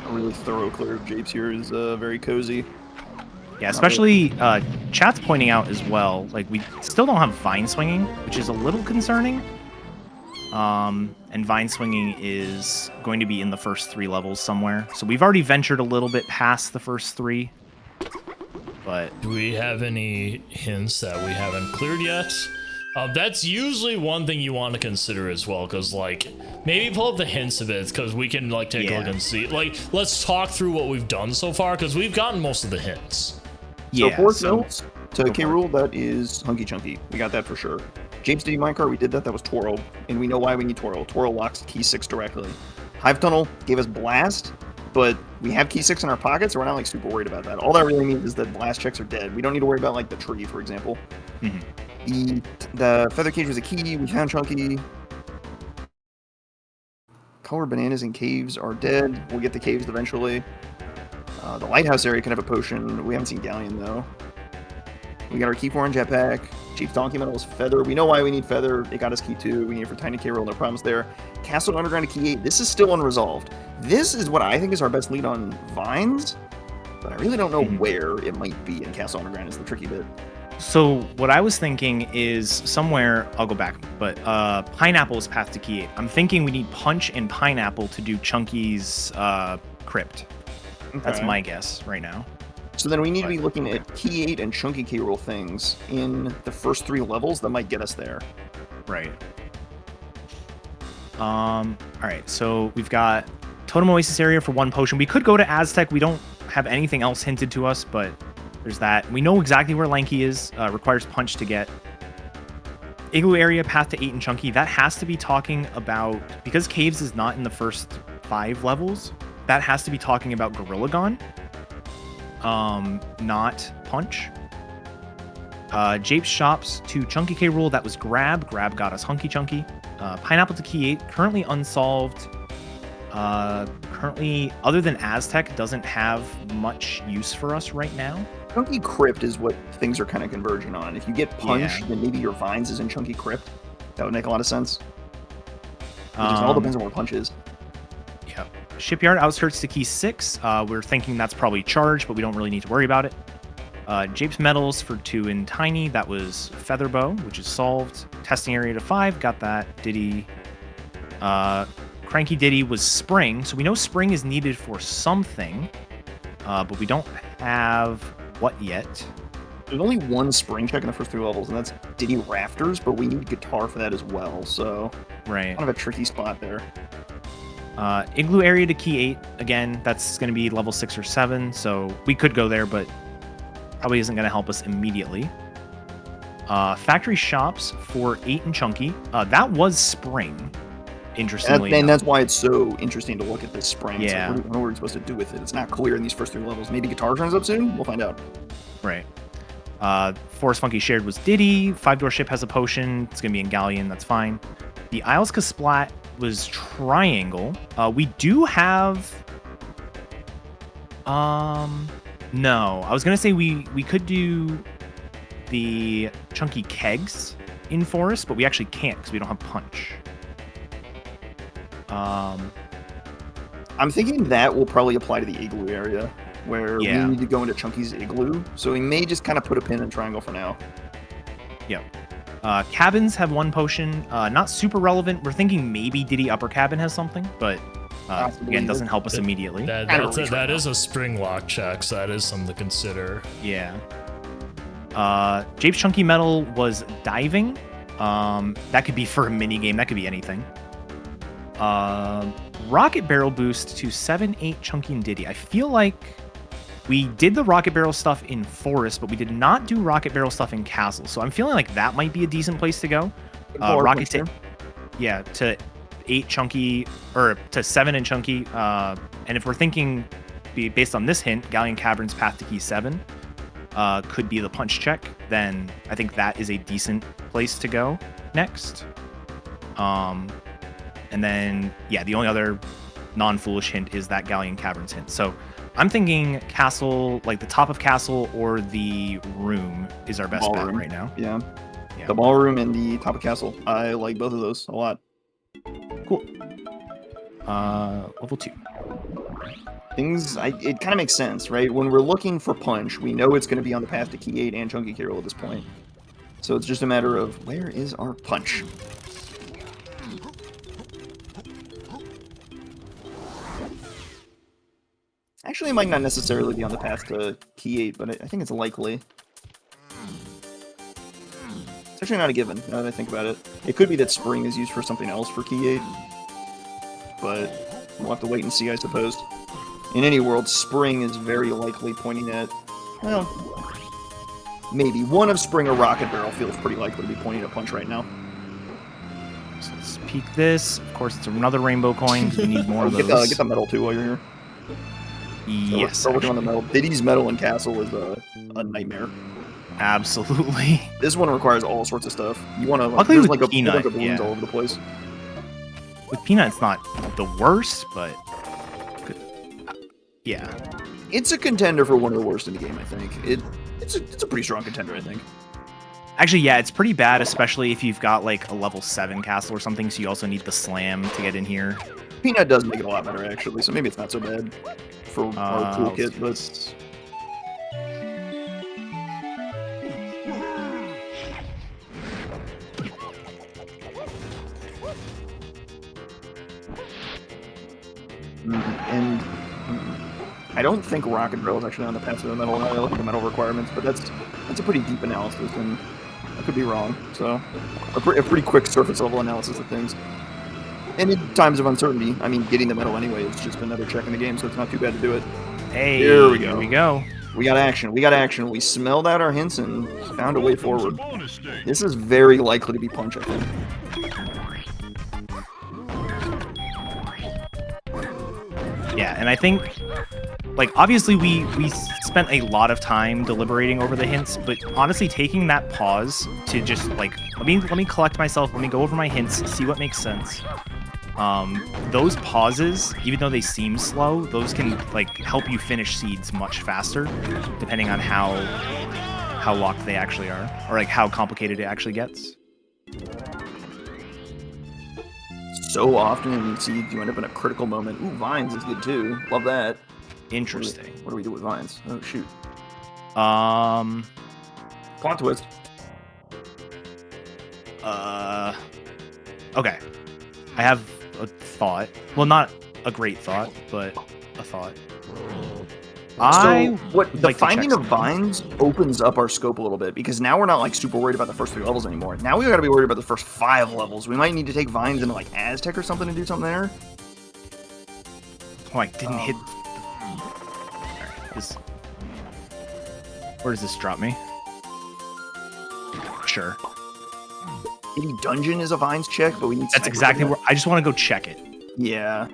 A really thorough clear of Japes here is very cozy. Yeah, especially chat's pointing out as well, like we still don't have vine swinging, which is a little concerning. And vine swinging is going to be in the first 3 levels somewhere. So we've already ventured a little bit past the first 3. But do we have any hints that we haven't cleared yet? That's usually one thing you want to consider as well, because like maybe pull up the hints of it, because we can like take a look and see. Like, let's talk through what we've done so far, because we've gotten most of the hints. So fourth notes to K Rool, that is Hunky Chunky. We got that for sure. Japes did minecart, we did that. That was Twirl, and we know why we need Twirl. Twirl locks key 6 directly. Hive Tunnel gave us Blast, but we have key 6 in our pocket, so we're not like super worried about that. All that really means is that Blast checks are dead. We don't need to worry about like the tree, for example. The Feather Cage was a key. We found Chunky. Color bananas in caves are dead. We'll get the caves eventually. The lighthouse area can have a potion. We haven't seen Galleon though. We got our key 4 on Jetpack. Chief Donkey Medal is Feather. We know why we need Feather. It got us key 2. We need it for Tiny K Roll. No problems there. Castle Underground to key 8. This is still unresolved. This is what I think is our best lead on Vines, but I really don't know where it might be in Castle Underground is the tricky bit. So what I was thinking is somewhere, I'll go back, but Pineapple is path to key 8. I'm thinking we need Punch and Pineapple to do Chunky's Crypt. Okay. That's my guess right now. So then we need to be looking at key 8 and Chunky K Roll things in the first 3 levels that might get us there. Right. All right, so we've got Totem Oasis area for 1 potion. We could go to Aztec. We don't have anything else hinted to us, but there's that. We know exactly where Lanky is. Requires Punch to get. Igloo area, path to 8 and Chunky. That has to be talking about, because Caves is not in the first 5 levels, that has to be talking about Gorilla Gon. Not Punch. Japes shops to Chunky K Rool. That was Grab. Grab got us Hunky Chunky. Pineapple to key 8. Currently unsolved. Currently, other than Aztec, doesn't have much use for us right now. Chunky Crypt is what things are kind of converging on. If you get Punch, then maybe your Vines is in Chunky Crypt. That would make a lot of sense. It just all depends on where Punch is. Yep. Shipyard outskirts to key 6. We're thinking that's probably charged, but we don't really need to worry about it. Japes Medals for 2 in Tiny. That was Featherbow, which is solved. Testing area to 5. Got that. Diddy. Cranky Diddy was Spring. So we know Spring is needed for something, but we don't have what yet. There's only 1 Spring check in the first 3 levels, and that's Diddy Rafters, but we need Guitar for that as well. So right, kind of a tricky spot there. Igloo area to key 8. Again, that's going to be level 6 or 7, so we could go there, but probably isn't going to help us immediately. Factory shops for 8 and Chunky. That was Spring, interestingly. And that's why it's so interesting to look at this Spring. Yeah. Like, what are we supposed to do with it? It's not clear in these first 3 levels. Maybe Guitar turns up soon? We'll find out. Right. Forest Funky shared was Diddy. 5-door ship has a potion. It's going to be in Galleon. That's fine. The Isles Kasplat was Triangle. We do have... No. I was going to say we could do the Chunky Kegs in Forest, but we actually can't because we don't have Punch. I'm thinking that will probably apply to the Igloo area, where we need to go into Chunky's Igloo. So we may just kind of put a pin in Triangle for now. Yep. Cabins have 1 potion. Not super relevant. We're thinking maybe Diddy Upper Cabin has something, but again, doesn't help us immediately. That is a Spring lock check, so that is something to consider. Yeah. Japes Chunky Metal was Diving. That could be for a mini game. That could be anything. Rocket Barrel boost to 7, 8 Chunky and Diddy. I feel like we did the Rocket Barrel stuff in Forest, but we did not do Rocket Barrel stuff in Castle. So I'm feeling like that might be a decent place to go. Rocket to 8 Chunky, or to 7 and Chunky. And if we're thinking based on this hint, Galleon Cavern's path to key 7 could be the Punch check, then I think that is a decent place to go next. And then, the only other non-foolish hint is that Galleon Caverns hint. So I'm thinking Castle, like the top of Castle or the Room is our best bet right now. Yeah. The Ballroom and the top of Castle. I like both of those a lot. Cool. Level 2. It kind of makes sense, right? When we're looking for Punch, we know it's going to be on the path to key 8 and Chunky K Rool at this point. So it's just a matter of, where is our Punch? Actually, it might not necessarily be on the path to key 8, but I think it's likely. It's actually not a given, now that I think about it. It could be that Spring is used for something else for key 8, but we'll have to wait and see, I suppose. In any world, Spring is very likely pointing at, well, maybe. One of Spring or Rocket Barrel feels pretty likely to be pointing at Punch right now. So let's peek this. Of course, it's another rainbow coin, because we need more of those. Get the medal, too, while you're here. Yes. Start working on the medal. Diddy's medal in Castle is a nightmare. Absolutely. This one requires all sorts of stuff. You want to, luckily there's with like a Peanut, bunch of balloons all over the place. With Peanut, it's not the worst, but yeah. It's a contender for one of the worst in the game, I think. it's a pretty strong contender, I think. Actually, yeah, it's pretty bad, especially if you've got like a level 7 castle or something, so you also need the slam to get in here. Peanut does make it a lot better, actually, so maybe it's not so bad for our toolkit, but... And I don't think Rocket Drill is actually on the path to the metal. I look at the metal requirements, but that's a pretty deep analysis, and I could be wrong. So a pretty quick surface level analysis of things. And in times of uncertainty, I mean, getting the metal anyway is just another check in the game, so it's not too bad to do it. Hey, here we go. Here we go. We got action. We got action. We smelled out our hints and found a way forward. This is very likely to be punch, I think. Yeah, and I think, like, obviously we spent a lot of time deliberating over the hints, but honestly taking that pause to just, like, let me collect myself, let me go over my hints, see what makes sense. Those pauses, even though they seem slow, those can, like, help you finish seeds much faster, depending on how locked they actually are, or, like, how complicated it actually gets. So often in these seeds, you end up in a critical moment. Ooh, Vines is good too. Love that. Interesting. What do we do with Vines? Oh, shoot. Plot twist. Okay. I have a thought. Well, not a great thought, but a thought. So what the like finding of Vines opens up our scope a little bit, because now we're not like super worried about the first 3 levels anymore. Now we gotta be worried about the first 5 levels. We might need to take Vines into like Aztec or something to do something there. Oh, I didn't hit. Alright, where does this drop me? Sure. Any dungeon is a Vines check, but we need. That's exactly where I just want to go check it. Yeah.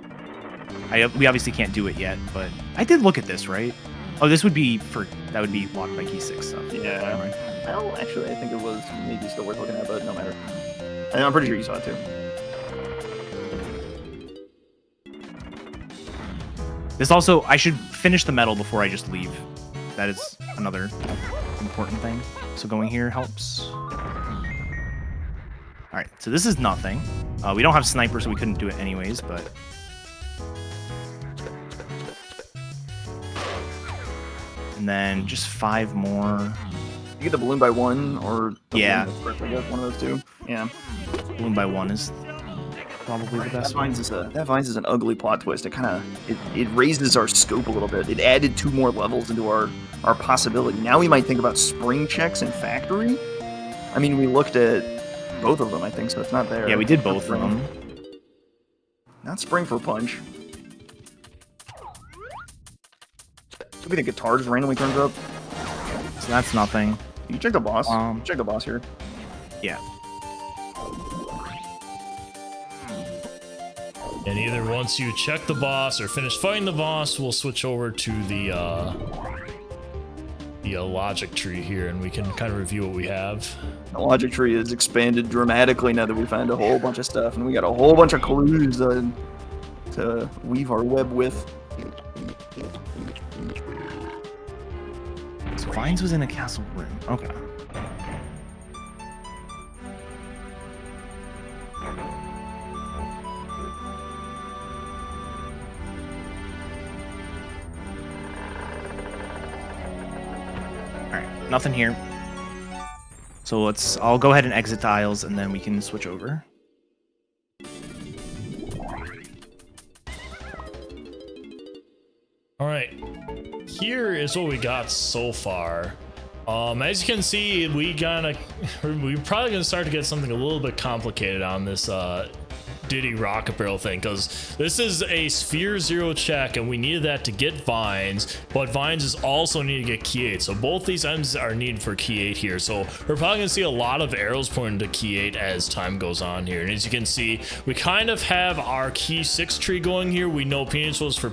We obviously can't do it yet, but I did look at this, right? Oh, this would be that would be locked by key 6 stuff. Yeah. Well, actually, I think it was maybe still worth looking at, but no matter. And I'm pretty sure you saw it too. This also, I should finish the metal before I just leave. That is another important thing. So going here helps. All right, so this is nothing. We don't have sniper, so we couldn't do it anyways, but. And then just 5 more. You get the balloon by 1, or yeah, I guess one of those 2. Yeah, balloon by 1 is probably the best. That Vines is an ugly plot twist. It kind of it raises our scope a little bit. It added 2 more levels into our possibility. Now we might think about spring checks and factory. I mean, we looked at both of them, I think, so it's not there. Yeah, we did both of them. Not spring for punch. Maybe the guitar just randomly turns up. So that's nothing. You check the boss. Check the boss here. Yeah. And either once you check the boss or finish fighting the boss, we'll switch over to the logic tree here, and we can kind of review what we have. The logic tree is expanded dramatically now that we found a whole bunch of stuff, and we got a whole bunch of clues to weave our web with. So Vines was in a castle room. Okay. Alright, nothing here. So I'll go ahead and exit the aisles and then we can switch over. Alright, here is what we got so far. As you can see, we're probably gonna start to get something a little bit complicated on this Diddy Rocket Barrel thing, because this is a Sphere 0 check and we needed that to get Vines, but Vines is also needed to get Key 8, so both these items are needed for Key 8 here. So we're probably gonna see a lot of arrows pointing to Key 8 as time goes on here. And as you can see, we kind of have our Key 6 tree going here. We know Penis was for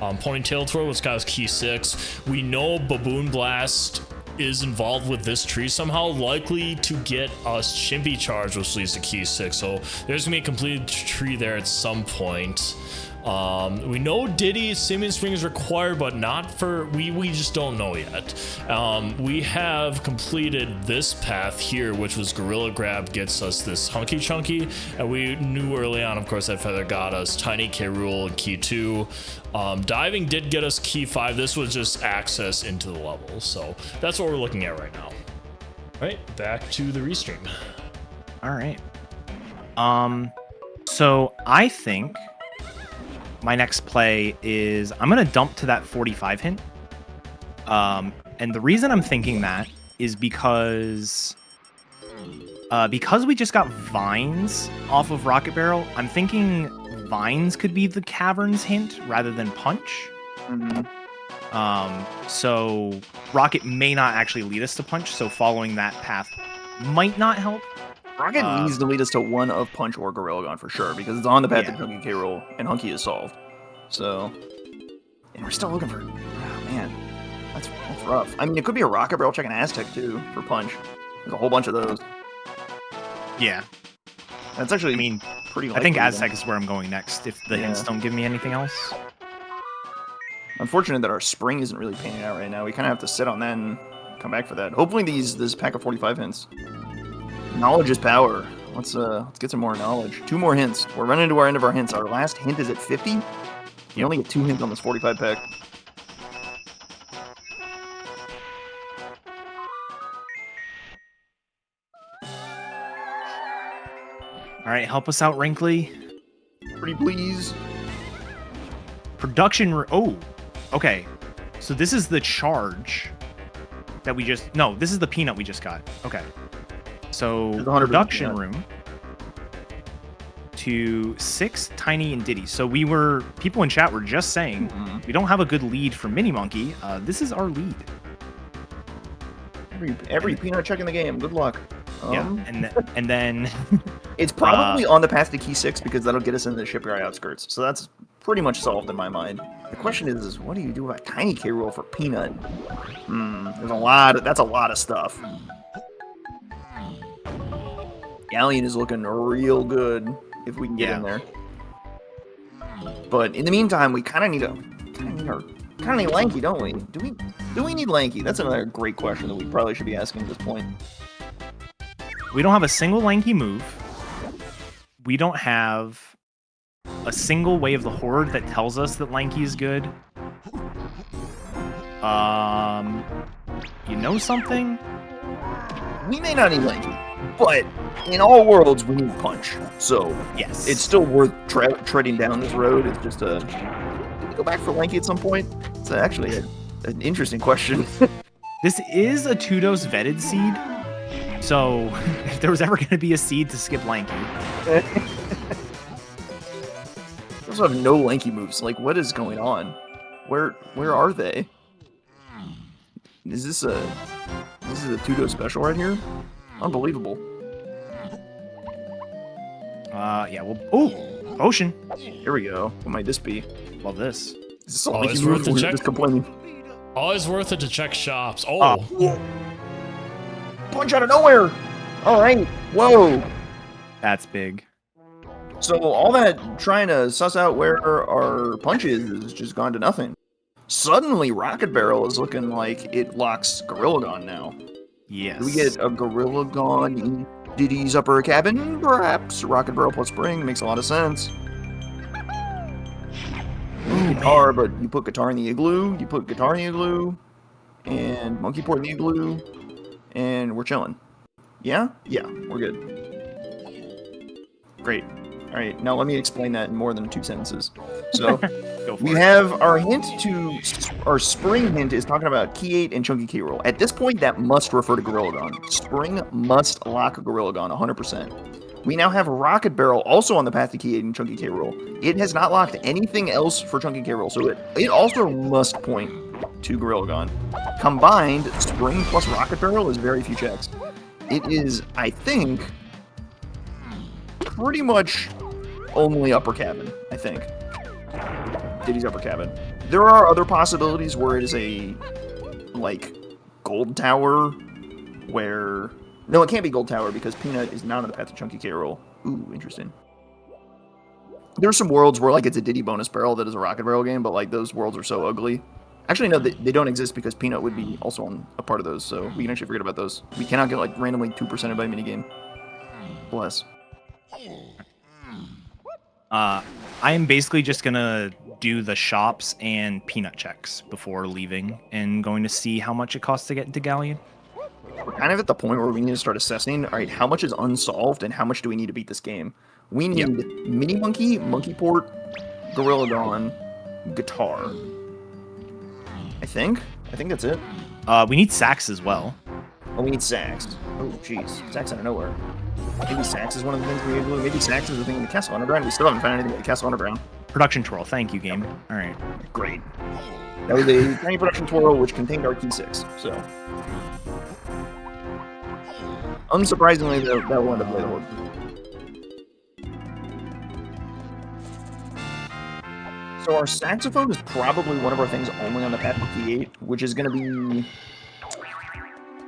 Ponytail Twirl, which got us Key 6. We know Baboon Blast is involved with this tree somehow, likely to get us Chimpy Charge, which leads to Key 6. So there's gonna be a completed tree there at some point. We know Diddy Simeon Spring is required, but not for, we just don't know yet. We have completed this path here, which was Gorilla Grab gets us this Hunky Chunky, and we knew early on, of course, that Feather got us Tiny K. Rool and Key 2. Diving did get us Key 5. This was just access into the level, so that's what we're looking at right now. Right, back to the restream. All right. So I think my next play is I'm gonna dump to that 45 hint. And the reason I'm thinking that is because we just got vines off of Rocket Barrel. I'm thinking vines could be the caverns hint rather than punch. So Rocket may not actually lead us to punch, so following that path might not help. Rocket needs to lead us to one of Punch or Gorilla Gun for sure, because it's on the path to Chunky K. Rool, and Hunky is solved. So, and we're still looking for. Oh man, that's rough. I mean, it could be a Rocket Barrel check an Aztec too for Punch. There's a whole bunch of those. Yeah, that's actually. I mean, pretty. Likely, I think Aztec is where I'm going next. If the hints don't give me anything else. Unfortunate that our spring isn't really panning out right now. We kind of have to sit on that and come back for that. Hopefully, this pack of 45 hints. Knowledge is power. Let's get some more knowledge. 2 more hints. We're running to our end of our hints. Our last hint is at 50. You only get 2 hints on this 45 pack. All right, help us out, Wrinkly. Pretty please. Production. Oh, okay. So this is the charge that we just. No, this is the peanut we just got. Okay. So production room to 6 Tiny and Diddy. So people in chat were just saying we don't have a good lead for Mini Monkey. This is our lead. Every peanut check in the game. Good luck. Yeah, and then it's probably on the path to Key 6 because that'll get us into the shipyard outskirts. So that's pretty much solved in my mind. The question is what do you do about Tiny K. Rool for peanut? There's a lot. That's a lot of stuff. Galleon is looking real good if we can get in there. But in the meantime, we kind of need Lanky, don't we? Do we need Lanky? That's another great question that we probably should be asking at this point. We don't have a single Lanky move. We don't have a single way of the Horde that tells us that Lanky is good. You know something? We may not need Lanky, but in all worlds, we need Punch. So yes, it's still worth treading down this road. It's just do we go back for Lanky at some point? It's actually an interesting question. This is a 2-dose vetted seed. So, if there was ever going to be a seed to skip Lanky. We also have no Lanky moves. Like, what is going on? Where are they? Is this a 2-dose special right here? Unbelievable. Yeah, well... Oh! Potion! Here we go. What might this be? Love this. Is this a Lanky move? We're just complaining. Always worth it to check shops. Oh! Punch out of nowhere! Alright, whoa! That's big. So all that trying to suss out where our punch is just gone to nothing. Suddenly, Rocket Barrel is looking like it locks Gorilla Gun now. Yes. Do we get a Gorilla Gun in Diddy's upper cabin? Perhaps. Rocket Barrel plus Spring makes a lot of sense. Guitar, but you put Guitar in the Igloo, and Monkey Port in the Igloo, and we're chilling. Yeah? Yeah, we're good. Great. Alright, now let me explain that in more than 2 sentences. So, we have our hint to... Our Spring hint is talking about Key 8 and Chunky K. Rool. At this point, that must refer to Gorilla Gun. Spring must lock a Gorilla Gun, 100%. We now have Rocket Barrel also on the path to Key 8 and Chunky K. Rool. It has not locked anything else for Chunky K. Rool, so it also must point to Gorilla Gun. Combined, Spring plus Rocket Barrel is very few checks. It is, I think, pretty much only upper cabin, I think. Diddy's upper cabin. There are other possibilities where it is a, like, gold tower, where... No, it can't be gold tower because Peanut is not on the path to Chunky K. Rool. Ooh, interesting. There's some worlds where like it's a Diddy bonus barrel that is a Rocket Barrel game, but like those worlds are so ugly. Actually, no, they don't exist because Peanut would be also on a part of those, so we can actually forget about those. We cannot get like randomly 2% by minigame. Bless. I am basically just gonna do the shops and peanut checks before leaving and going to see how much it costs to get into Galleon. We're kind of at the point where we need to start assessing, all right, how much is unsolved and how much do we need to beat this game? We need Mini Monkey, Monkey Port, Gorilla Dawn, Guitar. I think that's it. We need Sax as well. Oh, we need Sax. Oh, jeez. Sax out of nowhere. Maybe Sax is one of the things we need to do. Maybe Sax is the thing in the Castle Underground. We still haven't found anything in the Castle Underground. Production twirl. Thank you, game. All right. Great. That was a tiny production twirl which contained our key 6, so... Unsurprisingly, that will end up later. So our saxophone is probably one of our things only on the path to key 8, which is going to be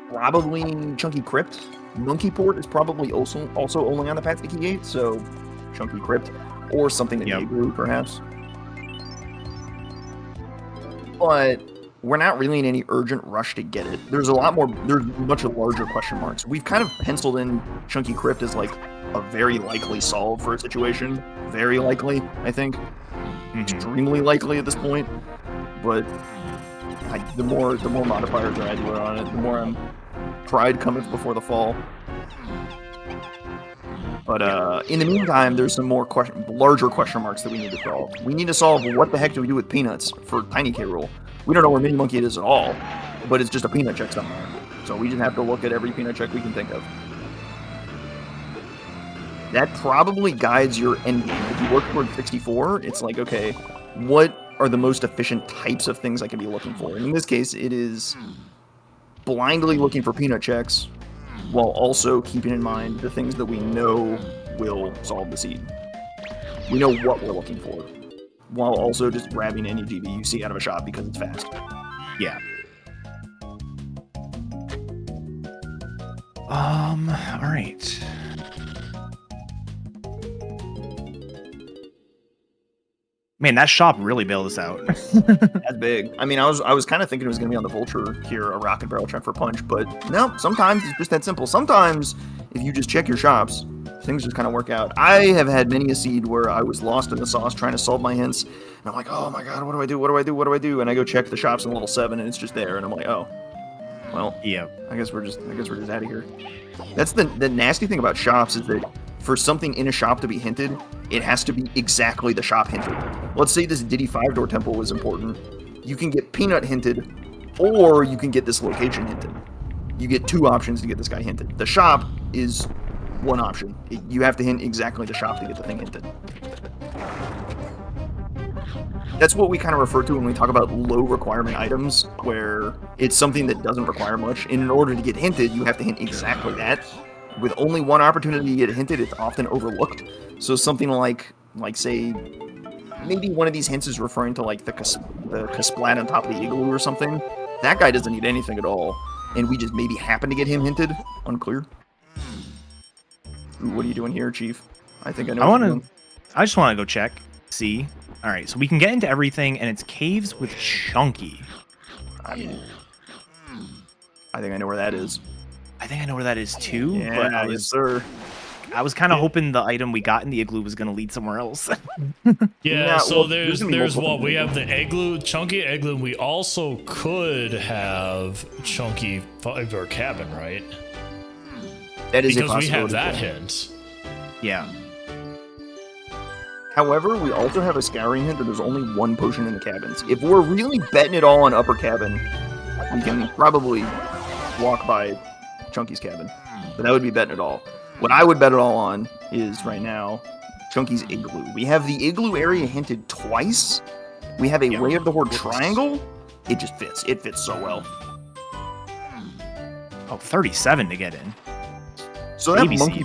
probably Chunky Crypt. Monkey Port is probably also only on the path to key 8, so Chunky Crypt, or something in the Igloo, perhaps. But we're not really in any urgent rush to get it. There's much larger question marks. We've kind of penciled in Chunky Crypt as like a very likely solve for a situation. Very likely, I think. Extremely likely at this point. But the more modifiers I do on it, the more pride cometh before the fall. But in the meantime, there's some more larger question marks that we need to solve. We need to solve what the heck do we do with peanuts for Tiny K Rool. We don't know where Mini Monkey is at all, but it's just a peanut check somewhere. So we just have to look at every peanut check we can think of. That probably guides your endgame. If you work towards 64, it's like, okay, what are the most efficient types of things I can be looking for? And in this case, it is blindly looking for peanut checks while also keeping in mind the things that we know will solve the seed. We know what we're looking for, while also just grabbing any GB you see out of a shop because it's fast. Yeah. All right. Man, that shop really bailed us out. That's big. I mean, I was kind of thinking it was going to be on the Vulture here, a Rocket Barrel check for Punch, but no, sometimes it's just that simple. Sometimes, if you just check your shops, things just kind of work out. I have had many a seed where I was lost in the sauce trying to solve my hints, and I'm like, oh my god, what do I do? What do I do? What do I do? And I go check the shops in level 7, and it's just there, and I'm like, oh, well, yeah. I guess we're just out of here. That's the nasty thing about shops is that for something in a shop to be hinted, it has to be exactly the shop hinted. Let's say this Diddy 5-door temple was important. You can get Peanut hinted, or you can get this location hinted. You get 2 options to get this guy hinted. The shop is one option. You have to hint exactly the shop to get the thing hinted. That's what we kind of refer to when we talk about low requirement items, where it's something that doesn't require much. And in order to get hinted, you have to hint exactly that. With only one opportunity to get hinted, it's often overlooked. So something like say, maybe one of these hints is referring to like the Kasplat on top of the Igloo or something. That guy doesn't need anything at all, and we just maybe happen to get him hinted. Unclear. Ooh, what are you doing here, Chief? I think I know. I just want to go check, see. All right, so we can get into everything, and it's caves with Chunky. I think I know where that is. I think I know where that is too. Yeah, but yes, sir. I was kind of hoping the item we got in the Igloo was going to lead somewhere else. Yeah, so there's what we have the Igloo, Chunky Igloo. We also could have Chunky 5-door cabin, right? That is because we have that hint. Yeah. However, we also have a scouring hint that there's only 1 potion in the cabins. If we're really betting it all on upper cabin, we can probably walk by Chunky's cabin. But that would be betting it all. What I would bet it all on is, right now, Chunky's Igloo. We have the Igloo area hinted twice. We have a Way of the Horde triangle. It just fits. It fits so well. Oh, 37 to get in. So that monkey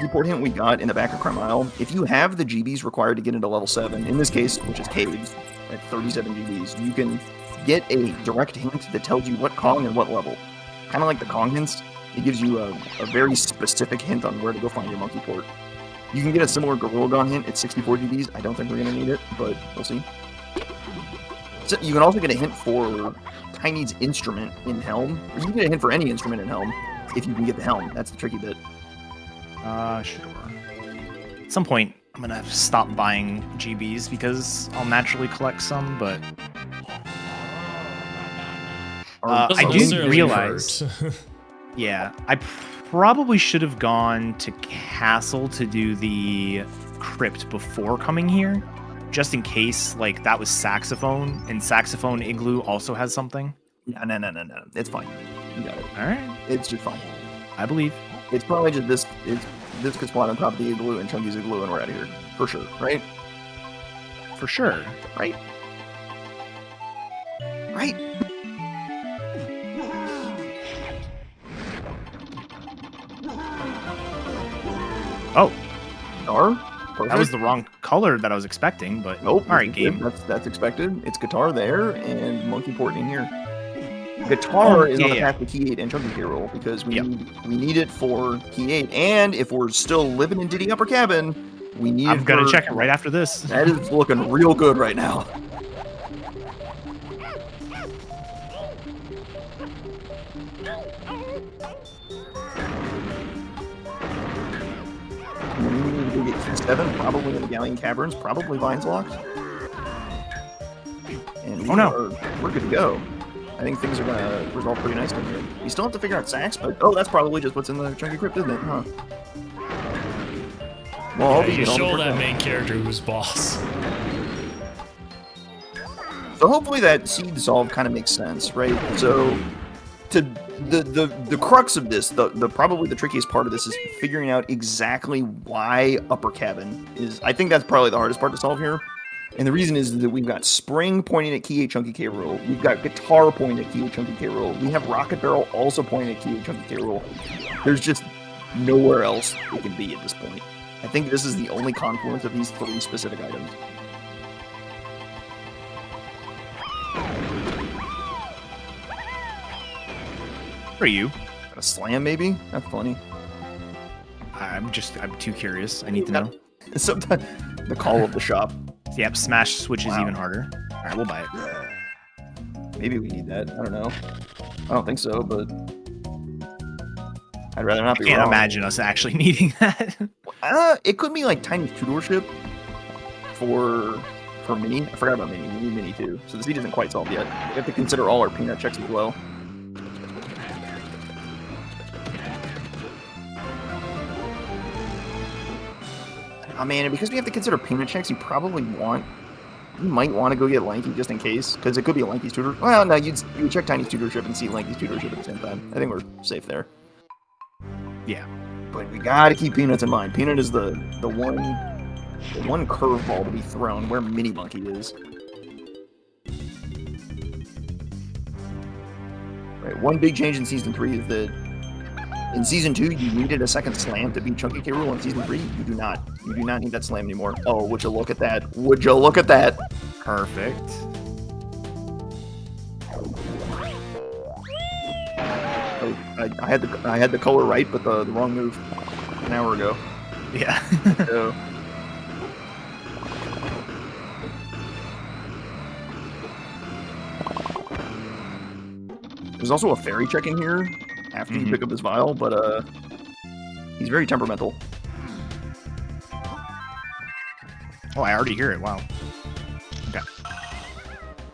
port hint we got in the back of Crime Isle, if you have the GBs required to get into level 7, in this case, which is caves, at 37 GBs, you can get a direct hint that tells you what Kong and what level. Kind of like the Kong hints, it gives you a very specific hint on where to go find your monkey port. You can get a similar Gorilla Gun hint at 64 GBs. I don't think we're going to need it, but we'll see. So you can also get a hint for Tiny's instrument in Helm. Or you can get a hint for any instrument in Helm if you can get the Helm. That's the tricky bit. Sure. At some point, I'm gonna have to stop buying GBs because I'll naturally collect some, but I Doesn't do necessarily realize, hurt. yeah, I probably should have gone to Castle to do the crypt before coming here, just in case, like, that was Saxophone, and Saxophone Igloo also has something. No. It's fine. You got it. All right, It's just fine. I believe. It's probably just this. This could spawn on top of the Igloo and Chunky's Igloo, and we're out of here. For sure, right? For sure. Right? Right? Oh, Guitar? Perfect. that was the wrong color that I was expecting, but Nope. all right, this is good. game. That's expected. It's guitar there and monkey port in here. Guitar is on the path to key 8 and Chunky K roll because we need it for key 8. And if we're still living in Diddy Upper Cabin, we need I'm it gonna for- check it right after this. That is looking real good right now. We need to get key 7, probably in the Galleon Caverns, probably Vines Locked. And we're good to go. I think things are gonna resolve pretty nicely here. We still have to figure out Sax, but that's probably just what's in the Chunky Crypt, isn't it? Huh? Well, Yeah, you show that main character who's boss. So hopefully that seed solve kind of makes sense, right? So to the crux of this, the probably the trickiest part of this is figuring out exactly why Upper Cabin is. I think that's probably the hardest part to solve here. And the reason is that we've got Spring pointing at Key 8 Chunky K roll. We've got Guitar pointing at Key 8 Chunky K roll. We have Rocket Barrel also pointing at Key 8 Chunky K roll. There's just nowhere else it can be at this point. I think this is the only confluence of these 3 specific items. For you. A slam, maybe? That's funny. I'm too curious. I need to know. Sometimes the call of the shop. Yep, Smash Switch is even harder. All right, we'll buy it. Maybe we need that. I don't know. I don't think so, but I'd rather not be Can't wrong. imagine us actually needing that. It could be like Tiny's tutorship for Mini. I forgot about Mini. We need Mini too. So the seed isn't quite solved yet. We have to consider all our peanut checks as well. Oh man, and because we have to consider peanut checks, you might want to go get Lanky just in case, because it could be a Lanky's tutor. Well, no, you would check Tiny's tutorship and see Lanky's tutorship at the same time. I think we're safe there. Yeah. But we gotta keep Peanuts in mind. Peanut is the one curveball to be thrown where Mini Monkey is. Right, one big change in Season 3 is that in Season 2, you needed a second slam to beat Chunky K rool. In Season 3, you do not. You do not need that slam anymore. Oh, would you look at that? Would you look at that? Perfect. Oh, I had the color right, but the wrong move an hour ago. Yeah. So. There's also a fairy check in here after you pick up his vial, but he's very temperamental. Oh, I already hear it. Wow. Okay.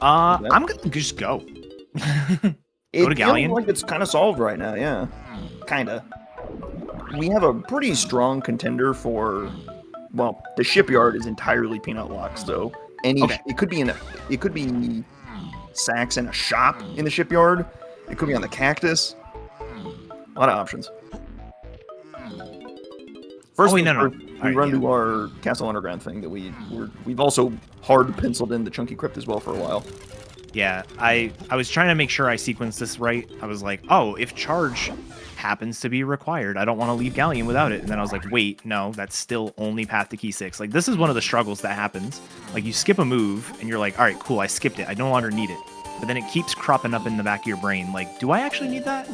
I'm gonna just go. Go to Galleon? Feels like it's kind of solved right now, yeah. Kinda. We have a pretty strong contender for, well, the shipyard is entirely peanut locks, though. It could be Sax in a shop in the shipyard. It could be on the cactus. A lot of options. First, we run to our Castle Underground thing that we've also hard penciled in the Chunky Crypt as well for a while. Yeah, I was trying to make sure I sequenced this right. I was like, oh, if charge happens to be required, I don't want to leave Galleon without it. And then I was like, wait, no, that's still only path to key 6. Like, this is one of the struggles that happens. Like, you skip a move, and you're like, all right, cool, I skipped it. I no longer need it. But then it keeps cropping up in the back of your brain. Like, do I actually need that?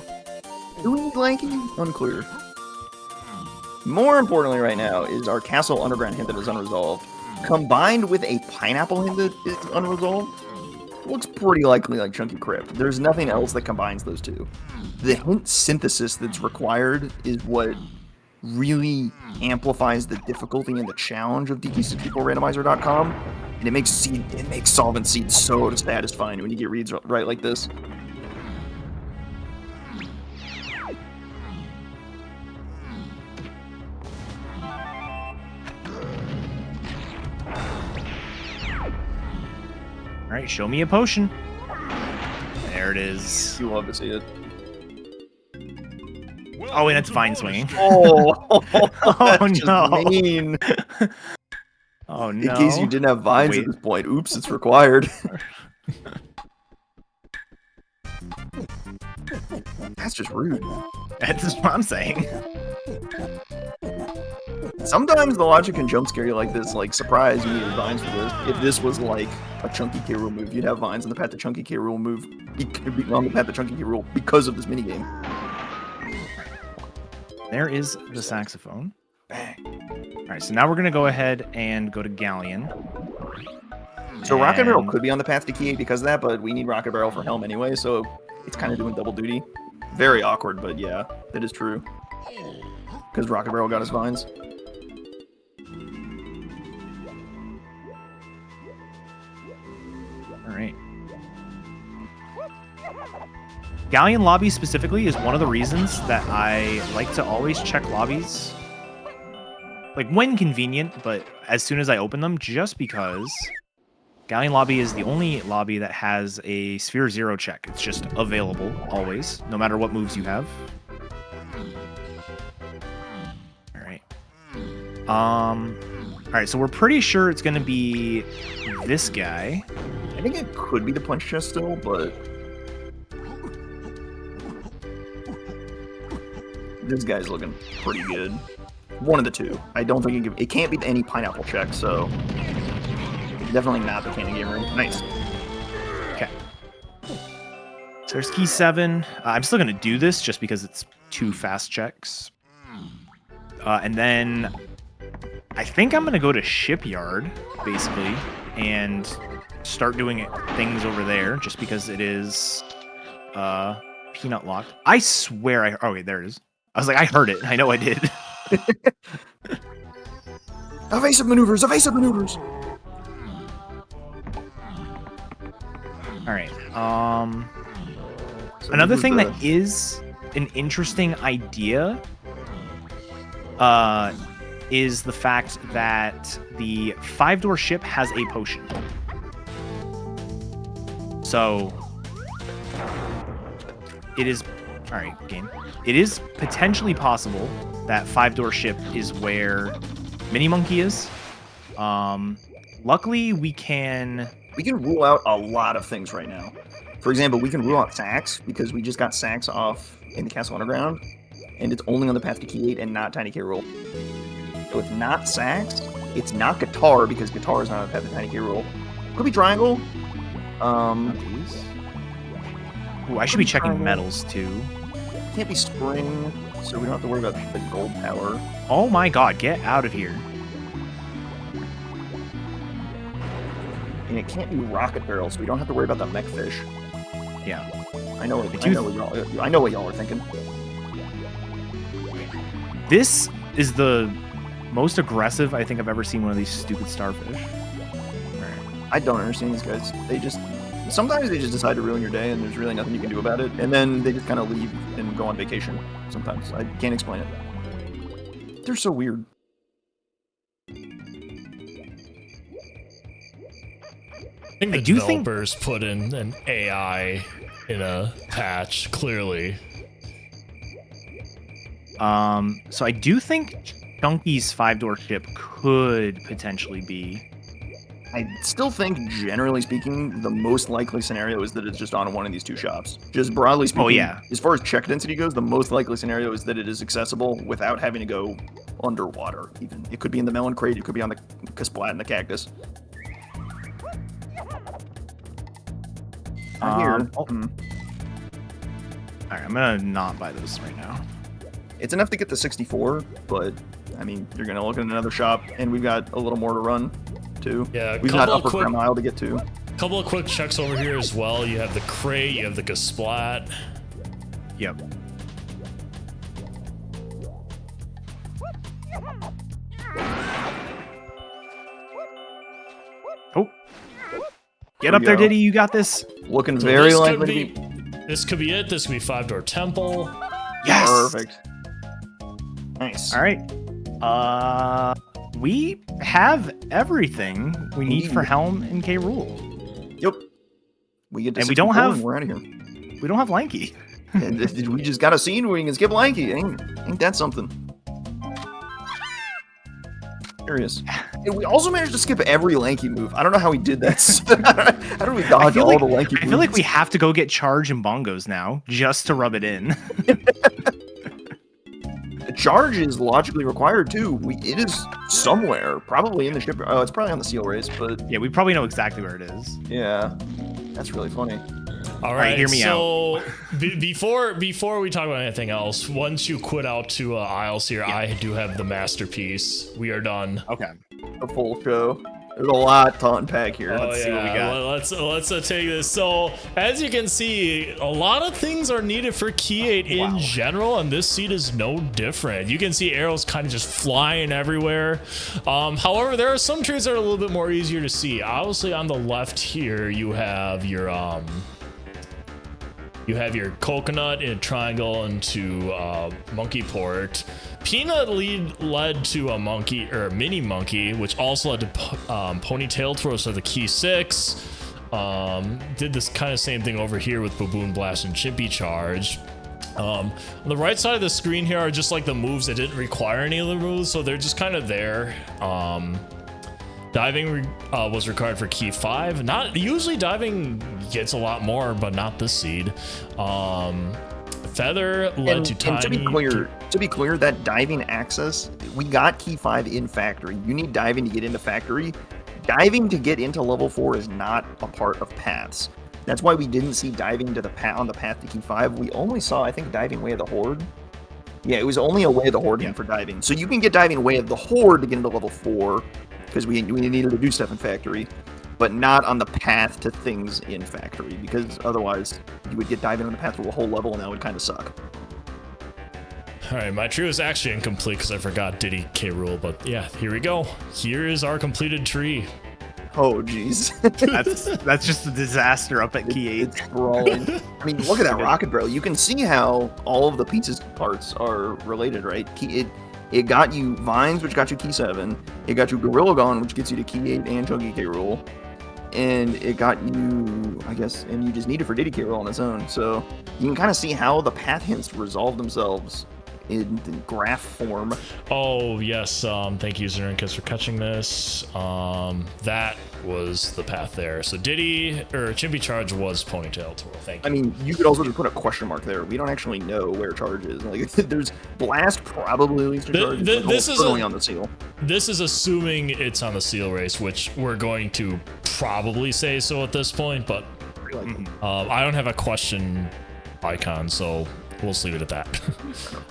Do we need Lanky? Unclear. More importantly right now is our Castle Underground hint that is unresolved. Combined with a Pineapple hint that is unresolved, looks pretty likely like Chunky Crypt. There's nothing else that combines those two. The hint synthesis that's required is what really amplifies the difficulty and the challenge of DK64 Randomizer.com, and it makes Solvent Seed so satisfying when you get reads right like this. All right, show me a potion. There it is. You love to see it. Oh, and it's Vine Swinging. Oh, Oh, that's no. just mean. Oh, no. In case you didn't have vines at this point. Oops, it's required. That's just rude. That's what I'm saying. Sometimes the logic can jump scare you like this, like, surprise, you needed vines for this. If this was like a Chunky K. Rool move, you'd have vines on the path to Chunky K. Rool move, on the path to Chunky K. Rool because of this minigame. There is the saxophone. Bang. All right, so now we're going to go ahead and go to Galleon. So Rocket Barrel could be on the path to Key 8 because of that, but we need Rocket Barrel for Helm anyway, so it's kind of doing double duty. Very awkward, but yeah, that is true. Because Rocket Barrel got his vines. All right. Galleon lobby specifically is one of the reasons that I like to always check lobbies. Like, when convenient, but as soon as I open them, just because Galleon lobby is the only lobby that has a Sphere 0 check. It's just available, always, no matter what moves you have. Alright. Alright, so we're pretty sure it's gonna be this guy. I think it could be the punch chest still, but this guy's looking pretty good. One of the two. I don't think it can't be any pineapple check, so definitely not the candy game room. Nice. Okay. So there's key 7. I'm still gonna do this just because it's 2 fast checks. And then I think I'm gonna go to Shipyard, basically, and start doing things over there, just because it is peanut locked. I swear okay, there it is. I was like, I heard it. I know I did. Evasive maneuvers! Evasive maneuvers! Alright. So Another thing that is an interesting idea is the fact that the 5-door ship has a potion. So it is alright, game. It is potentially possible that 5-door ship is where Mini Monkey is. Luckily we can rule out a lot of things right now. For example, we can rule out Sax because we just got Sax off in the Castle Underground, and it's only on the path to Key 8 and not Tiny K. Rool. So it's not Sax, it's not Guitar because Guitar is not on the path to Tiny K. Rool. Could be Triangle. Ooh, I should be checking metals too. Can't be Spring, so we don't have to worry about the gold power. Oh my god, get out of here. And it can't be Rocket Barrel, so we don't have to worry about the mech fish. Yeah. I know what y'all are thinking. This is the most aggressive I think I've ever seen one of these stupid starfish. I don't understand these guys. Sometimes they just decide to ruin your day and there's really nothing you can do about it. And then they just kind of leave and go on vacation. Sometimes. I can't explain it. They're so weird. I think the developers put in an AI in a patch, clearly. So I do think Chunky's 5-door ship could potentially be. I still think, generally speaking, the most likely scenario is that it's just on one of these two shops. Just broadly speaking, oh, yeah. As far as check density goes, the most likely scenario is that it is accessible without having to go underwater, even. It could be in the melon crate, it could be on the Kasplat and the cactus. Alright, I'm gonna not buy those right now. It's enough to get the 64, but I mean, you're gonna look at another shop, and we've got a little more to run, too. Yeah, We've got Upper Prime Isle to get to. Couple of quick checks over here as well. You have the crate, you have the Gasplat. Yep. Oh. Get up there, Diddy. You got this. Looking So very this likely could to be, be... this could be it. This could be 5-door temple. Yes. Perfect. Nice. All right. We have everything we need for Helm and K. Rool. Yep. We get to And we don't 64 have- and we're out of here. We don't have Lanky. And we just got a scene where we can skip Lanky. Ain't that something? Curious. And we also managed to skip every Lanky move. I don't know how we did that. How do we dodge all the Lanky moves? I feel like we have to go get charge and bongos now just to rub it in. Charge is logically required too. It is somewhere, probably in the ship. Oh, it's probably on the seal race, but Yeah, we probably know exactly where it is. yeah, that's really funny. All right, hear me so before we talk about anything else, once you quit out to Isles here, I do have the masterpiece. We are done. Okay. The full show. There's a lot to unpack here. Oh, Let's see what we got. Let's take this. So as you can see, a lot of things are needed for Key 8 in general, and this seed is no different. You can see arrows kind of just flying everywhere. However, there are some trees that are a little bit more easier to see. Obviously, on the left here, you have your coconut in a triangle into monkey port. Peanut led to a monkey or a mini monkey, which also led to ponytail twirl, so the key 6. Did this kind of same thing over here with baboon blast and chimpy charge. On the right side of the screen here are just like the moves that didn't require any of the moves, so they're just kind of there. Diving was required for key 5. Not usually diving gets a lot more, but not this seed. Feather led to tiny. And to be clear, that diving access, we got key 5 in factory. You need diving to get into factory. Diving to get into level 4 is not a part of paths. That's why we didn't see diving to the on the path to key 5. We only saw, I think, diving way of the horde. Yeah, it was only a way of the horde for diving. So you can get diving way of the horde to get into level 4 because we needed to do stuff in factory, but not on the path to things in factory, because otherwise you would get diving on the path through a whole level and that would kind of suck. All right, my tree was actually incomplete because I forgot Diddy K. Rool, but yeah, here we go. Here is our completed tree. Oh, jeez. That's just a disaster up at key 8. It's sprawling. I mean, look at that rocket barrel. You can see how all of the pieces parts are related, right? It got you Vines, which got you key 7. It got you Gorilla Gone, which gets you to key 8 and Chunky K. Rool. And it got you, I guess, and you just need it for Diddy K. Rool on its own. So you can kind of see how the path hints resolve themselves in graph form. Oh, yes. Thank you, Zernicus, for catching this. That was the path there. So Diddy, or Chimpy Charge was Ponytail Twirl. Thank you. I mean, you could also just put a question mark there. We don't actually know where Charge is. Like, there's Blast probably leads to Charge. This is certainly on the seal. This is assuming it's on the seal race, which we're going to probably say so at this point, but I don't have a question icon, so we'll just leave it at that.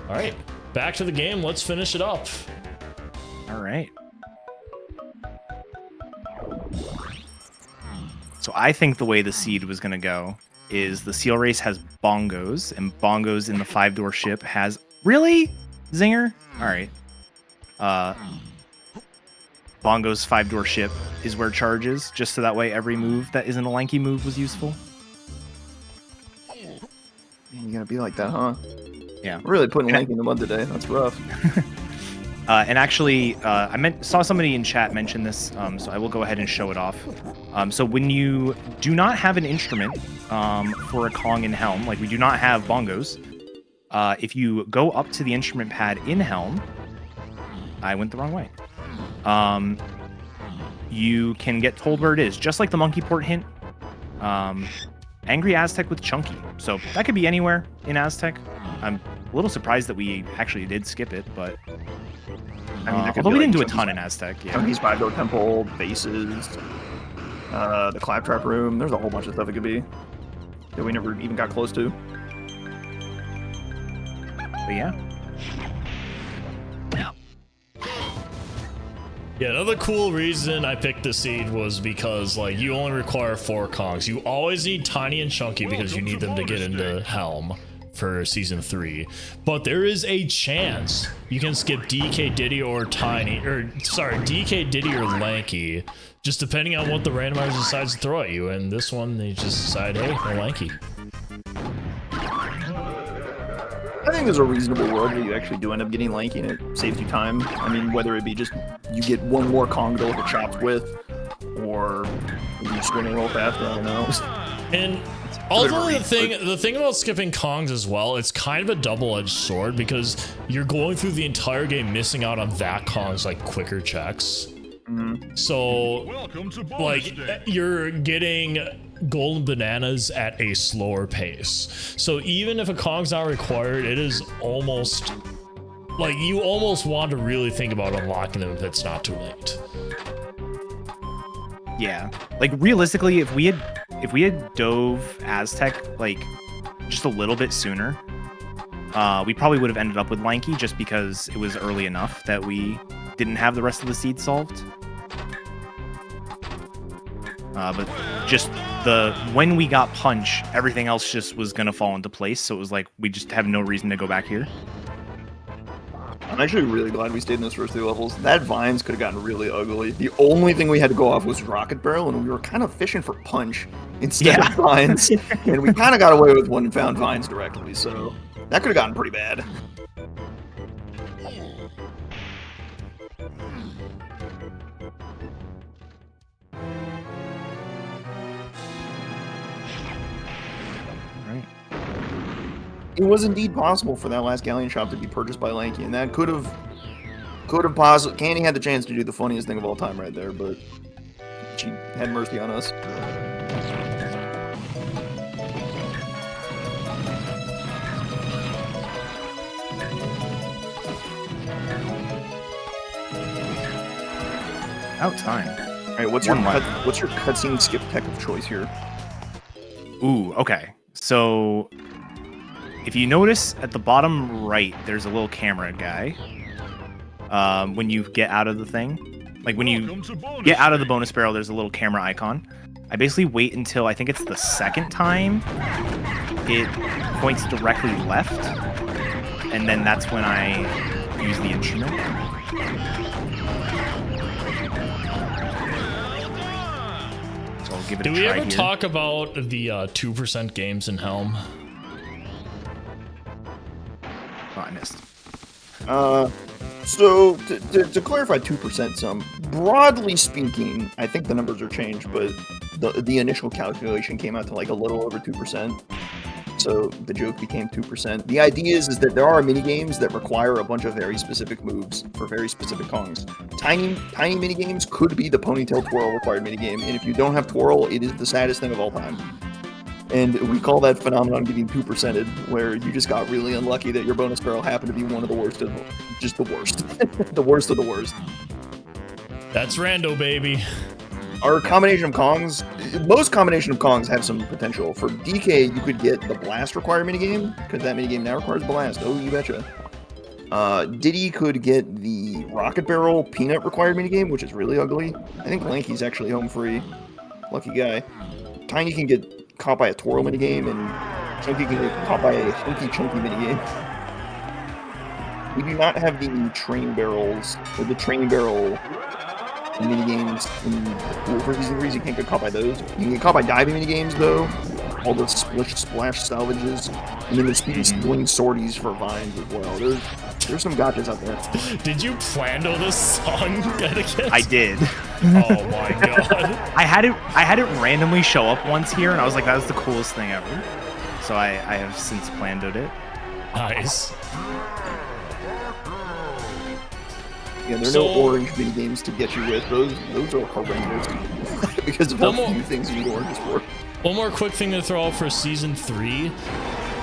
All right, back to the game. Let's finish it up. All right. So I think the way the seed was going to go is the seal race has bongos, and bongos in the 5-door ship has... Really? Zinger? All right. Bongo's 5-door ship is where charge is, just so that way every move that isn't a lanky move was useful. Man, you gotta be like that, huh? Yeah. We're really putting Lanky in the mud today. That's rough. And actually, I saw somebody in chat mention this, so I will go ahead and show it off. So when you do not have an instrument for a Kong in Helm, like we do not have bongos, if you go up to the instrument pad in Helm, I went the wrong way. You can get told where it is, just like the monkey port hint. Angry Aztec with Chunky. So that could be anywhere in Aztec. I'm a little surprised that we actually did skip it, but I mean, although we didn't do a ton in Aztec. Yeah. Chunky's 5-door temple, bases, the claptrap room. There's a whole bunch of stuff it could be that we never even got close to. But yeah. Yeah, another cool reason I picked the seed was because like you only require 4 Kongs. You always need Tiny and Chunky because you need them to get into Helm for season 3. But there is a chance you can skip DK Diddy or Tiny, or sorry, DK Diddy or Lanky, just depending on what the randomizer decides to throw at you. And this one, they just decide, hey, no Lanky. I think there's a reasonable world where you actually do end up getting Lanky and it saves you time. I mean, whether it be just you get one more Kong to look at Chops with, or you just run a little faster, I don't know. And ultimately, the thing about skipping Kongs as well, it's kind of a double-edged sword because you're going through the entire game missing out on that Kong's like quicker checks. So, like, you're getting golden bananas at a slower pace. So even if a Kong's not required, it is almost like you almost want to really think about unlocking them if it's not too late. Yeah, like realistically, if we had dove Aztec like just a little bit sooner, we probably would have ended up with Lanky just because it was early enough that we didn't have the rest of the seeds solved. But just when we got Punch, everything else just was gonna fall into place. So it was like we just have no reason to go back here. I'm actually really glad we stayed in those first 3 levels. That Vines could have gotten really ugly. The only thing we had to go off was Rocket Barrel, and we were kind of fishing for Punch instead of Vines. And we kind of got away with one and found Vines directly, so that could have gotten pretty bad. It was indeed possible for that last Galleon shop to be purchased by Lanky, and that could have possibly. Candy had the chance to do the funniest thing of all time right there, but she had mercy on us. Out time. All right, what's your cutscene skip tech of choice here? Ooh, okay. So if you notice at the bottom right, there's a little camera guy. When you get out of the thing, like when you get out of the bonus barrel, there's a little camera icon. I basically wait until I think it's the second time it points directly left, and then that's when I use the instrument. So I'll give it a try. Do we ever here. talk about the 2% games in Helm? Oh, I missed. So to clarify 2% some, broadly speaking, I think the numbers are changed, but the initial calculation came out to like a little over 2%. So the joke became 2%. The idea is that there are minigames that require a bunch of very specific moves for very specific Kongs. Tiny minigames could be the ponytail twirl required minigame, and if you don't have twirl, it is the saddest thing of all time. And we call that phenomenon getting 2%ed, where you just got really unlucky that your bonus barrel happened to be one of the worst of just the worst. The worst of the worst. That's rando, baby. Our combination of Kongs, most combination of Kongs have some potential. For DK, you could get the blast required minigame, because that minigame now requires blast. Oh, you betcha. Diddy could get the rocket barrel peanut required minigame, which is really ugly. I think Lanky's actually home free. Lucky guy. Tiny can get caught by a twirl minigame, and Chunky can get caught by a hunky chunky minigame. We do not have the train barrels, or the train barrel minigames in the pool for season 3s. You can't get caught by those. You can get caught by diving minigames, though. All the splish splash salvages, and then the speedy swing sorties for vines as well. There's some gotchas out there. Did you plan to this song, Etiquette? I did. Oh my god. I had it randomly show up once here, and I was like, that was the coolest thing ever. So I have since planned it. Nice. Yeah, there are no orange mini games to get you with. Those are horrendous because of how few things you need oranges for. One more quick thing to throw out for season 3.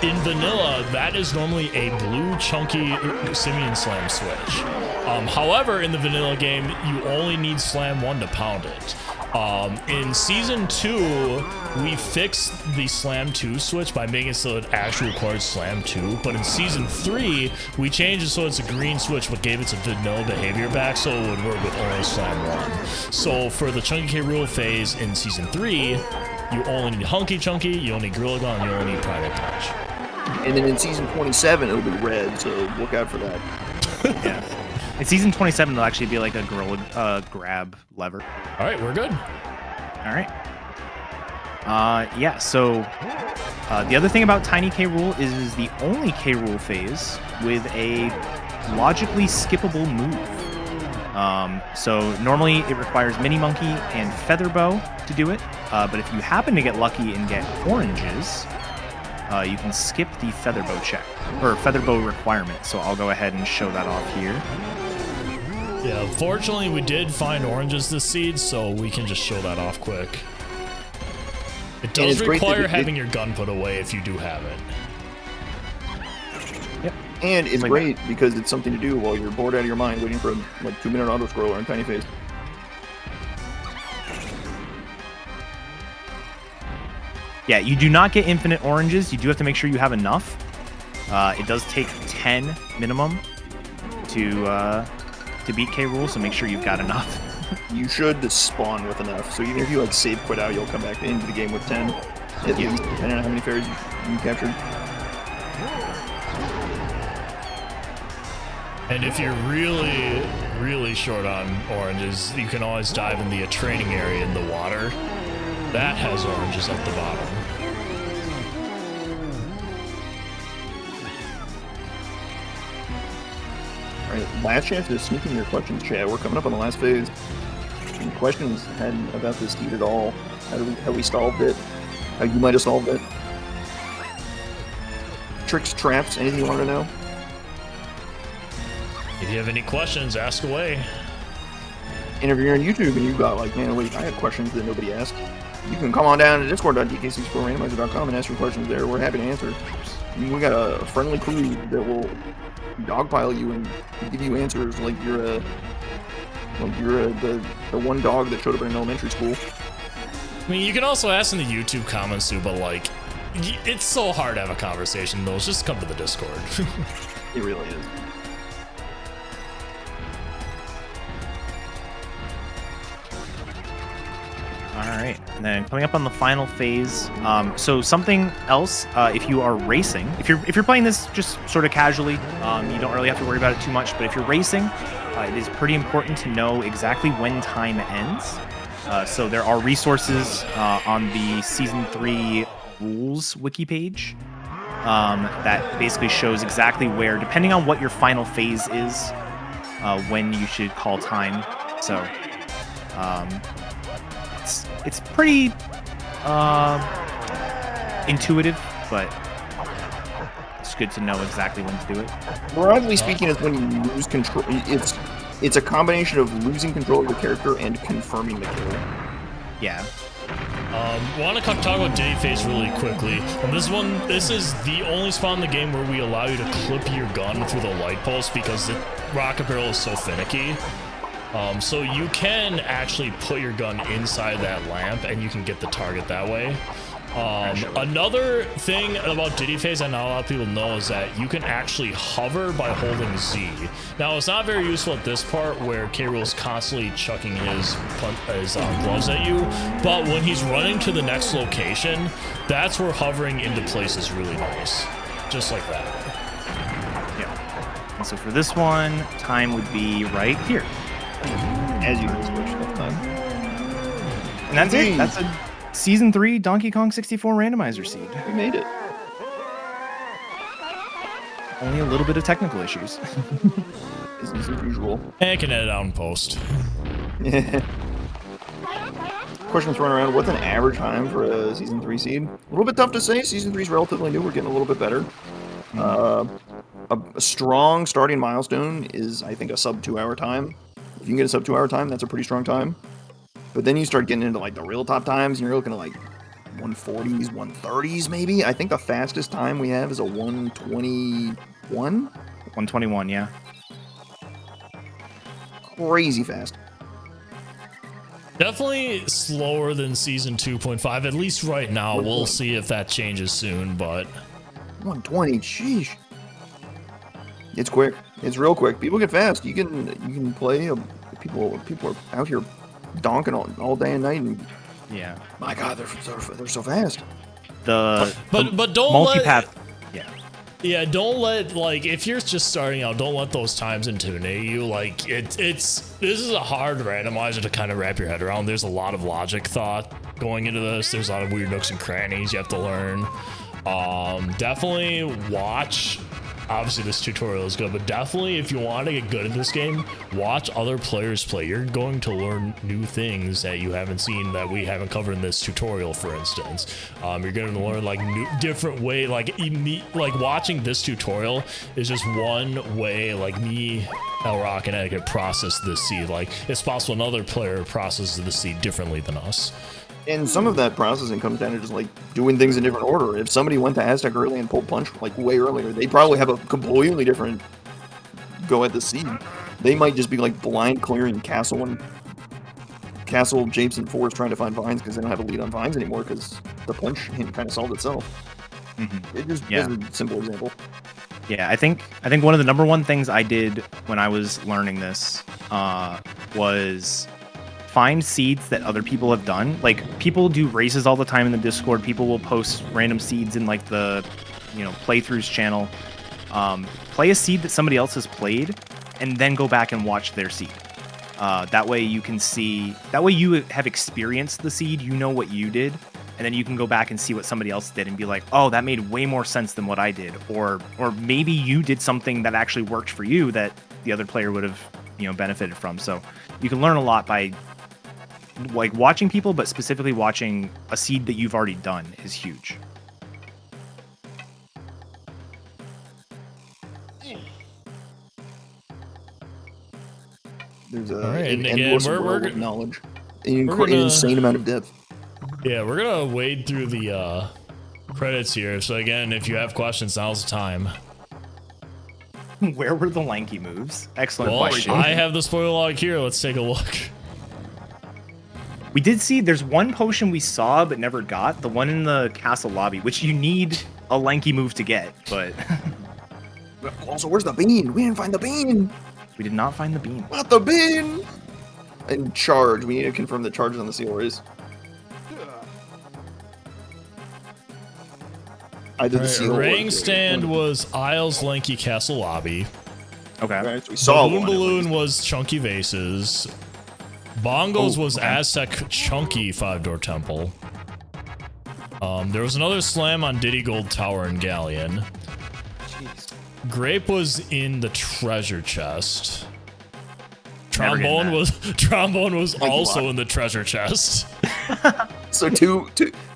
In vanilla, that is normally a blue chunky Simeon Slam switch. However, in the vanilla game, you only need Slam 1 to pound it. In season 2, we fixed the slam 2 switch by making it so it actually required slam 2. But in season 3, we changed it so it's a green switch, but gave it some vanilla behavior back, so it would work with only slam 1. So for the Chunky K. Rool phase in season 3, you only need Hunky Chunky, you only need Gorilla Gun, you only need Primate Punch. And then in season 27, it'll be red, so look out for that. Yeah. In season 27, there'll actually be like a gorilla grab lever. All right, we're good. All right. Yeah, so the other thing about Tiny K. Rool is the only K. Rool phase with a logically skippable move. So normally it requires Mini Monkey and Feather Bow to do it, but if you happen to get lucky and get oranges, you can skip the Feather Bow check, or Feather Bow requirement, so I'll go ahead and show that off here. Yeah, fortunately we did find oranges this seed, so we can just show that off quick. It does require having your gun put away if you do have it. Yep. And it's great because it's something to do while you're bored out of your mind waiting for a 2-minute auto-scroller in Tiny Phase. Yeah, you do not get infinite oranges. You do have to make sure you have enough. It does take 10 minimum to beat K. Rool, so make sure you've got enough. You should spawn with enough. So even if you save quit out, you'll come back into the game with 10. At least, depending on how many fairies you captured. And if you're really, really short on oranges, you can always dive in the training area in the water. That has oranges at the bottom. Alright, last chance to sneak in your questions, chat. We're coming up on the last phase. Any questions had about this seed at all? How we solved it? How you might have solved it? Tricks, traps, anything you want to know? If you have any questions, ask away. And if you're on YouTube and you've got man, wait, I have questions that nobody asked, you can come on down to discord.dk64randomizer.com and ask your questions there. We're happy to answer. We got a friendly crew that will dogpile you and give you answers like you're the one dog that showed up in elementary school. I mean, you can also ask in the YouTube comments too, but it's so hard to have a conversation. Those just come to the Discord. It really is. All right, and then coming up on the final phase. So something else, if you are racing, if you're playing this just sort of casually, you don't really have to worry about it too much. But if you're racing, it is pretty important to know exactly when time ends. So there are resources on the Season 3 rules wiki page that basically shows exactly where, depending on what your final phase is, when you should call time. So it's pretty intuitive, but it's good to know exactly when to do it. Broadly speaking, it's when you lose control. It's a combination of losing control of your character and confirming the kill. Yeah. Want to talk about Diddy Phase really quickly. This is the only spot in the game where we allow you to clip your gun through the light post because the rocket barrel is so finicky. So you can actually put your gun inside that lamp and you can get the target that way. Another thing about Diddy Phase that not a lot of people know is that you can actually hover by holding Z. Now, it's not very useful at this part where K. Rool's constantly chucking his gloves at you, but when he's running to the next location, that's where hovering into place is really nice. Just like that. Yeah. And so for this one, time would be right here. As you can switch that time. And that's it. That's a Season 3 Donkey Kong 64 randomizer seed. We made it. Only a little bit of technical issues. Business as usual. And I can edit out in post. Questions running around. What's an average time for a Season 3 seed? A little bit tough to say. Season 3 is relatively new. We're getting a little bit better. A strong starting milestone is, I think, a sub 2-hour time. If you can get a sub 2-hour time, that's a pretty strong time. But then you start getting into the real top times, and you're looking at 140s, 130s maybe. I think the fastest time we have is a 121. 121, yeah. Crazy fast. Definitely slower than season 2.5, at least right now. We'll see if that changes soon, but 120, sheesh. It's quick. It's real quick. People get fast. You can play. People are out here donking all day and night. And Yeah. my God, they're so fast. But don't multipath. Yeah, don't let, like, if you're just starting out, don't let those times intimidate you. Like, this is a hard randomizer to kind of wrap your head around. There's a lot of logic thought going into this. There's a lot of weird nooks and crannies you have to learn. Definitely watch. Obviously, this tutorial is good, but definitely, if you want to get good at this game, watch other players play. You're going to learn new things that you haven't seen, that we haven't covered in this tutorial, for instance. You're going to learn, like, different way, like watching this tutorial is just one way, like, me, Elrock, and Etiquette process this seed. Like, it's possible another player processes the seed differently than us. And some of that processing comes down to just like doing things in different order. If somebody went to Aztec early and pulled Punch like way earlier, they probably have a completely different go at the seed. They might just be like blind clearing Castle, Japes, and Forest trying to find vines because they don't have a lead on vines anymore because the Punch hint kind of solved itself. It just is a simple example. Yeah, I think one of the number one things I did when I was learning this was find seeds that other people have done. Like, people do races all the time in the Discord. People will post random seeds in like the, playthroughs channel. Play a seed that somebody else has played, and then go back and watch their seed. That way you can see. That way you have experienced the seed. You know what you did, and then you can go back and see what somebody else did and be like, oh, that made way more sense than what I did. Or maybe you did something that actually worked for you that the other player would have, benefited from. So you can learn a lot by like watching people, but specifically watching a seed that you've already done is huge. There's and again, endless we're world of knowledge, an insane amount of depth. Yeah, we're gonna wade through the credits here. So again, if you have questions, now's the time. Where were the lanky moves? Excellent Well, question. I have the spoiler log here. Let's take a look. We did see there's one potion we saw but never got, the one in the castle lobby, which you need a lanky move to get, but Also, where's the bean? We didn't find the bean. we did not find the bean. Not the bean. And charge. We need to confirm the charge on the seal is. Either the seal Ring stand was Isles Lanky Castle Lobby. Okay. Right, so we saw Balloon one, at Balloon least. was Chunky Vases. Bongos was Aztec Chunky 5-Door Temple. There was another slam on Diddy Gold Tower and Galleon. Jeez. Grape was in the treasure chest. Never getting Trombone was also lock. in the treasure chest. So two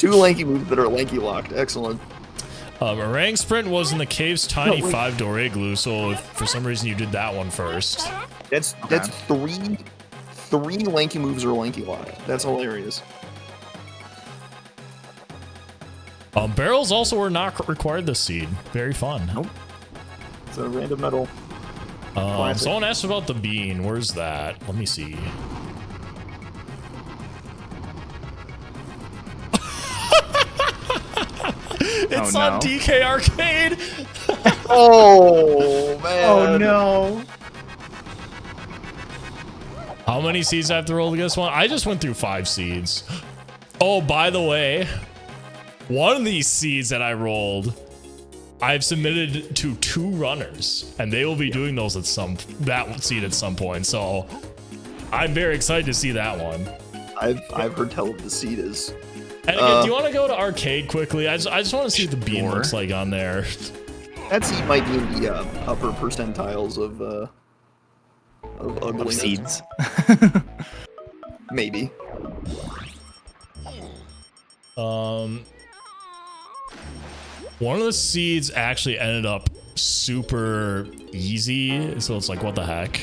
lanky moves that are lanky locked. Excellent. Meringue Sprint was in the cave's tiny 5-door igloo, so if for some reason you did that one first. That's three lanky moves are lanky locked. That's hilarious. Barrels also were not required this seed. Very fun. Nope. It's a random metal. Someone asked about the bean. Where's that? Let me see. It's on DK Arcade. Oh man. Oh no. How many seeds I have to roll to get this one? I just went through 5 seeds. Oh, by the way, one of these seeds that I rolled, I've submitted to 2 runners, and they will be doing those at that seed at some point. So I'm very excited to see that one. I've heard tell of the seed is. And again, do you want to go to arcade quickly? I just want to see what the bean looks like on there. That seed might be in the upper percentiles of ugliness. Seeds. Maybe. One of the seeds actually ended up super easy, so it's like, what the heck?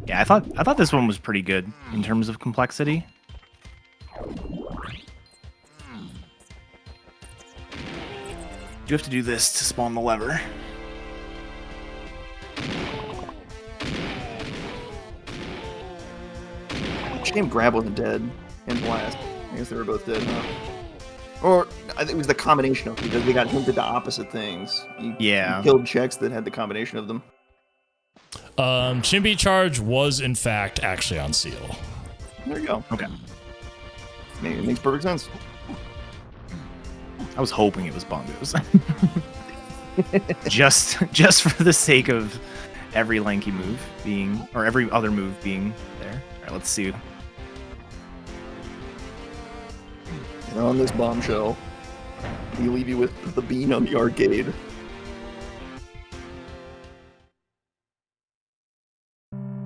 Yeah, I thought this one was pretty good in terms of complexity. You have to do this to spawn the lever. shame Grab wasn't dead and Blast. I guess they were both dead, huh? Or I think it was the combination of them because they got hinted to opposite things. You killed checks that had the combination of them. Chimpy Charge was in fact actually on seal. There you go. Okay. It makes perfect sense. I was hoping it was Bongos. just for the sake of every lanky move being, or every other move being there. All right, let's see. And on this bombshell, we leave you with the bean on the arcade.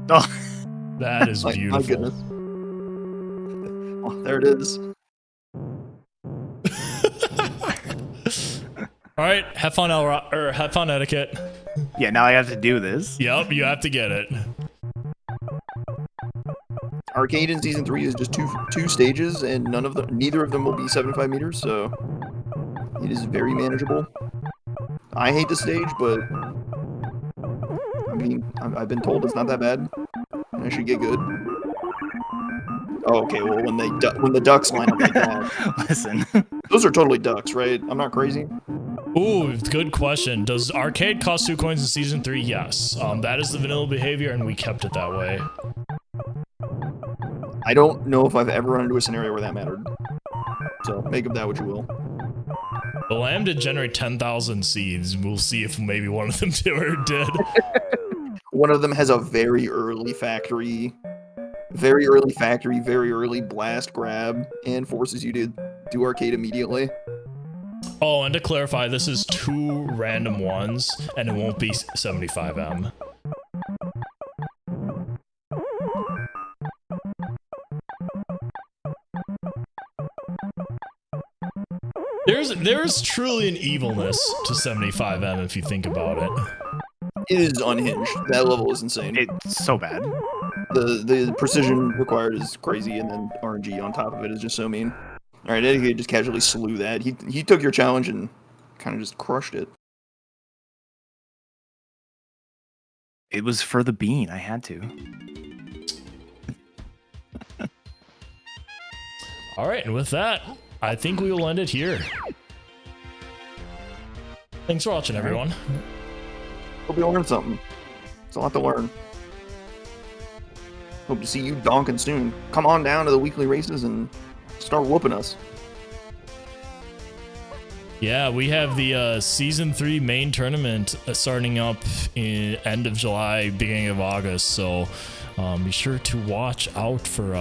Oh, that is beautiful. My goodness. Oh, there it is. All right, have fun, or have fun, Etiquette. Yeah, now I have to do this. Yep, you have to get it. Arcade in season 3 is just two stages, and neither of them will be 75 meters, so it is very manageable. I hate the stage, but I mean, I've been told it's not that bad. I should get good. Oh, okay. Well, when the ducks line up like that, listen, those are totally ducks, right? I'm not crazy. Ooh, good question. Does arcade cost 2 coins in season 3? Yes. That is the vanilla behavior, and we kept it that way. I don't know if I've ever run into a scenario where that mattered. So make of that what you will. The lamb did generate 10,000 seeds. We'll see if maybe one of them did. One of them has a very early factory, very early blast grab, and forces you to do arcade immediately. Oh, and to clarify, this is 2 random ones, and it won't be 75M. There's truly an evilness to 75M if you think about it. It is unhinged. That level is insane. It's so bad. The precision required is crazy, and then RNG on top of it is just so mean. All right, Eddie just casually slew that. He took your challenge and kind of just crushed it. It was for the bean. I had to. All right, and with that, I think we will end it here. Thanks for watching, everyone. Hope you learned something. It's a lot to learn. Hope to see you donking soon. Come on down to the weekly races and start whooping us. Yeah, we have the season 3 main tournament starting up in end of July, beginning of August. So be sure to watch out for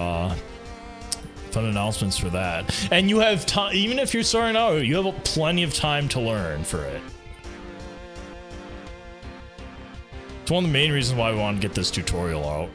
fun announcements for that. And you have time, even if you're starting out, you have plenty of time to learn for it. It's one of the main reasons why we want to get this tutorial out.